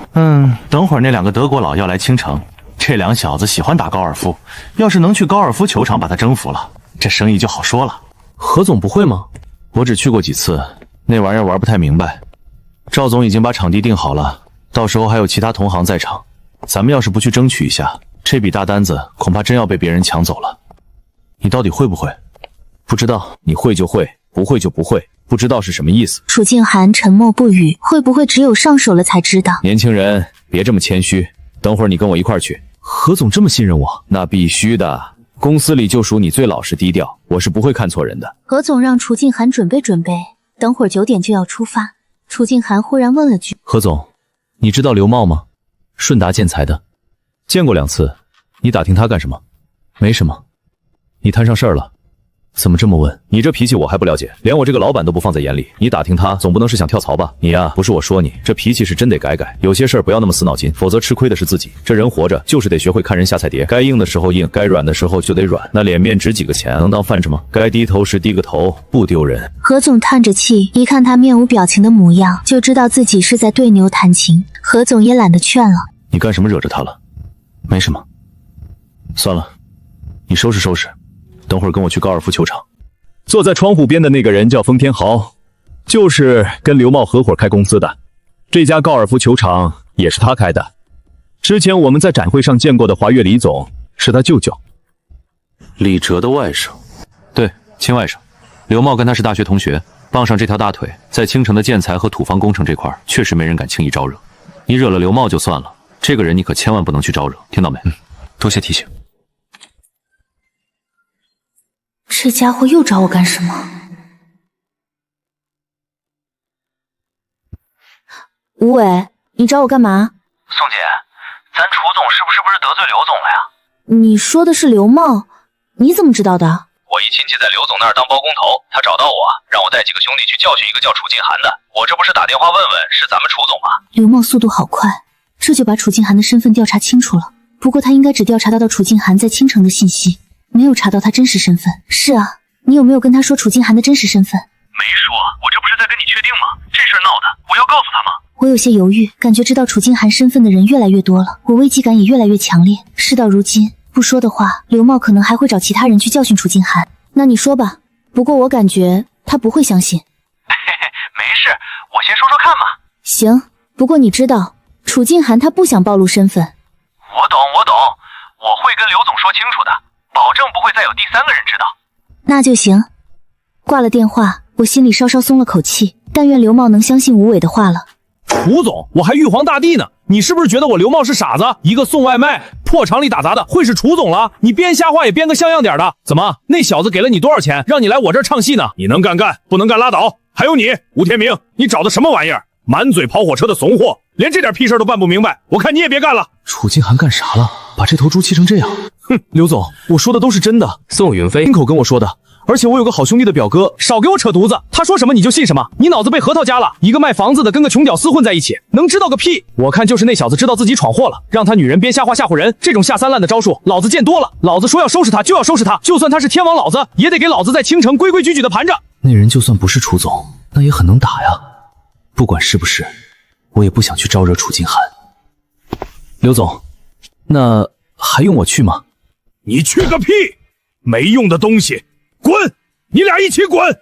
P: 等会儿那2个德国佬要来青城，这2小子喜欢打高尔夫，要是能去高尔夫球场把他征服了，这生意就好说了。
K: 何总不会吗？我只去过几次，那玩意儿玩不太明白。赵总已经把场地定好了，到时候还有其他同行在场，咱们要是不去争取一下，这笔大单子恐怕真要被别人抢走了。你到底会不会？不知道，你会就会，不会就不会，不知道是什么意思。
B: 楚静涵沉默不语，会不会只有上手了才知道？
K: 年轻人，别这么谦虚，等会儿你跟我一块儿去。何总这么信任我？那必须的，公司里就属你最老实低调，我是不会看错人的。
B: 何总让楚静涵准备准备，等会儿9点就要出发。楚静涵忽然问了句：
K: 何总，你知道刘茂吗？顺达建材的，见过2次，你打听他干什么？没什么。你摊上事儿了？怎么这么问？你这脾气我还不了解，连我这个老板都不放在眼里。你打听他，总不能是想跳槽吧？你呀，不是我说你，这脾气是真得改改。有些事儿不要那么死脑筋，否则吃亏的是自己。这人活着就是得学会看人下菜碟，该硬的时候硬，该软的时候就得软。那脸面值几个钱，能当饭吃吗？该低头时低个头，不丢人。
B: 何总叹着气，一看他面无表情的模样，就知道自己是在对牛弹琴。何总也懒得劝了。
K: 你干什么惹着他了？没什么。算了，你收拾收拾，等会儿跟我去高尔夫球场。
U: 坐在窗户边的那个人叫封天豪，就是跟刘茂合伙开公司的。这家高尔夫球场也是他开的。之前我们在展会上见过的华悦李总是他舅舅。
K: 李哲的外甥？对，亲外甥。刘茂跟他是大学同学，傍上这条大腿，在青城的建材和土方工程这块，确实没人敢轻易招惹。你惹了刘茂就算了，这个人你可千万不能去招惹，听到没？多谢提醒。
I: 这家伙又找我干什么？
J: 吴伟，你找我干嘛？
D: 宋姐，咱楚总是不是得罪刘总了呀？
J: 你说的是刘茂，你怎么知道的？
R: 我一亲戚在刘总那儿当包工头，他找到我，让我带几个兄弟去教训一个叫楚静涵的。我这不是打电话问问是咱们楚总吗？
I: 刘茂速度好快，这就把楚静涵的身份调查清楚了。不过他应该只调查到楚静涵在青城的信息，没有查到他真实身份。是啊，你有没有跟他说楚静涵的真实身份？
D: 没说，我这不是在跟你确定吗？这事儿闹的，我要告诉他吗？
I: 我有些犹豫，感觉知道楚静涵身份的人越来越多了，我危机感也越来越强烈。事到如今，不说的话，刘茂可能还会找其他人去教训楚静涵。
J: 那你说吧，不过我感觉他不会相信。
D: 没事，我先说说看嘛。
J: 行，不过你知道，楚静涵他不想暴露身份。
D: 我懂，我会跟刘总说清楚的，保证不会再有第3个人知道。
B: 那就行。
J: 挂了电话，我心里稍稍松了口气，但愿刘茂能相信吴伟的话了。
U: 楚总，我还玉皇大帝呢，你是不是觉得我刘茂是傻子？一个送外卖破厂里打杂的，会是楚总了？你编瞎话也编个像样点的。怎么，那小子给了你多少钱，让你来我这儿唱戏呢？你能干，不能干拉倒。还有你，吴天明，你找的什么玩意儿？满嘴跑火车的怂货，连这点屁事都办不明白，我看你也别干了。
K: 楚静涵干啥了？把这头猪气成这样？
U: 哼，刘总，我说的都是真的，
K: 宋云飞
U: 亲口跟我说的。而且我有个好兄弟的表哥，少给我扯犊子，他说什么你就信什么。你脑子被核桃夹了，一个卖房子的跟个穷屌丝混在一起，能知道个屁？我看就是那小子知道自己闯祸了，让他女人编瞎话吓唬人，这种下三滥的招数，老子见多了。老子说要收拾他就要收拾他，就算他是天王老子，也得给老子在青城规规矩矩的盘着。
K: 那人就算不是楚总，那也很能打呀。不管是不是，我也不想去招惹楚静涵。刘总，那还用我去吗？
U: 你去个屁！没用的东西，滚！你俩一起滚！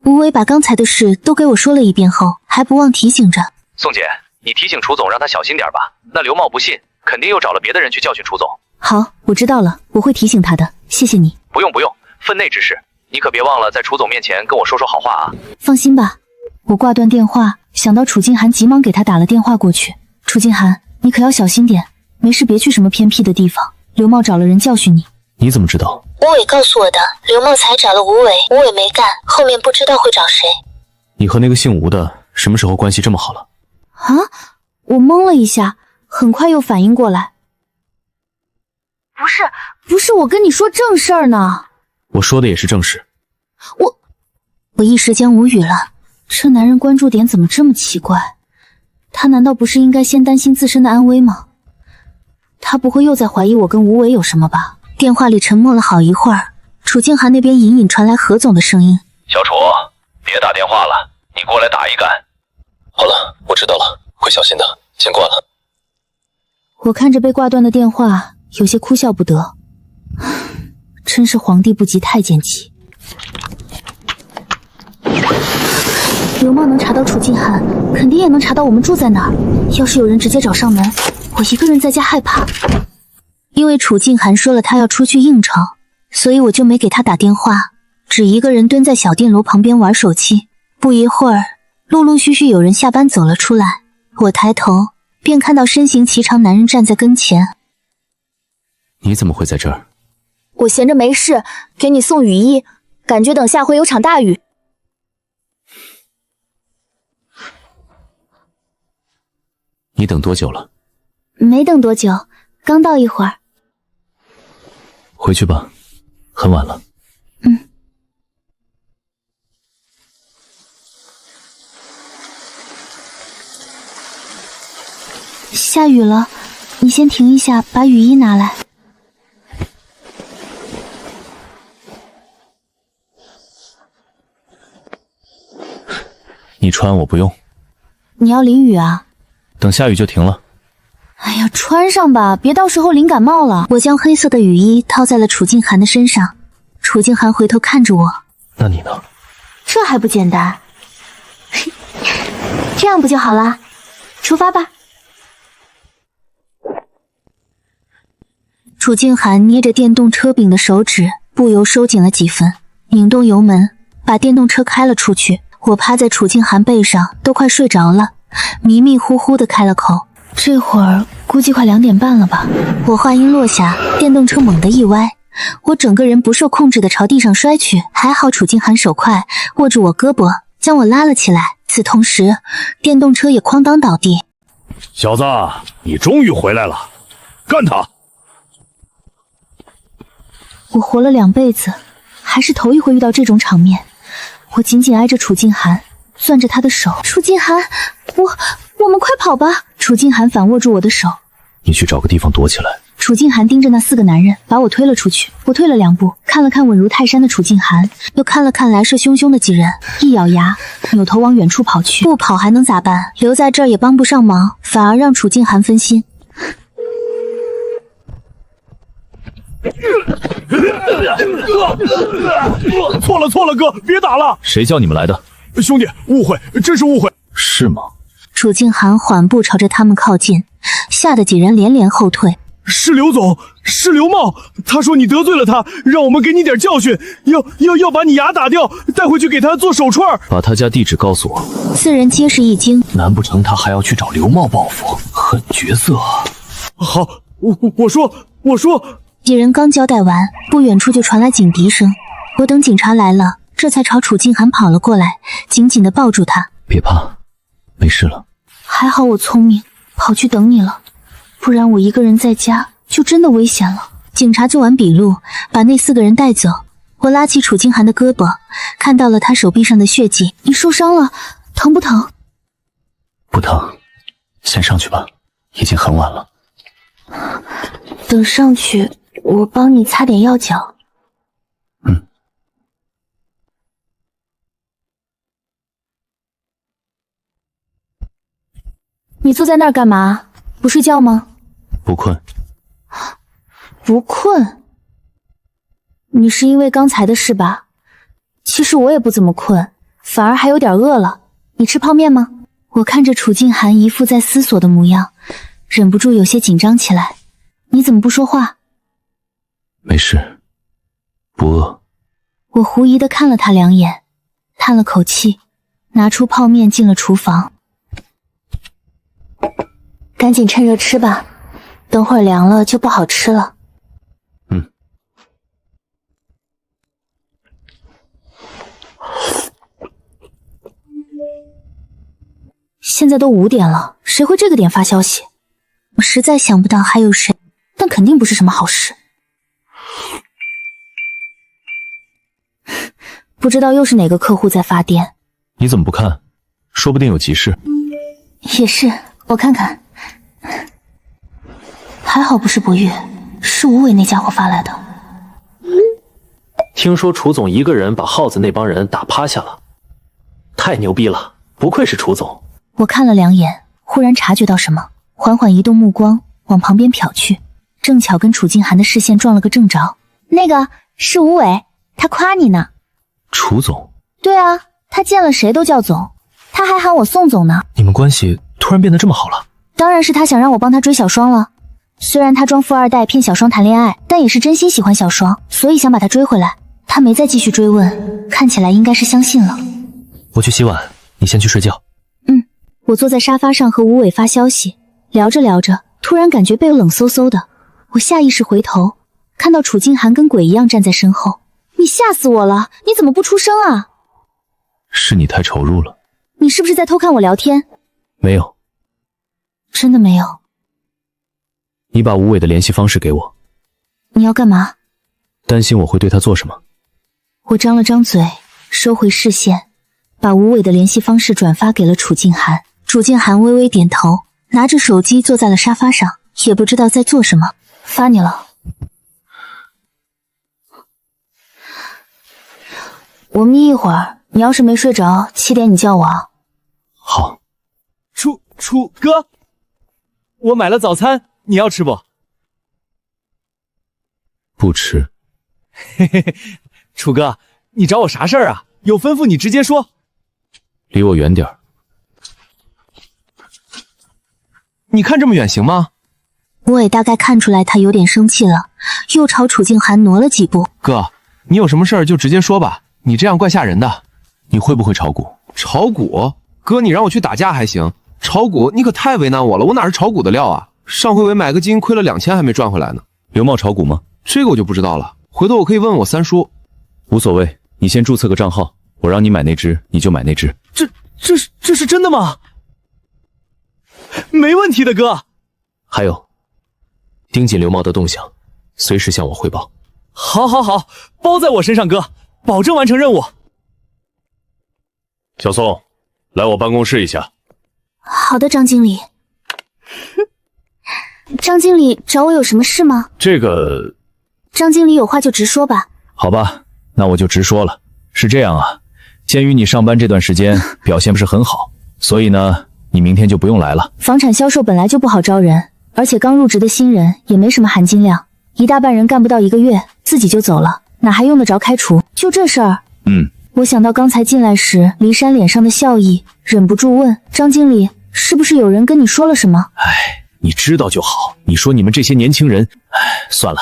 B: 吴伟把刚才的事都给我说了一遍后，还不忘提醒着：
R: 宋姐，你提醒楚总让他小心点吧。那刘茂不信，肯定又找了别的人去教训楚总。
J: 好，我知道了，我会提醒他的，谢谢你。
R: 不用，分内之事，你可别忘了在楚总面前跟我说说好话啊。
J: 放心吧。我挂断电话，想到楚静涵，急忙给他打了电话过去。楚静涵，你可要小心点，没事别去什么偏僻的地方，刘茂找了人教训你。
K: 你怎么知道？
B: 吴伟告诉我的，刘茂才找了吴伟，吴伟没干，后面不知道会找谁。
K: 你和那个姓吴的什么时候关系这么好了？
J: 啊！我懵了一下，很快又反应过来。不是，我跟你说正事儿呢。
K: 我说的也是正事。
B: 我一时间无语了。
I: 这男人关注点怎么这么奇怪？他难道不是应该先担心自身的安危吗？他不会又在怀疑我跟吴伟有什么吧？
B: 电话里沉默了好一会儿，楚静涵那边隐隐传来何总的声音：
R: 小楚，别打电话了，你过来打一杆。
K: 好了，我知道了，会小心的，先挂了。
J: 我看着被挂断的电话，有些哭笑不得。真是皇帝不急太监急。刘茂能查到楚静涵，肯定也能查到我们住在哪儿。要是有人直接找上门，我一个人在家害怕。
B: 因为楚静涵说了她要出去应酬，所以我就没给她打电话，只一个人蹲在小电楼旁边玩手机。不一会儿，陆陆续续有人下班走了出来，我抬头便看到身形颀长男人站在跟前。
H: 你怎么会在这儿？
C: 我闲着没事，给你送雨衣，感觉等下回有场大雨。
H: 你等多久了？
J: 没等多久，刚到一会儿。
K: 回去吧，很晚了。
J: 下雨了，你先停一下，把雨衣拿来。
K: 你穿我不用。
J: 你要淋雨啊？
K: 等下雨就停了。
J: 哎呀，穿上吧，别到时候淋感冒了。
B: 我将黑色的雨衣套在了楚静涵的身上，楚静涵回头看着我。
K: 那你呢？
J: 这还不简单？这样不就好了？出发吧。
B: 楚静涵捏着电动车柄的手指不由收紧了几分，拧动油门，把电动车开了出去。我趴在楚静涵背上，都快睡着了，迷迷糊糊的开了口：“
J: 这会儿估计快2点半了吧？”
B: 我话音落下，电动车猛地一歪，我整个人不受控制的朝地上摔去。还好楚静涵手快，握住我胳膊，将我拉了起来。此同时，电动车也哐当倒地。
U: 小子，你终于回来了，干他！
J: 我活了2辈子，还是头一回遇到这种场面。我紧紧挨着楚静涵，攥着她的手。楚静涵，我们快跑吧！楚静涵反握住我的手。
K: 你去找个地方躲起来。
J: 楚静涵盯着那4个男人，把我推了出去。我退了2步，看了看稳如泰山的楚静涵，又看了看来势汹汹的几人，一咬牙，扭头往远处跑去。
B: 不跑还能咋办？留在这儿也帮不上忙，反而让楚静涵分心。
U: 错了，哥，别打了！
K: 谁叫你们来的？
U: 兄弟，误会，真是误会。
K: 是吗？
B: 楚静涵缓步朝着他们靠近，吓得几人连连后退。
U: 是刘总，是刘茂，他说你得罪了他，让我们给你点教训，要把你牙打掉，带回去给他做手串。
K: 把他家地址告诉我。
B: 4人皆是一惊，
K: 难不成他还要去找刘茂报复？狠角色啊！
U: 好，我说。
B: 几人刚交代完，不远处就传来警笛声。我等警察来了，这才朝楚静涵跑了过来，紧紧地抱住他。
K: 别怕，没事了。
J: 还好我聪明，跑去等你了，不然我一个人在家就真的危险了。
B: 警察做完笔录，把那4个人带走。我拉起楚静涵的胳膊，看到了他手臂上的血迹。
J: 你受伤了，疼不疼？
K: 不疼，先上去吧，已经很晚了。
J: 等上去。 我帮你擦点药脚。你坐在那儿干嘛？不睡觉吗？
K: 不困。
J: 不困？你是因为刚才的事吧？其实我也不怎么困，反而还有点饿了。你吃泡面吗？我看着楚静涵一副在思索的模样，忍不住有些紧张起来。你怎么不说话？
K: 没事，不饿。
J: 我狐疑地看了他2眼，叹了口气，拿出泡面进了厨房。赶紧趁热吃吧，等会儿凉了就不好吃了。现在都5点了，谁会这个点发消息？
B: 我实在想不到还有谁，
J: 但肯定不是什么好事。 不知道又是哪个客户在发癫。
K: 你怎么不看？说不定有急事。
J: 也是，我看看。还好不是博玉，是吴伟那家伙发来的。
N: 听说楚总一个人把耗子那帮人打趴下了，太牛逼了！不愧是楚总。
I: 我看了2眼，忽然察觉到什么，缓缓移动目光往旁边瞟去，正巧跟楚静涵的视线撞了个正着。那个是吴伟，他夸你呢。
K: 楚总？
I: 对啊，他见了谁都叫总，他还喊我宋总呢。
K: 你们关系突然变得这么好了？
I: 当然是他想让我帮他追小双了。虽然他装富二代骗小双谈恋爱，但也是真心喜欢小双，所以想把他追回来。他没再继续追问，看起来应该是相信了。
K: 我去洗碗，你先去睡觉。
I: 我坐在沙发上和吴伟发消息，聊着聊着，突然感觉背冷飕飕的。我下意识回头，看到楚静涵跟鬼一样站在身后。你吓死我了！你怎么不出声啊？
K: 是你太投入了。
I: 你是不是在偷看我聊天？
K: 没有。
I: 真的没有。
K: 你把吴伟的联系方式给我。
I: 你要干嘛？
K: 担心我会对他做什么。
I: 我张了张嘴，收回视线，把吴伟的联系方式转发给了楚静涵。
B: 楚静涵微微点头，拿着手机坐在了沙发上，也不知道在做什么。
I: 发你了。我眯一会儿，你要是没睡着，7点你叫我啊。
K: 好。
U: 楚哥，我买了早餐，你要吃不？
K: 不吃。
U: 嘿嘿嘿，楚哥，你找我啥事儿啊？有吩咐你直接说。
K: 离我远点儿。
U: 你看这么远行吗？
B: 吴伟大概看出来他有点生气了，又朝楚静涵挪了几步。
U: 哥，你有什么事儿就直接说吧，你这样怪吓人的。
K: 你会不会炒股？
U: 炒股？哥，你让我去打架还行，炒股你可太为难我了，我哪是炒股的料啊？上回我买个金亏了2000还没赚回来呢。
K: 刘茂炒股吗？
U: 这个我就不知道了，回头我可以问问我三叔。
K: 无所谓，你先注册个账号，我让你买那只你就买那只。
U: 这是真的吗？没问题的，哥。
K: 还有，盯紧刘茂的动向，随时向我汇报。
U: 好，包在我身上，哥，保证完成任务。
A: 小宋，来我办公室一下。
I: 好的，张经理。张经理找我有什么事吗？
A: 这个……
I: 张经理有话就直说吧。
A: 好吧，那我就直说了。是这样啊，鉴于你上班这段时间表现不是很好，所以呢，你明天就不用来了。
I: 房产销售本来就不好招人，而且刚入职的新人也没什么含金量，一大半人干不到1个月自己就走了，哪还用得着开除？就这事儿。我想到刚才进来时骊山脸上的笑意，忍不住问张经理，是不是有人跟你说了什么？
A: 你知道就好。你说你们这些年轻人，算了，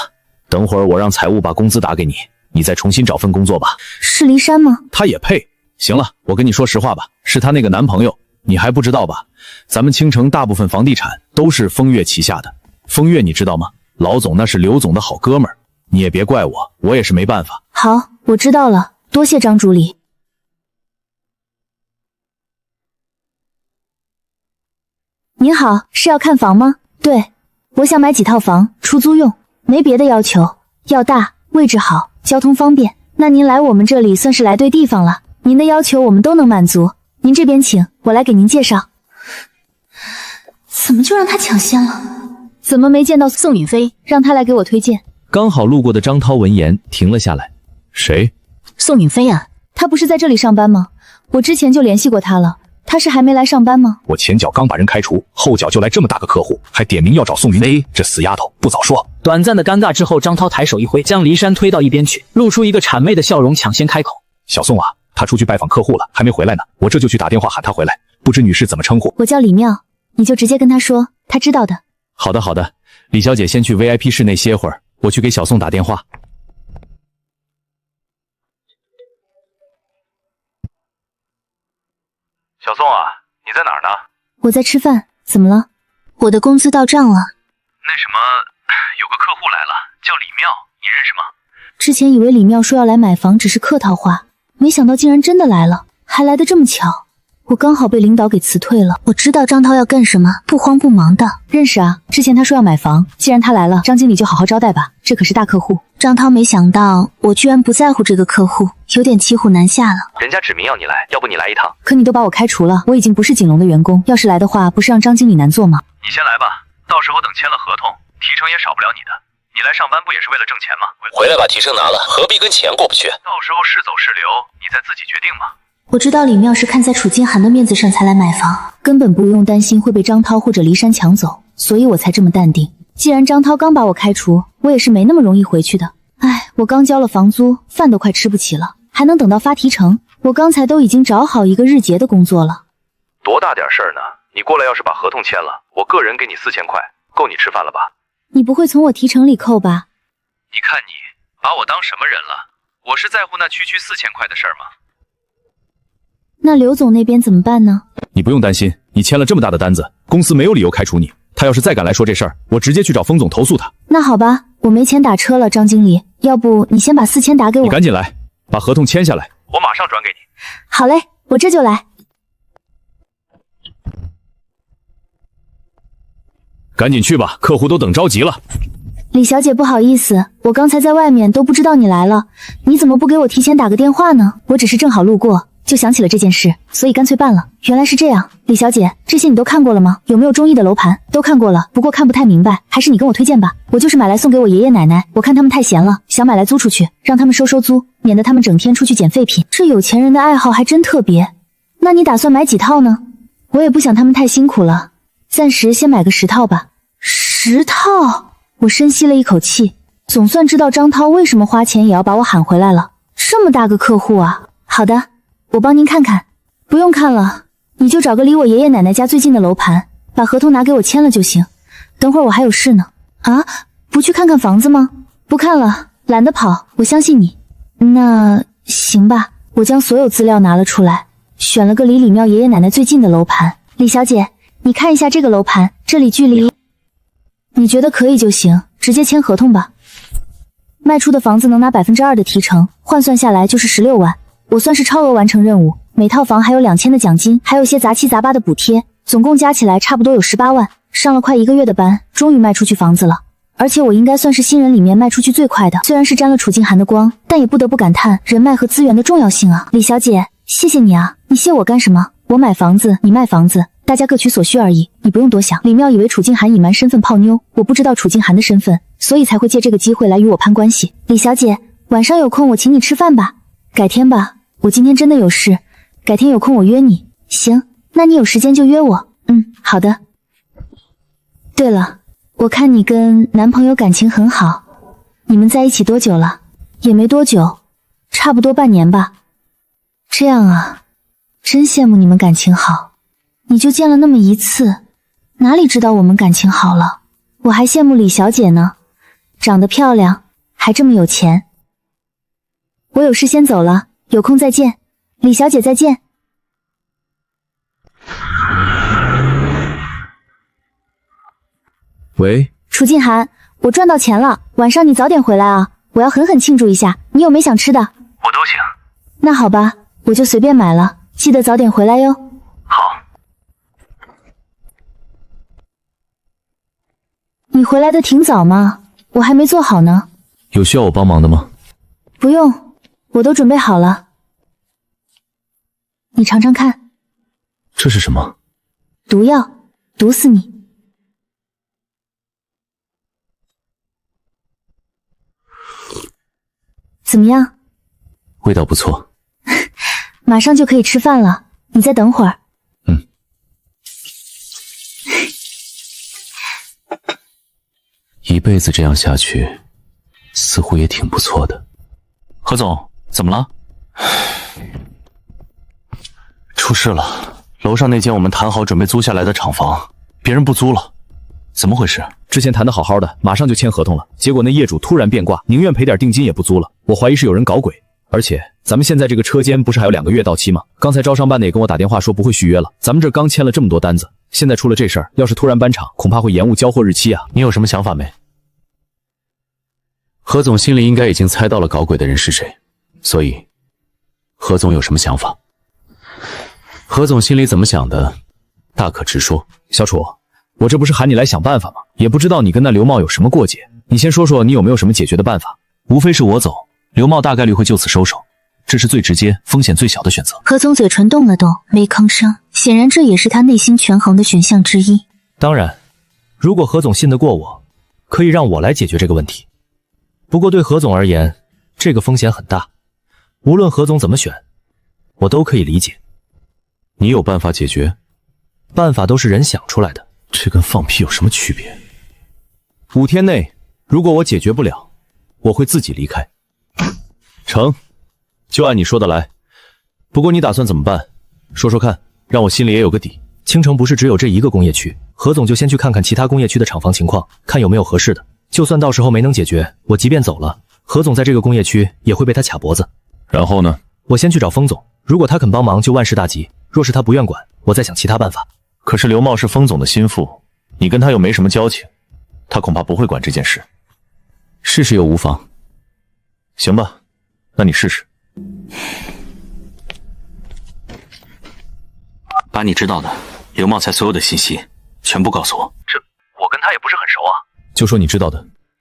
A: 等会儿我让财务把工资打给你，你再重新找份工作吧。
I: 是骊山吗？
A: 他也配？行了，我跟你说实话吧，是他那个男朋友，你还不知道吧？咱们青城大部分房地产都是风月旗下的。风月你知道吗？老总那是刘总的好哥们儿，你也别怪我，我也是没办法。
I: 好，我知道了，多谢张助理。您好，是要看房吗？对，我想买几套房出租用，没别的要求，要大，位置好，交通方便。那您来我们这里算是来对地方了，您的要求我们都能满足。您这边请，我来给您介绍。怎么就让他抢先了？
J: 怎么没见到宋允飞？让他来给我推荐。
K: 刚好路过的张涛闻言停了下来。谁？
J: 宋允飞啊，他不是在这里上班吗？我之前就联系过他了，他是还没来上班吗？
A: 我前脚刚把人开除，后脚就来这么大个客户，还点名要找宋云飞，这死丫头不早说。
O: 短暂的尴尬之后，张涛抬手一挥，将骊山推到一边去，露出一个谄媚的笑容，抢先开口：
A: 小宋啊，他出去拜访客户了，还没回来呢，我这就去打电话喊他回来，不知女士怎么称呼？
I: 我叫李妙，你就直接跟他说，他知道的。
K: 好的，李小姐先去 VIP 室内歇会儿，我去给小宋打电话。
R: 小宋啊，你在哪儿呢？
I: 我在吃饭，怎么了？我的工资到账了。
R: 那什么，有个客户来了，叫李妙，你认识吗？
I: 之前以为李妙说要来买房只是客套话，没想到竟然真的来了，还来得这么巧。我刚好被领导给辞退了。
B: 我知道张涛要干什么，不慌不忙的。
J: 认识啊，之前他说要买房，既然他来了，张经理就好好招待吧，这可是大客户。
B: 张涛没想到我居然不在乎这个客户，有点骑虎难下了。
R: 人家指明要你来，要不你来一趟？
J: 可你都把我开除了，我已经不是锦龙的员工，要是来的话，不是让张经理难做吗？
R: 你先来吧，到时候等签了合同，提成也少不了你的。你来上班不也是为了挣钱吗？
Q: 回来把提成拿了，何必跟钱过不去？
R: 到时候是走是留，你再自己决定嘛。
B: 我知道李妙是看在楚金寒的面子上才来买房，
J: 根本不用担心会被张涛或者骊山抢走，所以我才这么淡定。既然张涛刚把我开除，我也是没那么容易回去的。唉，我刚交了房租，饭都快吃不起了，还能等到发提成？我刚才都已经找好一个日结的工作了。
R: 多大点事儿呢？你过来要是把合同签了，我个人给你4000块，够你吃饭了吧？
J: 你不会从我提成里扣吧？
R: 你看你把我当什么人了？我是在乎那区4000块的事儿吗？
J: 那刘总那边怎么办呢？
U: 你不用担心，你签了这么大的单子，公司没有理由开除你。他要是再敢来说这事儿，我直接去找封总投诉他。
J: 那好吧，我没钱打车了，张经理，要不你先把4000打给我。
U: 你赶紧来，把合同签下来，
R: 我马上转给你。
J: 好嘞，我这就来。
U: 赶紧去吧，客户都等着急了。
J: 李小姐，不好意思，我刚才在外面都不知道你来了，你怎么不给我提前打个电话呢？我只是正好路过，就想起了这件事，所以干脆办了。原来是这样，李小姐，这些你都看过了吗？有没有中意的楼盘？都看过了，不过看不太明白，还是你跟我推荐吧。我就是买来送给我爷爷奶奶，我看他们太闲了，想买来租出去，让他们收收租，免得他们整天出去捡废品。这有钱人的爱好还真特别。那你打算买几套呢？我也不想他们太辛苦了，暂时先买个10套吧。10套？我深吸了一口气，总算知道张涛为什么花钱也要把我喊回来了。这么大个客户啊！好的，我帮您看看。不用看了，你就找个离我爷爷奶奶家最近的楼盘，把合同拿给我签了就行。等会儿我还有事呢。啊，不去看看房子吗？不看了，懒得跑，我相信你。那行吧，我将所有资料拿了出来，选了个离李庙爷爷奶奶最近的楼盘。李小姐，你看一下这个楼盘，这里距离你觉得可以就行，直接签合同吧。卖出的房子能拿2%的提成，换算下来就是16万。我算是超额完成任务，每套房还有2000的奖金，还有些杂七杂八的补贴，总共加起来差不多有18万。上了快1个月的班，终于卖出去房子了。而且我应该算是新人里面卖出去最快的，虽然是沾了楚静涵的光，但也不得不感叹人脉和资源的重要性啊。李小姐，谢谢你啊，你谢我干什么？我买房子，你卖房子，大家各取所需而已，你不用多想。李妙以为楚静涵隐瞒身份泡妞，我不知道楚静涵的身份，所以才会借这个机会来与我攀关系。李小姐，晚上有空我请你吃饭吧。改天吧，我今天真的有事，改天有空我约你。行，那你有时间就约我。好的。对了，我看你跟男朋友感情很好，你们在一起多久了？也没多久，差不多半年吧。这样啊，真羡慕你们感情好。你就见了那么一次，哪里知道我们感情好了？我还羡慕李小姐呢，长得漂亮，还这么有钱。我有事先走了，有空再见。李小姐再见。
U: 喂，
J: 楚静涵，我赚到钱了，晚上你早点回来啊，我要狠狠庆祝一下。你有没想吃的？
R: 我都行。
J: 那好吧，我就随便买了，记得早点回来哟。
R: 好。
J: 你回来的挺早嘛，我还没做好呢。
K: 有需要我帮忙的吗？
J: 不用，我都准备好了。你尝尝看。
K: 这是什么？
J: 毒药，毒死你。怎么样？
K: 味道不错。
J: 马上就可以吃饭了，你再等会儿。
H: 一辈子这样下去，似乎也挺不错的。
P: 何总，怎么了？出事了，楼上那间我们谈好准备租下来的厂房，别人不租了，怎么回事？
U: 之前谈的好好的，马上就签合同了，结果那业主突然变卦，宁愿赔点定金也不租了。我怀疑是有人搞鬼。而且咱们现在这个车间不是还有2个月到期吗？刚才招商办的也跟我打电话说不会续约了。咱们这刚签了这么多单子，现在出了这事儿，要是突然搬厂，恐怕会延误交货日期啊。
P: 你有什么想法没？
H: 何总心里应该已经猜到了搞鬼的人是谁，所以何总有什么想法？何总心里怎么想的，大可直说。
U: 小楚，我这不是喊你来想办法吗？也不知道你跟那刘茂有什么过节，你先说说你有没有什么解决的办法？
K: 无非是我走，刘茂大概率会就此收手，这是最直接、风险最小的选择。
B: 何总嘴唇动了动，没吭声，显然这也是他内心权衡的选项之一。
E: 当然，如果何总信得过我，可以让我来解决这个问题。不过对何总而言，这个风险很大，无论何总怎么选，我都可以理解。
H: 你有办法解决？
E: 办法都是人想出来的，
P: 这跟放屁有什么区别
E: ？5天内，如果我解决不了，我会自己离开。成，就按你说的来。不过你打算怎么办？说说看，让我心里也有个底。青城不是只有这一个工业区，何总就先去看看其他工业区的厂房情况，看有没有合适的。就算到时候没能解决，我即便走了，何总在这个工业区也会被他卡脖子。
P: 然后呢？
E: 我先去找封总，如果他肯帮忙，就万事大吉；若是他不愿管，我再想其他办法。
P: 可是刘茂是封总的心腹，你跟他又没什么交情，他恐怕不会管这件事。
H: 试试又无妨。
P: 行吧，那你试试。
H: 把你知道的刘茂才所有的信息全部告诉我。
R: 这我跟他也不是很熟啊。
E: 就说你知道的。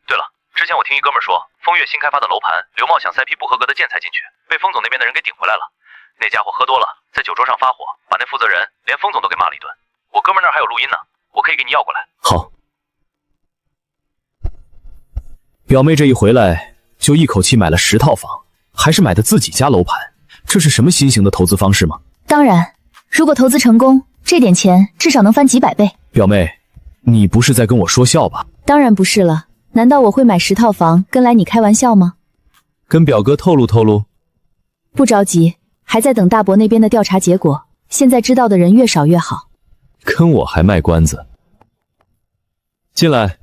R: 对了，之前我听一哥们说，风月新开发的楼盘，刘茂想塞批不合格的建材进去，被封总那边的人给顶回来了。那家伙喝多了，在酒桌上发火，把那负责人连封总都给骂了一顿。我哥们那儿还有录音呢，我可以给你要过来。
E: 好。表妹这一回来就一口气买了10套房，还是买的自己家楼盘，这是什么新型的投资方式吗？
J: 当然，如果投资成功，这点钱至少能翻几百倍。
E: 表妹，你不是在跟我说笑吧？
J: 当然不是了，难道我会买10套房跟来你开玩笑吗？
E: 跟表哥透露透露。
J: 不着急，还在等大伯那边的调查结果，现在知道的人越少越好。
E: 跟我还卖关子？进来。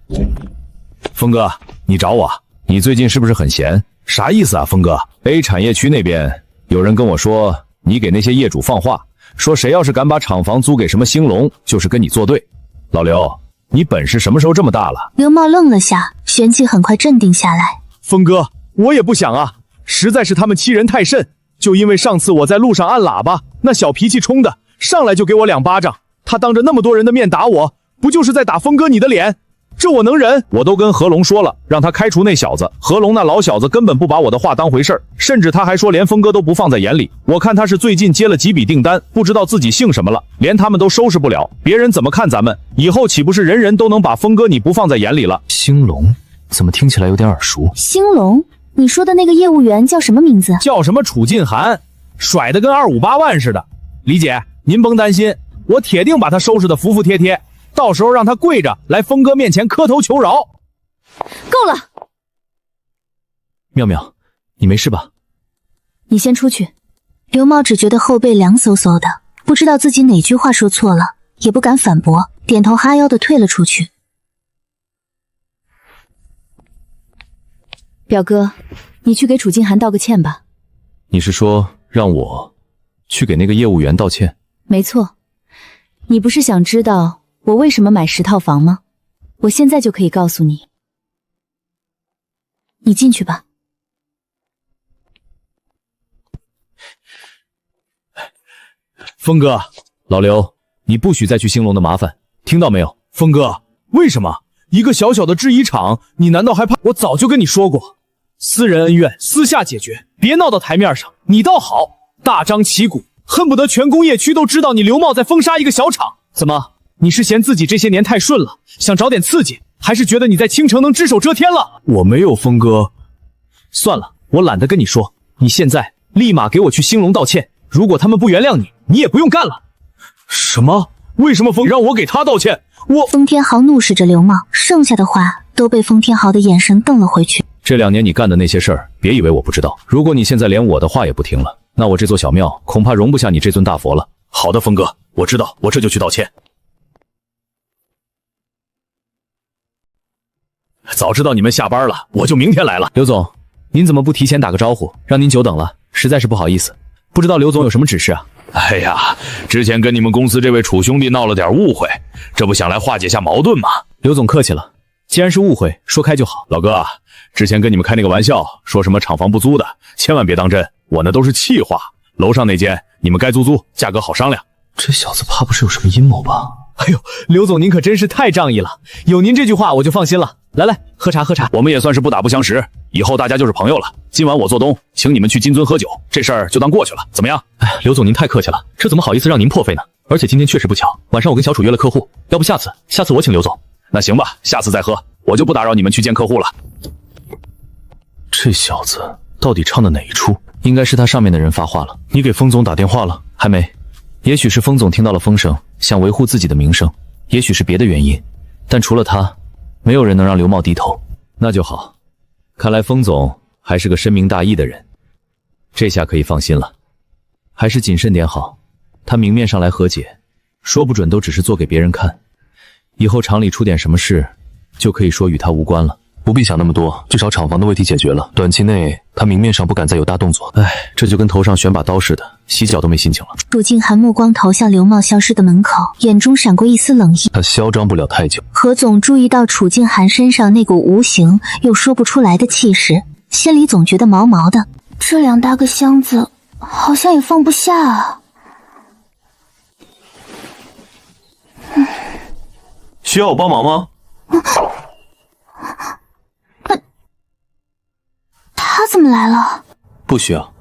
E: 峰哥，你找我？你最近是不是很闲？啥意思啊，峰哥 ？A 产业区那边有人跟我说，你给那些业主放话，说谁要是敢把厂房租给什么兴隆，就是跟你作对。老刘，你本事什么时候这么大了？
B: 刘茂愣了下，旋即很快镇定下来。
U: 峰哥，我也不想啊，实在是他们欺人太甚。就因为上次我在路上按喇叭，那小脾气冲的，上来就给我2巴掌。他当着那么多人的面打我，不就是在打峰哥你的脸？这我能忍？我都跟何龙说了，让他开除那小子。何龙那老小子根本不把我的话当回事儿，甚至他还说连峰哥都不放在眼里。我看他是最近接了几笔订单，不知道自己姓什么了，连他们都收拾不了，别人怎么看咱们？以后岂不是人人都能把峰哥你不放在眼里了？
E: 兴隆怎么听起来有点耳熟？
J: 兴隆，你说的那个业务员叫什么名字？
U: 叫什么楚晋涵，甩得跟258万似的。李姐，您甭担心，我铁定把他收拾得服服帖帖。到时候让他跪着来峰哥面前磕头求饶。
J: 够了，
E: 妙妙，你没事吧？
J: 你先出去。
B: 刘茂只觉得后背凉飕飕的，不知道自己哪句话说错了，也不敢反驳，点头哈腰的退了出去。
J: 表哥，你去给楚静涵道个歉吧。
E: 你是说让我去给那个业务员道歉？
J: 没错，你不是想知道我为什么买10套房吗？我现在就可以告诉你。你进去吧。
U: 峰哥，
E: 老刘，你不许再去兴隆的麻烦，听到没有？
U: 峰哥，为什么一个小小的制衣厂，你难道还怕？我早就跟你说过，私人恩怨私下解决，别闹到台面上。你倒好，大张旗鼓，恨不得全工业区都知道你刘茂在封杀一个小厂。怎么？你是嫌自己这些年太顺了，想找点刺激，还是觉得你在青城能只手遮天了？
E: 我没有，峰哥。算了，我懒得跟你说，你现在立马给我去兴隆道歉。如果他们不原谅你，你也不用干了。
U: 什么？为什么风让我给他道歉？
B: 封天豪怒视着刘茂，剩下的话都被封天豪的眼神瞪了回去。
E: 这2年你干的那些事儿，别以为我不知道。如果你现在连我的话也不听了，那我这座小庙恐怕容不下你这尊大佛了。
U: 好的，峰哥，我知道，我这就去道歉。早知道你们下班了，我就明天来了。
E: 刘总，您怎么不提前打个招呼，让您久等了，实在是不好意思。不知道刘总有什么指示啊？
U: 哎呀，之前跟你们公司这位楚兄弟闹了点误会，这不想来化解下矛盾吗？
E: 刘总客气了，既然是误会，说开就好。
U: 老哥，之前跟你们开那个玩笑，说什么厂房不租的，千万别当真，我那都是气话。楼上那间你们该租，价格好商量。
E: 这小子怕不是有什么阴谋吧？
U: 哎呦，刘总您可真是太仗义了，有您这句话我就放心了。来，喝茶喝茶。我们也算是不打不相识，以后大家就是朋友了。今晚我做东，请你们去金樽喝酒，这事儿就当过去了，怎么样？
E: 哎，刘总您太客气了，这怎么好意思让您破费呢？而且今天确实不巧，晚上我跟小楚约了客户，要不下次我请刘总。
U: 那行吧，下次再喝，我就不打扰你们去见客户了。
E: 这小子到底唱的哪一出？应该是他上面的人发话了。你给封总打电话了？还没。也许是封总听到了风声，想维护自己的名声，也许是别的原因，但除了他，没有人能让刘茂低头。那就好，看来封总还是个深明大义的人，这下可以放心了。还是谨慎点好，他明面上来和解，说不准都只是做给别人看，以后厂里出点什么事，就可以说与他无关了。
K: 不必想那么多，至少厂房的问题解决了，短期内他明面上不敢再有大动作。
E: 唉，这就跟头上悬把刀似的，洗脚都没心情了。
B: 楚静涵目光投向刘茂消失的门口，眼中闪过一丝冷意。
K: 他嚣张不了太久。
B: 何总注意到楚静涵身上那股无形又说不出来的气势，心里总觉得毛毛的。
I: 这2大个箱子好像也放不下啊。
P: 需要我帮忙吗？
I: 他怎么来了？
E: 不需要。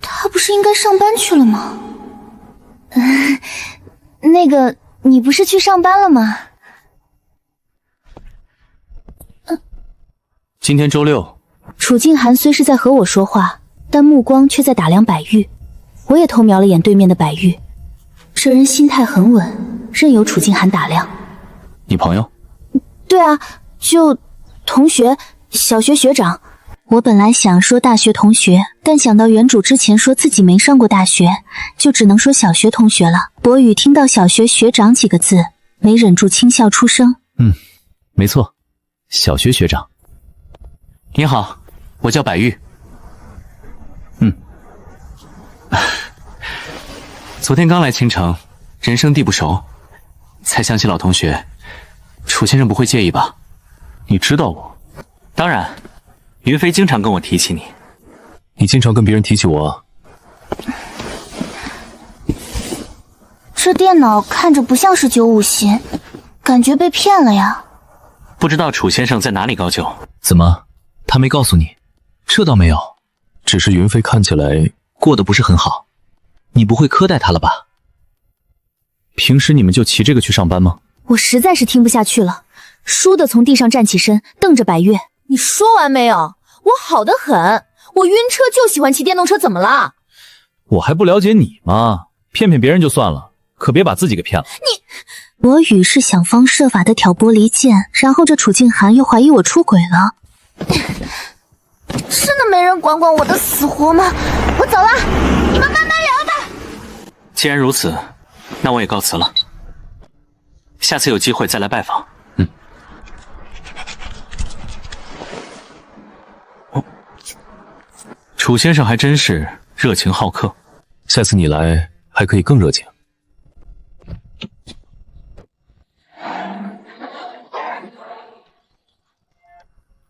I: 他不是应该上班去了吗？
J: 那个，你不是去上班了吗？
H: 今天周六。
J: 楚静涵虽是在和我说话，但目光却在打量百玉。我也偷瞄了眼对面的百玉，这人心态很稳，任由楚静涵打量。
H: 你朋友？
J: 对啊，就同学，小学学长。
B: 我本来想说大学同学，但想到原主之前说自己没上过大学，就只能说小学同学了。博宇听到小学学长几个字，没忍住轻笑出声。
E: 没错，小学学长。
H: 你好，我叫百玉。昨天刚来青城，人生地不熟，才想起老同学。楚先生不会介意吧？
P: 你知道我？
H: 当然，云飞经常跟我提起你。
K: 你经常跟别人提起我啊？
I: 这电脑看着不像是95系，感觉被骗了呀。
H: 不知道楚先生在哪里高就？
E: 怎么，他没告诉你？这倒没有，
K: 只是云飞看起来
E: 过得不是很好，你不会苛待他了吧？平时你们就骑这个去上班吗？
J: 我实在是听不下去了，倏地从地上站起身，瞪着百越。
T: 你说完没有？我好得很，我晕车就喜欢骑电动车，怎么了？
E: 我还不了解你吗？骗骗别人就算了，可别把自己给骗了。
B: 我语是想方设法的挑拨离间，然后这楚静涵又怀疑我出轨了。
I: 真的没人管管我的死活吗？我走了，你们慢慢聊吧。
H: 既然如此，那我也告辞了。下次有机会再来拜访。楚先生还真是热情好客，
K: 下次你来还可以更热情。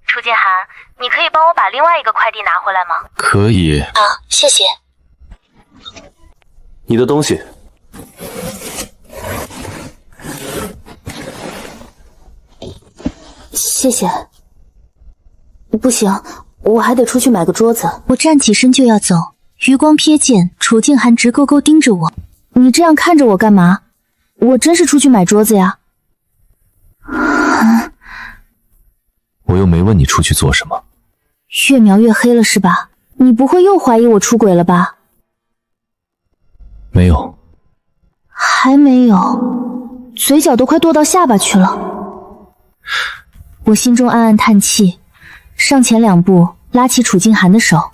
F: 楚静涵，你可以帮我把另外一个快递拿回来吗？
K: 可以。
B: 好，谢谢。
P: 你的东西。
J: 谢谢。不行，我还得出去买个桌子。
B: 我站起身就要走，余光瞥见楚静涵直勾勾盯着我。
J: 你这样看着我干嘛？我真是出去买桌子呀。
K: 我又没问你出去做什么。
J: 越描越黑了是吧？你不会又怀疑我出轨了吧？
K: 没有。
J: 还没有，嘴角都快剁到下巴去了。我心中暗暗叹气，上前2步拉起楚静涵的手。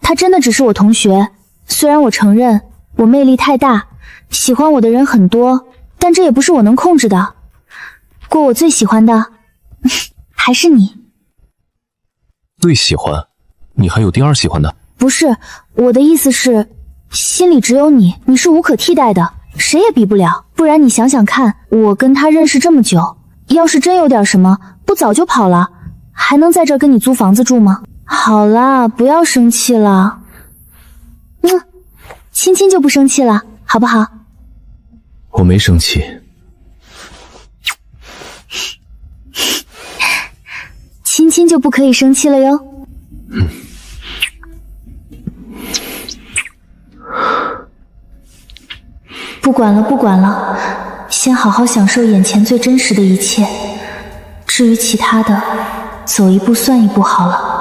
J: 她真的只是我同学，虽然我承认我魅力太大，喜欢我的人很多，但这也不是我能控制的。过我最喜欢的还是你。
K: 最喜欢？你还有第2喜欢的？
J: 不是，我的意思是心里只有你，你是无可替代的，谁也比不了。不然你想想看，我跟他认识这么久，要是真有点什么，不早就跑了，还能在这儿跟你租房子住吗？好啦，不要生气了。亲亲就不生气了，好不好？
E: 我没生气。
J: 亲亲就不可以生气了哟。不管了，不管了，先好好享受眼前最真实的一切。至于其他的，走一步算一步好了。